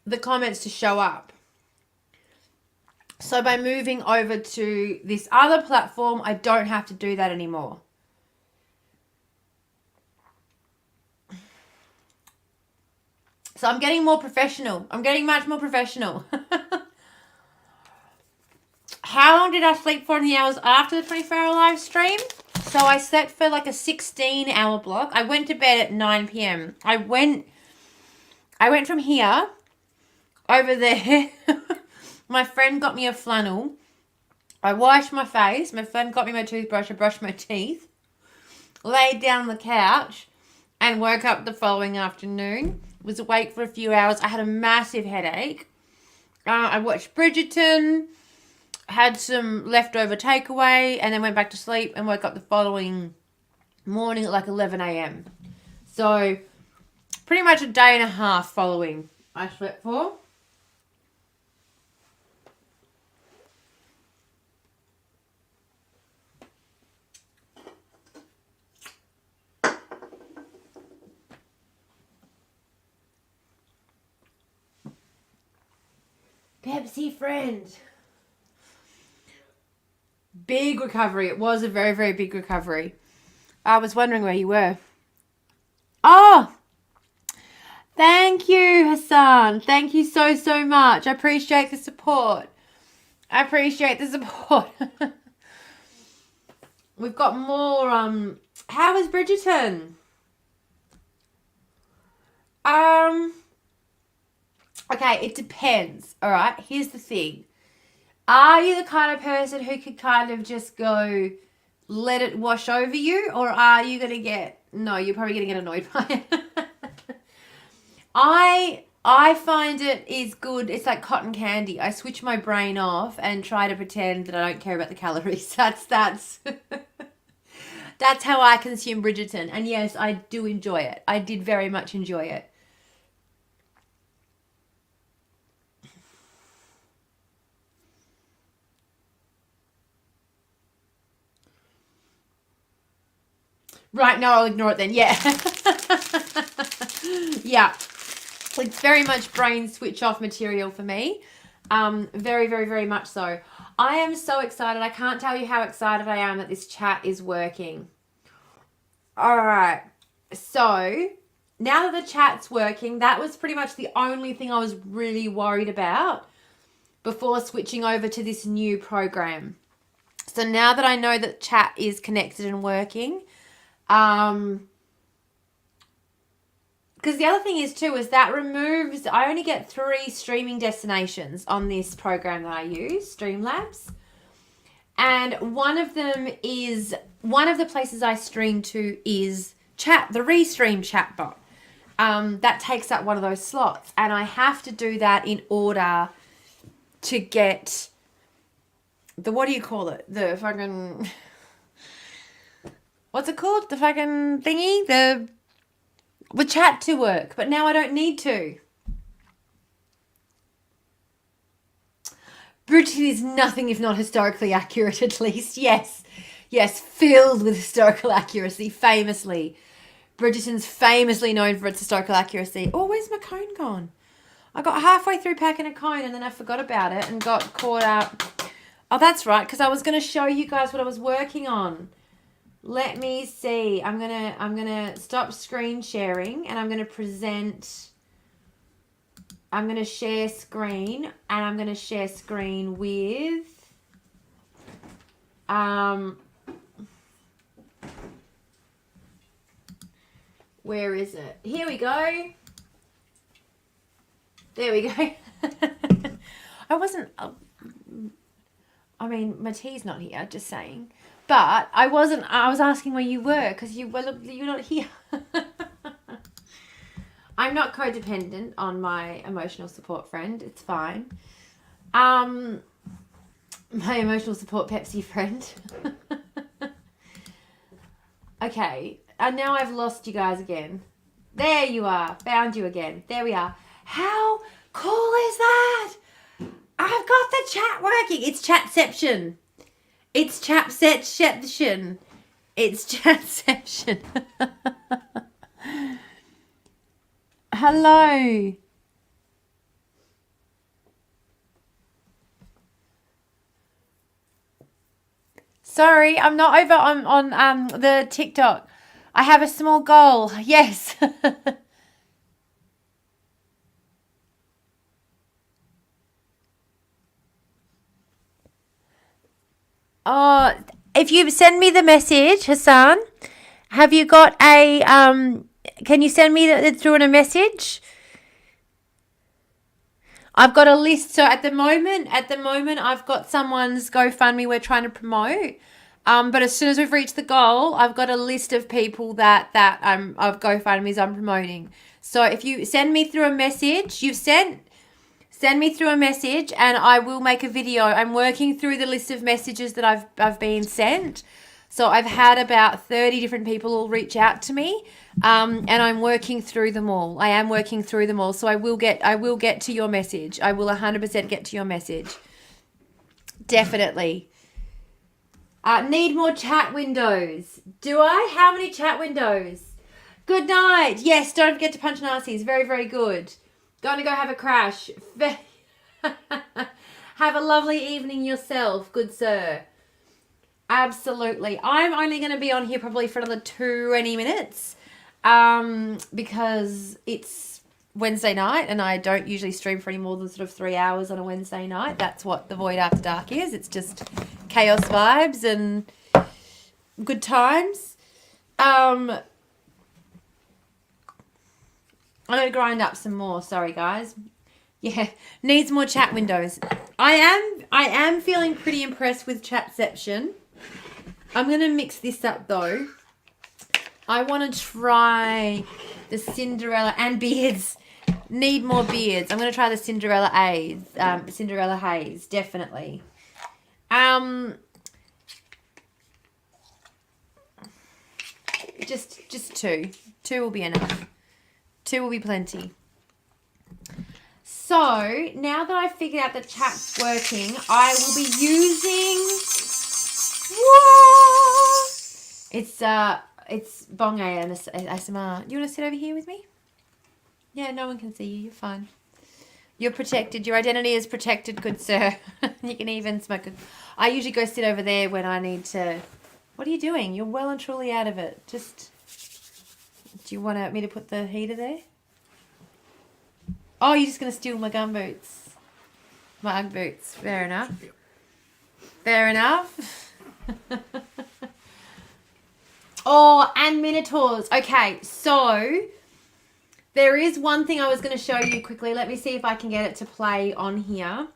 the comments to show up. So by moving over to this other platform, I don't have to do that anymore. So I'm getting more professional. I'm getting much more professional. How long did I sleep for in the hours after the 24-hour live stream? So I slept for like a 16-hour block. I went to bed at 9 p.m. I went from here over there. My friend got me a flannel. I washed my face. My friend got me my toothbrush. I brushed my teeth. Laid down on the couch and woke up the following afternoon. Was awake for a few hours. I had a massive headache. I watched Bridgerton. Had some leftover takeaway. And then went back to sleep and woke up the following morning at like 11 a.m. So pretty much a day and a half following I slept for. Pepsi friend. Big recovery. It was a very, very big recovery. I was wondering where you were. Oh! Thank you, Hassan. Thank you so, so much. I appreciate the support. I appreciate the support. We've got more, how is Bridgerton? Okay, it depends. All right, here's the thing. Are you the kind of person who could kind of just go, let it wash over you? Or are you going to get, no, you're probably going to get annoyed by it. I find it is good. It's like cotton candy. I switch my brain off and try to pretend that I don't care about the calories. That's that's how I consume Bridgerton. And yes, I do enjoy it. I did very much enjoy it. Right, no, I'll ignore it then. Yeah. Yeah. It's very much brain switch off material for me. Very, very, very much so. I am so excited. I can't tell you how excited I am that this chat is working. All right. So now that the chat's working, that was pretty much the only thing I was really worried about before switching over to this new program. So now that I know that chat is connected and working, because the other thing is too, is that removes, I only get 3 streaming destinations on this program that I use, Streamlabs. And one of the places I stream to is chat, the Restream chatbot. That takes up one of those slots. And I have to do that in order to get the, what do you call it? The fucking, what's it called? The fucking thingy? The chat to work. But now I don't need to. Bridgerton is nothing if not historically accurate, at least. Yes, filled with historical accuracy, famously. Bridgerton's famously known for its historical accuracy. Oh, where's my cone gone? I got halfway through packing a cone and then I forgot about it and got caught up. Oh, that's right, because I was going to show you guys what I was working on. Let me see. I'm gonna stop screen sharing and I'm going to present. I'm going to share screen and I'm going to share screen with where is it? Here we go. There we go. I mean, my tea's not here, just saying. But I was asking where you were because you're not here. I'm not codependent on my emotional support friend. It's fine. My emotional support Pepsi friend. Okay. And now I've lost you guys again. There you are. Found you again. There we are. How cool is that? I've got the chat working. It's chatception. It's chatception. It's chatception. Hello. Sorry, I'm not over on the TikTok. I have a small goal. Yes. Oh, if you send me the message, Hassan, have you got a can you send me that through in a message? I've got a list. So at the moment, I've got someone's GoFundMe we're trying to promote. But as soon as we've reached the goal, I've got a list of people that of GoFundMes I'm promoting. So if you send me through a message, send me through a message and I will make a video. I'm working through the list of messages that I've been sent. So I've had about 30 different people all reach out to me. And I'm working through them all. I am working through them all. So I will get to your message. I will 100% get to your message. Definitely. Need more chat windows. Do I? How many chat windows? Good night. Yes, don't forget to punch Narcies. Very, very good. Going to go have a crash. Have a lovely evening yourself, good sir. Absolutely. I'm only going to be on here probably for another 20 minutes because it's Wednesday night and I don't usually stream for any more than sort of 3 hours on a Wednesday night. That's what the Void After Dark is. It's just chaos vibes and good times. I'm going to grind up some more. Sorry, guys. Yeah, needs more chat windows. I am feeling pretty impressed with Chatception. I'm going to mix this up, though. I want to try the Cinderella and beards. Need more beards. I'm going to try the Cinderella Haze, definitely. Just two. Two will be enough. Two will be plenty. So, now that I've figured out that chat's working, I will be using... Whoa! It's Bong ASMR. You want to sit over here with me? Yeah, no one can see you. You're fine. You're protected. Your identity is protected, good sir. You can even smoke a... I usually go sit over there when I need to... What are you doing? You're well and truly out of it. Just Do you want me to put the heater there? Oh, you're just going to steal my gum boots. My Ugg boots. Fair enough. Fair enough. Oh, and Minotaurs. Okay, so there is one thing I was going to show you quickly. Let me see if I can get it to play on here.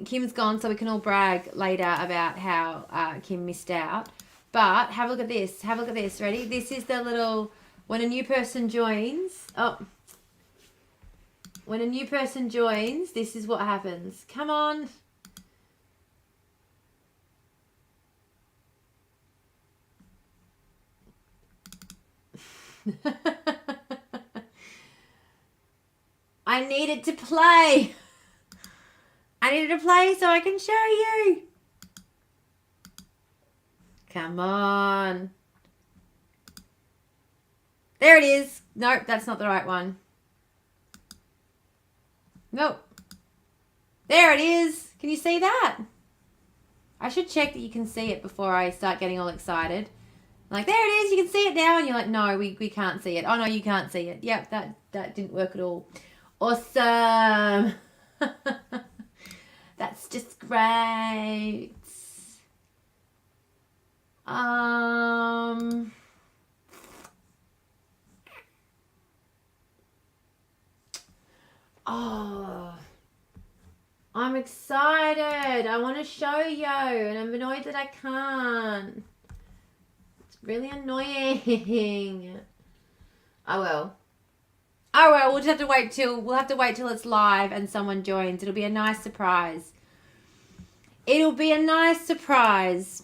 Kim's gone, so we can all brag later about how Kim missed out. But have a look at this. Have a look at this. Ready? This is the little, when a new person joins. Oh. When a new person joins, this is what happens. Come on. I needed to play. I needed to play so I can show you. Come on. There it is. Nope, that's not the right one. Nope. There it is. Can you see that? I should check that you can see it before I start getting all excited. Like, there it is. You can see it now. And you're like, no, we can't see it. Oh, no, you can't see it. Yep, that didn't work at all. Awesome. That's just great. Oh, I'm excited. I want to show you, and I'm annoyed that I can't. It's really annoying. Oh well. Oh well, we'll just have to wait till it's live and someone joins. It'll be a nice surprise. It'll be a nice surprise.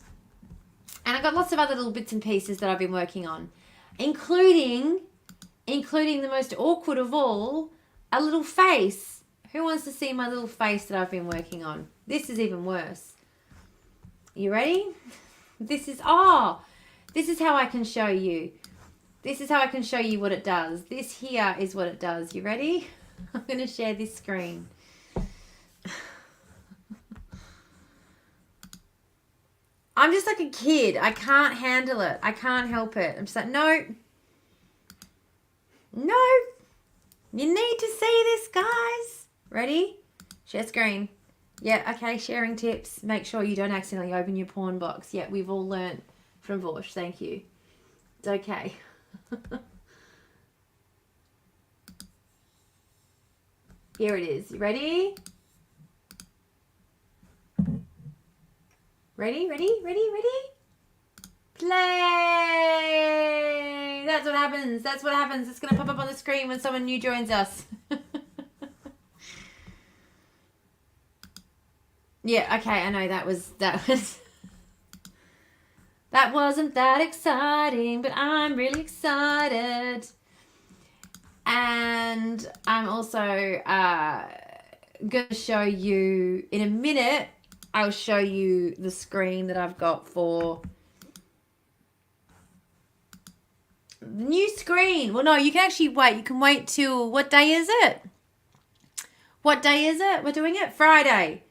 And I've got lots of other little bits and pieces that I've been working on, including the most awkward of all, a little face. Who wants to see my little face that I've been working on? This is even worse. You ready? This is how I can show you. This is how I can show you what it does. This here is what it does. You ready? I'm going to share this screen. I'm just like a kid. I can't handle it. I can't help it. I'm just like, no. No. You need to see this, guys. Ready? Share screen. Yeah, okay, sharing tips. Make sure you don't accidentally open your porn box. Yeah, we've all learnt from Vosh. Thank you. It's okay. Here it is. You ready? Ready? Play! That's what happens. It's going to pop up on the screen when someone new joins us. Yeah, okay, I know that wasn't that exciting, but I'm really excited. And I'm also going to show you in a minute. I'll show you the screen that I've got for the new screen. Well, no, you can actually wait. You can wait till, what day is it? What day is it? We're doing it Friday.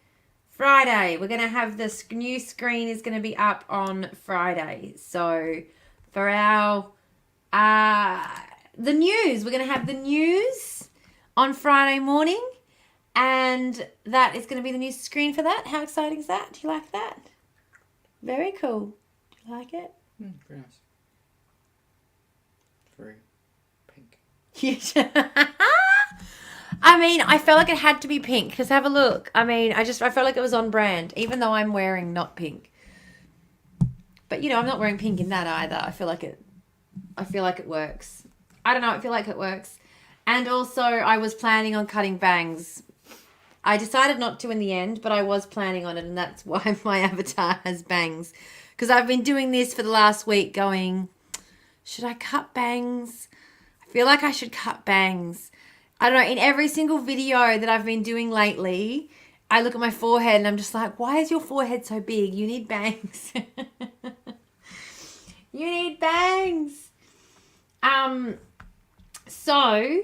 We're going to have this new screen is going to be up on Friday. So for our, the news, we're going to have the news on Friday morning. And that is going to be the new screen for that. How exciting is that? Do you like that? Very cool. Do you like it? Very nice. Very pink. I mean, I felt like it had to be pink. Because have a look. I mean, I felt like it was on brand. Even though I'm wearing not pink. But, you know, I'm not wearing pink in that either. I feel like it works. I don't know. I feel like it works. And also, I was planning on cutting bangs. I decided not to in the end, but I was planning on it, and that's why my avatar has bangs. Because I've been doing this for the last week going, should I cut bangs? I feel like I should cut bangs. I don't know, in every single video that I've been doing lately, I look at my forehead and I'm just like, why is your forehead so big? You need bangs. You need bangs. So...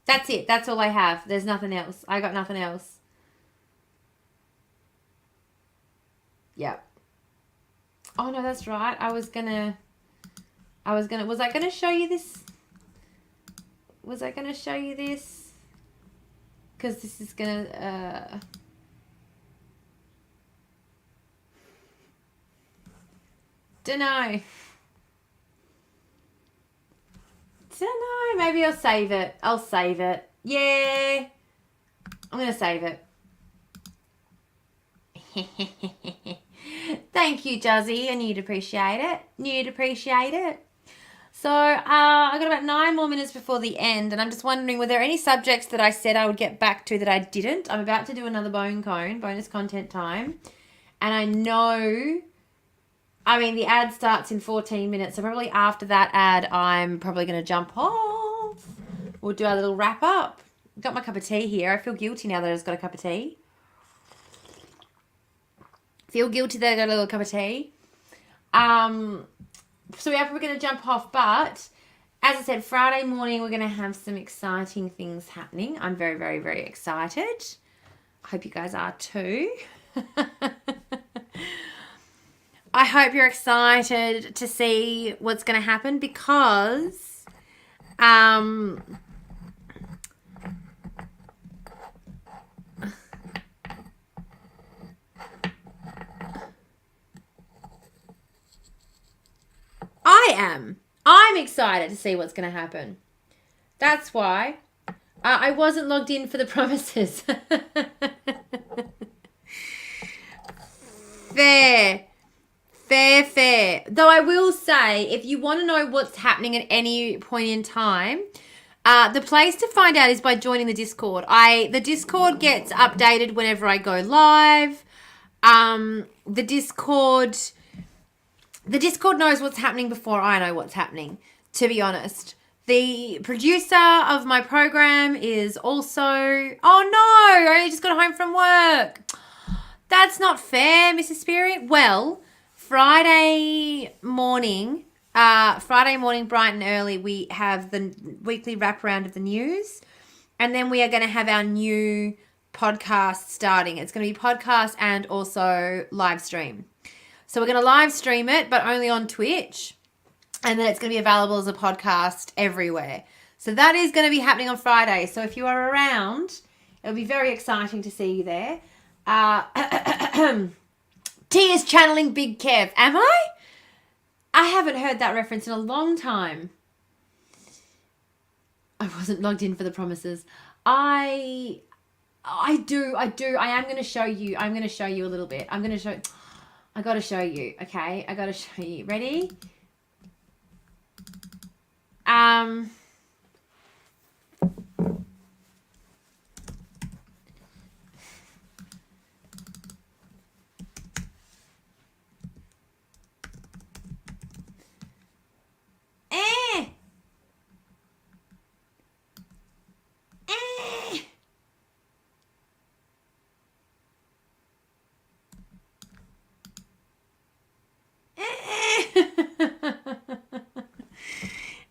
That's it. That's all I have. There's nothing else. I got nothing else. Yep. Oh no, that's right. Was I gonna show you this? Was I gonna show you this? Because this is gonna, Dunno. Maybe I'll save it. Yeah. I'm gonna save it. Thank you, Juzzy. I knew you'd appreciate it. So, I got about 9 more minutes before the end, and I'm just wondering, were there any subjects that I said I would get back to that I didn't? I'm about to do another bonus content time, and I know, the ad starts in 14 minutes, so probably after that ad, I'm probably going to jump off. We'll do our little wrap up. Got my cup of tea here. I feel guilty now that I just got a cup of tea. Feel guilty that I got a little cup of tea. So we are probably going to jump off, but as I said, Friday morning we're going to have some exciting things happening. I'm very, very, very excited. I hope you guys are too. I hope you're excited to see what's going to happen because I'm excited to see what's going to happen. That's why I wasn't logged in for the promises. Fair. Though I will say, if you want to know what's happening at any point in time, the place to find out is by joining the Discord. The Discord gets updated whenever I go live. The Discord knows what's happening before I know what's happening, to be honest. The producer of my program is also... Oh no, I only just got home from work. That's not fair, Mrs. Spirit. Well, Friday morning, bright and early, we have the weekly wraparound of the news. And then we are going to have our new podcast starting. It's going to be podcast and also live stream. So we're going to live stream it, but only on Twitch. And then it's going to be available as a podcast everywhere. So that is going to be happening on Friday. So if you are around, it'll be very exciting to see you there. T is channeling Big Kev. Am I? I haven't heard that reference in a long time. I wasn't logged in for the promises. I do. I am going to show you. I'm going to show you a little bit. I got to show you, okay? I got to show you. Ready?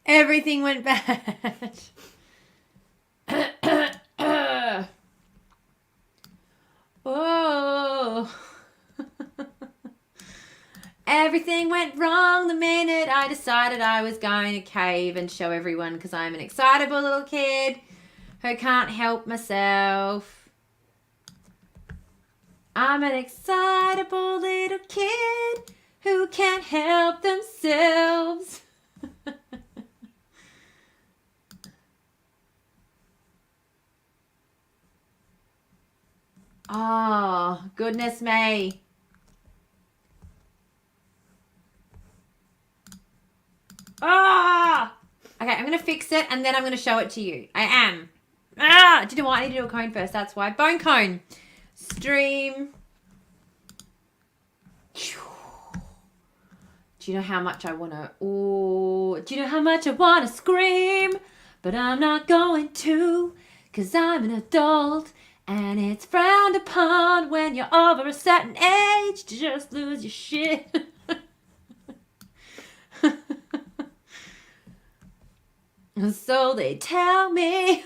Everything went bad. Oh. Everything went wrong the minute I decided I was going to cave and show everyone because I'm an excitable little kid who can't help myself. I'm an excitable little kid who can't help themselves. Oh, goodness me. Ah! Okay, I'm going to fix it and then I'm going to show it to you. I am. Do you know what? I need to do a cone first. That's why. Bone cone. Stream. Do you know how much I want to... Oh, do you know how much I want to scream? But I'm not going to because I'm an adult. And it's frowned upon when you're over a certain age to just lose your shit. So they tell me.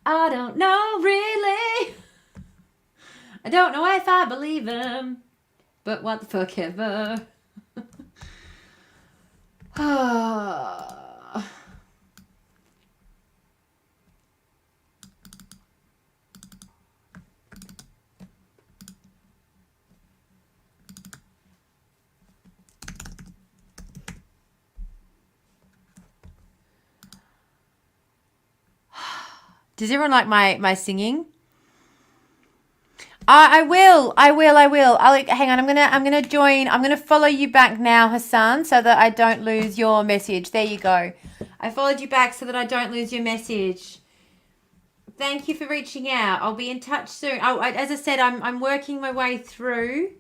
I don't know really. I don't know if I believe them. But what the fuck ever. Does everyone like my singing? I will. Hang on. I'm gonna join. I'm gonna follow you back now, Hassan, so that I don't lose your message. There you go. I followed you back so that I don't lose your message. Thank you for reaching out. I'll be in touch soon. As I said, I'm working my way through.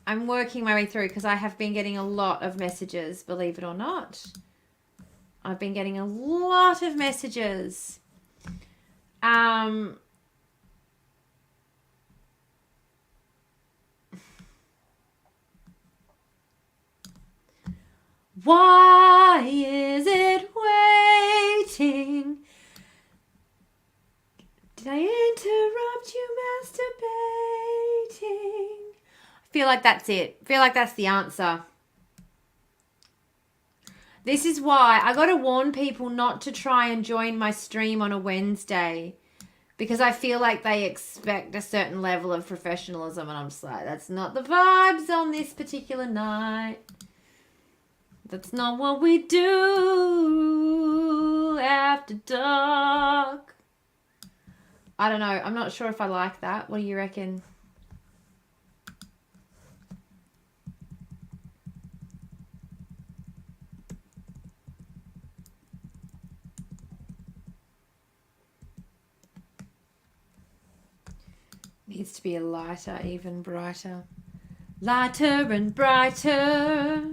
I'm working my way through because I have been getting a lot of messages, believe it or not. I've been getting a lot of messages. Why is it waiting? Did I interrupt you masturbating? I feel like that's it. I feel like that's the answer. This is why I got to warn people not to try and join my stream on a Wednesday, because I feel like they expect a certain level of professionalism, and I'm just like, that's not the vibes on this particular night. That's not what we do after dark. I don't know. I'm not sure if I like that. What do you reckon? Needs to be a lighter, even brighter. Lighter and brighter.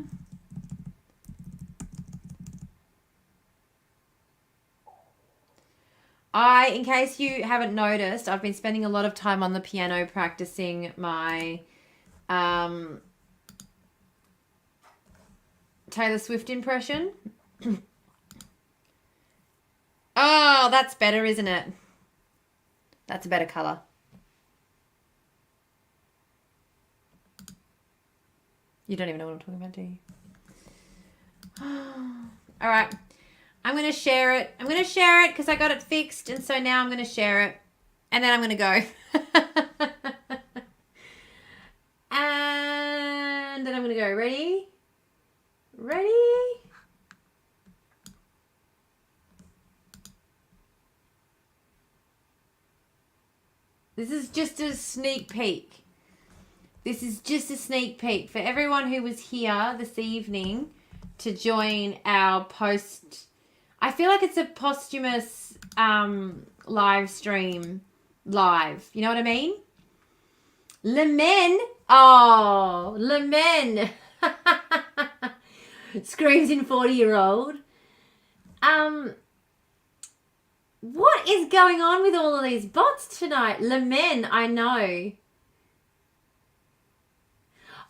In case you haven't noticed, I've been spending a lot of time on the piano practicing my Taylor Swift impression. Oh, that's better, isn't it? That's a better colour. You don't even know what I'm talking about, do you? All right. I'm going to share it. I'm going to share it because I got it fixed. And so now I'm going to share it. And then I'm going to go. And then I'm going to go. Ready? Ready? This is just a sneak peek. This is just a sneak peek for everyone who was here this evening to join our post. I feel like it's a posthumous live stream live. You know what I mean? Le Men. Oh, Le Men. Screams in 40-year-old. What is going on with all of these bots tonight? Le Men, I know.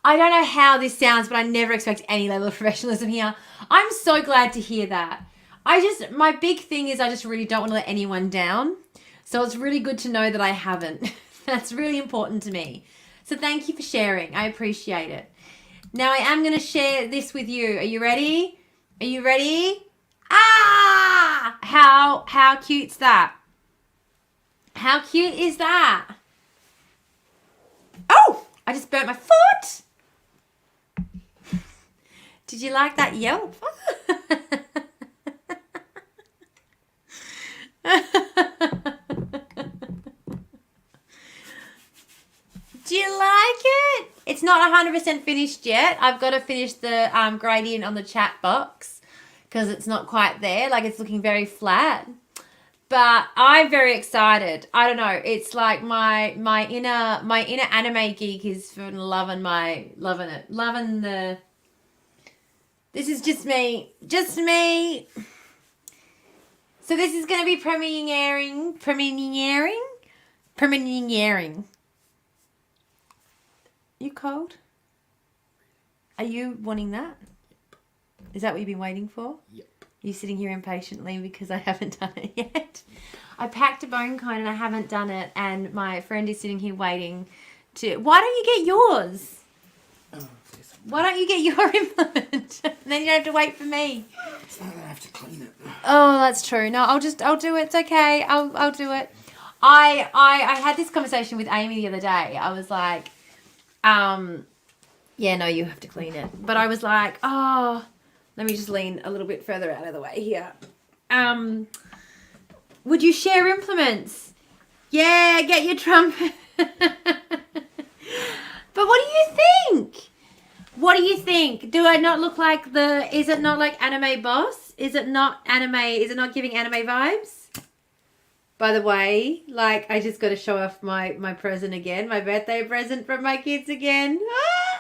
I don't know how this sounds, but I never expect any level of professionalism here. I'm so glad to hear that. My big thing is I just really don't want to let anyone down. So it's really good to know that I haven't. That's really important to me. So thank you for sharing. I appreciate it. Now I am going to share this with you. Are you ready? Are you ready? Ah! How cute's that? How cute is that? Oh! I just burnt my foot! Did you like that yelp? Do you like it? It's not 100% finished yet. I've got to finish the gradient on the chat box because it's not quite there. Like, it's looking very flat. But I'm very excited. I don't know. It's like my inner anime geek is loving it. Loving the. This is just me. Just me. So this is going to be premiering. You cold? Are you wanting that? Is that what you've been waiting for? Yep. You're sitting here impatiently because I haven't done it yet. I packed a bone cone and I haven't done it, and my friend is sitting here waiting Why don't you get yours? Oh, please. Why don't you get your implement? And then you don't have to wait for me. It's not that I have to clean it. Oh, that's true. No, I'll do it. It's okay. I'll do it. I had this conversation with Amy the other day. I was like, yeah, no, you have to clean it. But I was like, oh, let me just lean a little bit further out of the way here. Would you share implements? Yeah, get your trumpet. But what do you think? What do you think? Do I not look like is it not like anime boss? Is it not anime? Is it not giving anime vibes? By the way, like, I just got to show off my present again. My birthday present from my kids again. Ah!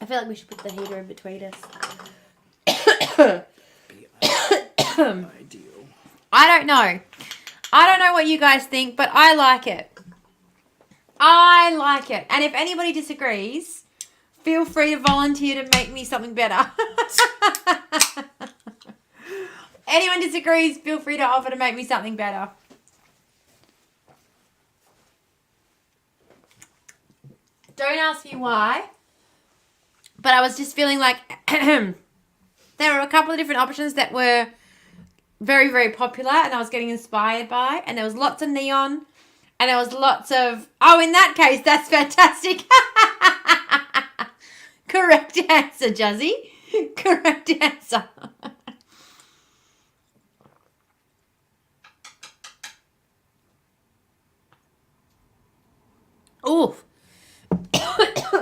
I feel like we should put the heater in between us. Ideal. I don't know. I don't know what you guys think, but I like it. I like it. And if anybody disagrees, feel free to volunteer to make me something better. Anyone disagrees, feel free to offer to make me something better. Don't ask me why. But I was just feeling like there were a couple of different options that were very, very popular and I was getting inspired by. And there was lots of neon. And there was lots of... Oh, in that case, that's fantastic. Correct answer, Juzzy. Correct answer. Oof. Woo.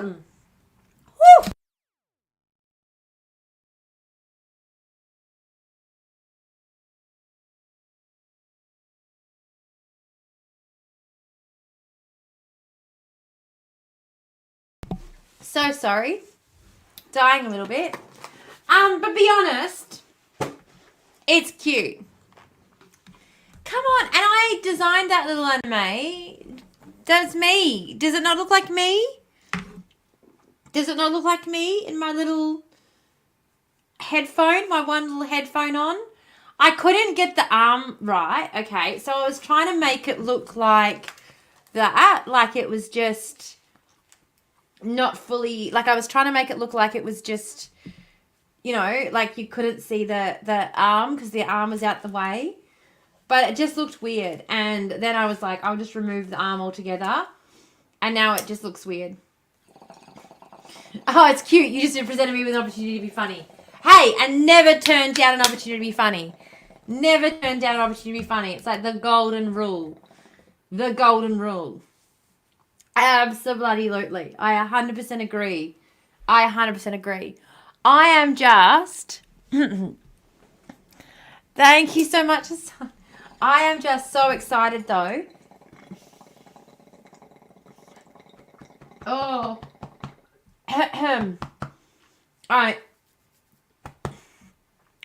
So sorry. Dying a little bit. But be honest, it's cute. Come on, and I designed that little anime. That's me. Does it not look like me? Does it not look like me in my little headphone, my one little headphone on? I couldn't get the arm right, okay, so I was trying to make it look like that, like it was just not fully, like I was trying to make it look like it was just, you know, like you couldn't see the arm because the arm was out the way, but it just looked weird. And then I was like, I'll just remove the arm altogether, and now it just looks weird. Oh, it's cute. You just presented me with an opportunity to be funny. Hey, and never turn down an opportunity to be funny. Never turn down an opportunity to be funny. It's like the golden rule. The golden rule. Absolutely. I 100% agree. I 100% agree. I am just... Thank you so much. I am just so excited, though. Oh. All right.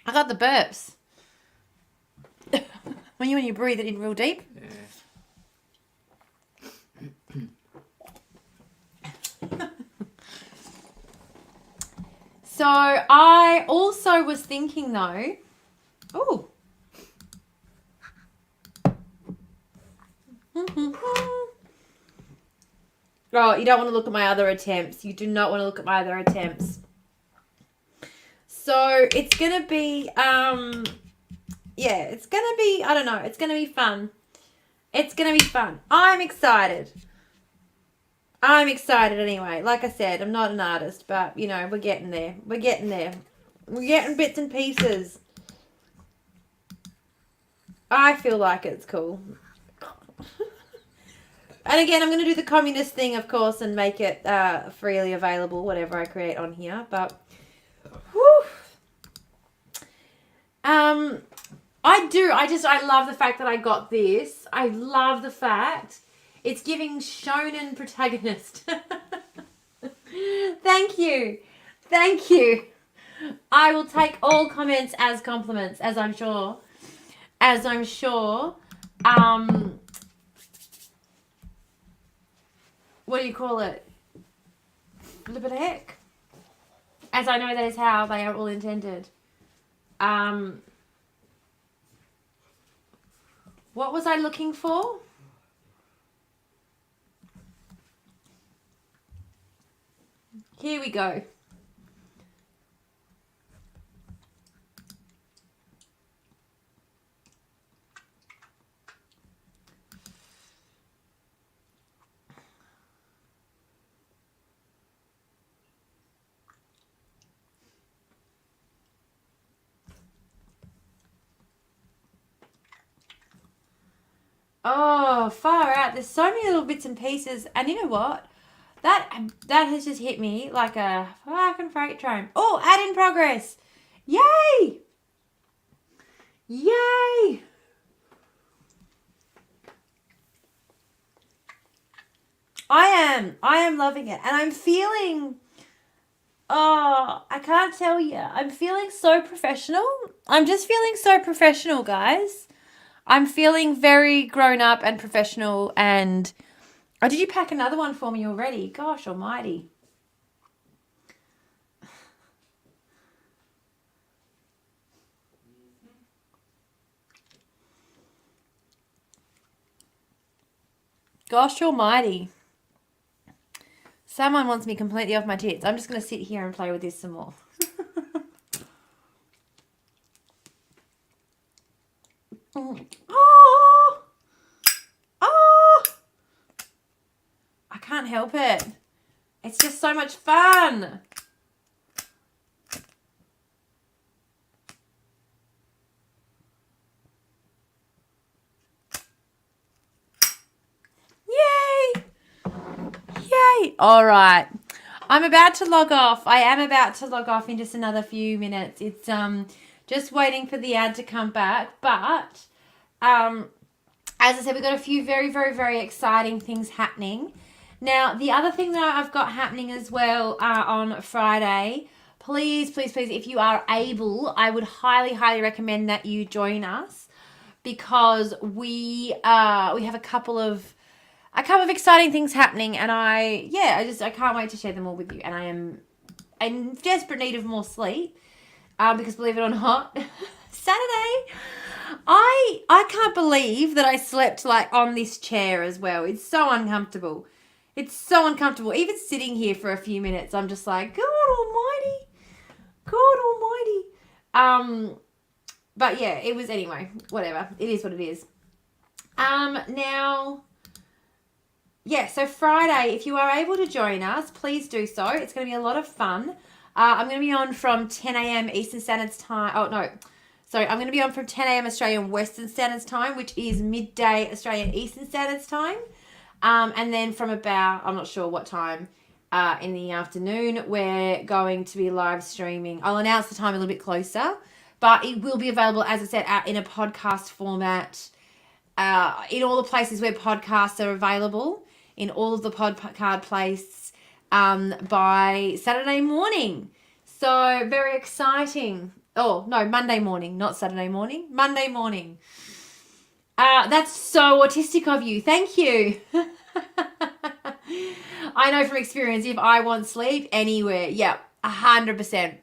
I got the burps. when you breathe it in real deep. Yeah. So I also was thinking though. Oh. Oh, you don't want to look at my other attempts. You do not want to look at my other attempts. So it's going to be, yeah, it's going to be, I don't know, it's going to be fun. It's going to be fun. I'm excited. I'm excited anyway. Like I said, I'm not an artist, but, you know, we're getting there. We're getting there. We're getting bits and pieces. I feel like it's cool. And again, I'm going to do the communist thing, of course, and make it freely available, whatever I create on here. But, whew. I love the fact that I got this. I love the fact It's giving shonen protagonist. Thank you. Thank you. I will take all comments as compliments, as I'm sure. What do you call it? Flippin' heck. As I know that is how they are all intended. What was I looking for? Here we go. Oh, far out. There's so many little bits and pieces. And you know what? That has just hit me like a fucking freight train. Oh, add in progress. Yay! Yay! I am loving it. And I'm feeling, I can't tell you. I'm feeling so professional. I'm just feeling so professional, guys. I'm feeling very grown up and professional. And oh, did you pack another one for me already? Gosh almighty. Gosh almighty. Someone wants me completely off my tits. I'm just going to sit here and play with this some more. Oh! Oh! I can't help it. It's just so much fun. Yay! Yay! All right. I'm about to log off. I am about to log off in just another few minutes. It's just waiting for the ad to come back. But as I said, we've got a few very, very, very exciting things happening. Now, the other thing that I've got happening as well on Friday, please, please, please, if you are able, I would highly, highly recommend that you join us because we have a couple of exciting things happening, and I can't wait to share them all with you. And I am in desperate need of more sleep because believe it or not, Saturday, I can't believe that I slept like on this chair as well. It's so uncomfortable. It's so uncomfortable. Even sitting here for a few minutes, I'm just like, God almighty. God almighty. But yeah, it was anyway, whatever. It is what it is. Now, yeah, so Friday, if you are able to join us, please do so. It's going to be a lot of fun. I'm going to be on from 10 a.m. Eastern Standard Time. Oh, no. Sorry, I'm going to be on from 10 a.m. Australian Western Standard Time, which is midday Australian Eastern Standard Time. And then from about, I'm not sure what time in the afternoon, we're going to be live streaming. I'll announce the time a little bit closer, but it will be available, as I said, in a podcast format in all the places where podcasts are available, in all of the podcast places by Saturday morning. So very exciting. Oh, no, Monday morning, not Saturday morning. Monday morning. That's so autistic of you. Thank you. I know from experience, if I want sleep anywhere, yeah, 100%.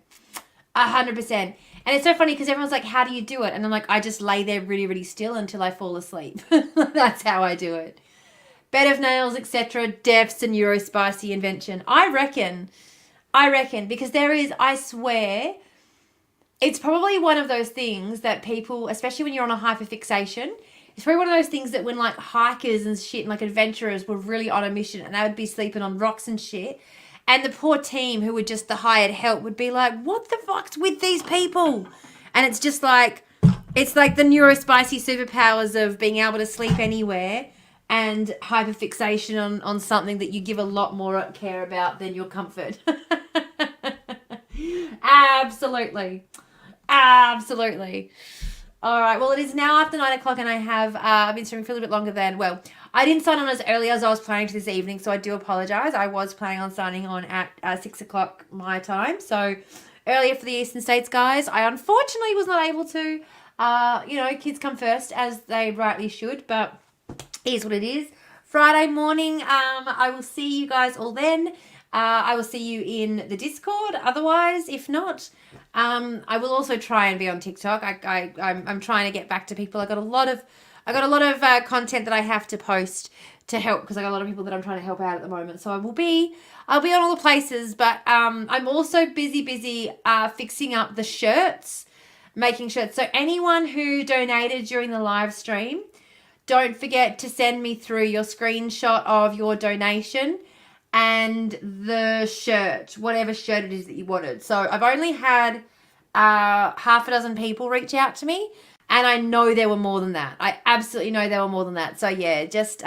100%. And it's so funny because everyone's like, how do you do it? And I'm like, I just lay there really, really still until I fall asleep. That's how I do it. Bed of nails, etc. Deaths and neurospicy invention. I reckon, because there is, I swear, it's probably one of those things that people, especially when you're on a hyperfixation, it's probably one of those things that when like hikers and shit and like adventurers were really on a mission and they would be sleeping on rocks and shit, and the poor team who were just the hired help would be like, what the fuck's with these people? And it's just like, it's like the neurospicy superpowers of being able to sleep anywhere and hyperfixation on something that you give a lot more care about than your comfort. Absolutely. Absolutely. All right. Well, it is now after 9 o'clock, and I have I've been streaming for a little bit longer than I didn't sign on as early as I was planning to this evening, so I do apologize. I was planning on signing on at 6 o'clock my time, so earlier for the Eastern States guys. I unfortunately was not able to. Kids come first as they rightly should, but it is what it is. Friday morning, I will see you guys all then. I will see you in the Discord. Otherwise, if not, I will also try and be on TikTok. I'm trying to get back to people. I got a lot of content that I have to post to help because I got a lot of people that I'm trying to help out at the moment. So I'll be on all the places, but I'm also busy fixing up the shirts, making shirts. So anyone who donated during the live stream, don't forget to send me through your screenshot of your donation and the shirt, whatever shirt it is that you wanted. So I've only had half a dozen people reach out to me, and I know there were more than that. I absolutely know there were more than that. So yeah, just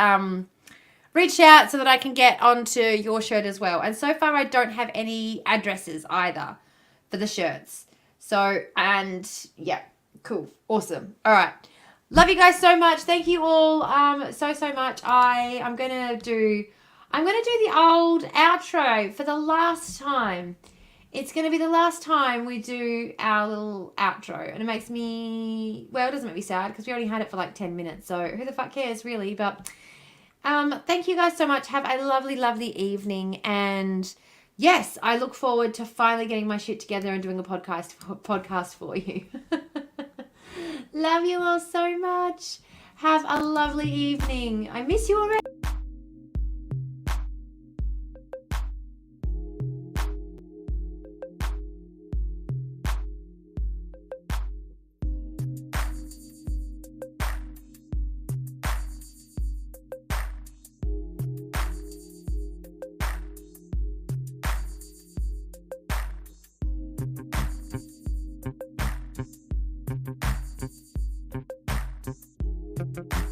reach out so that I can get onto your shirt as well. And so far I don't have any addresses either for the shirts. So, and yeah, cool. Awesome. All right. Love you guys so much. Thank you all so much. I'm gonna do the old outro for the last time. It's going to be the last time we do our little outro. And it makes me, well, it doesn't make me sad because we already had it for like 10 minutes. So who the fuck cares really? But thank you guys so much. Have a lovely evening. And yes, I look forward to finally getting my shit together and doing a podcast for you. Love you all so much. Have a lovely evening. I miss you already. Thank you.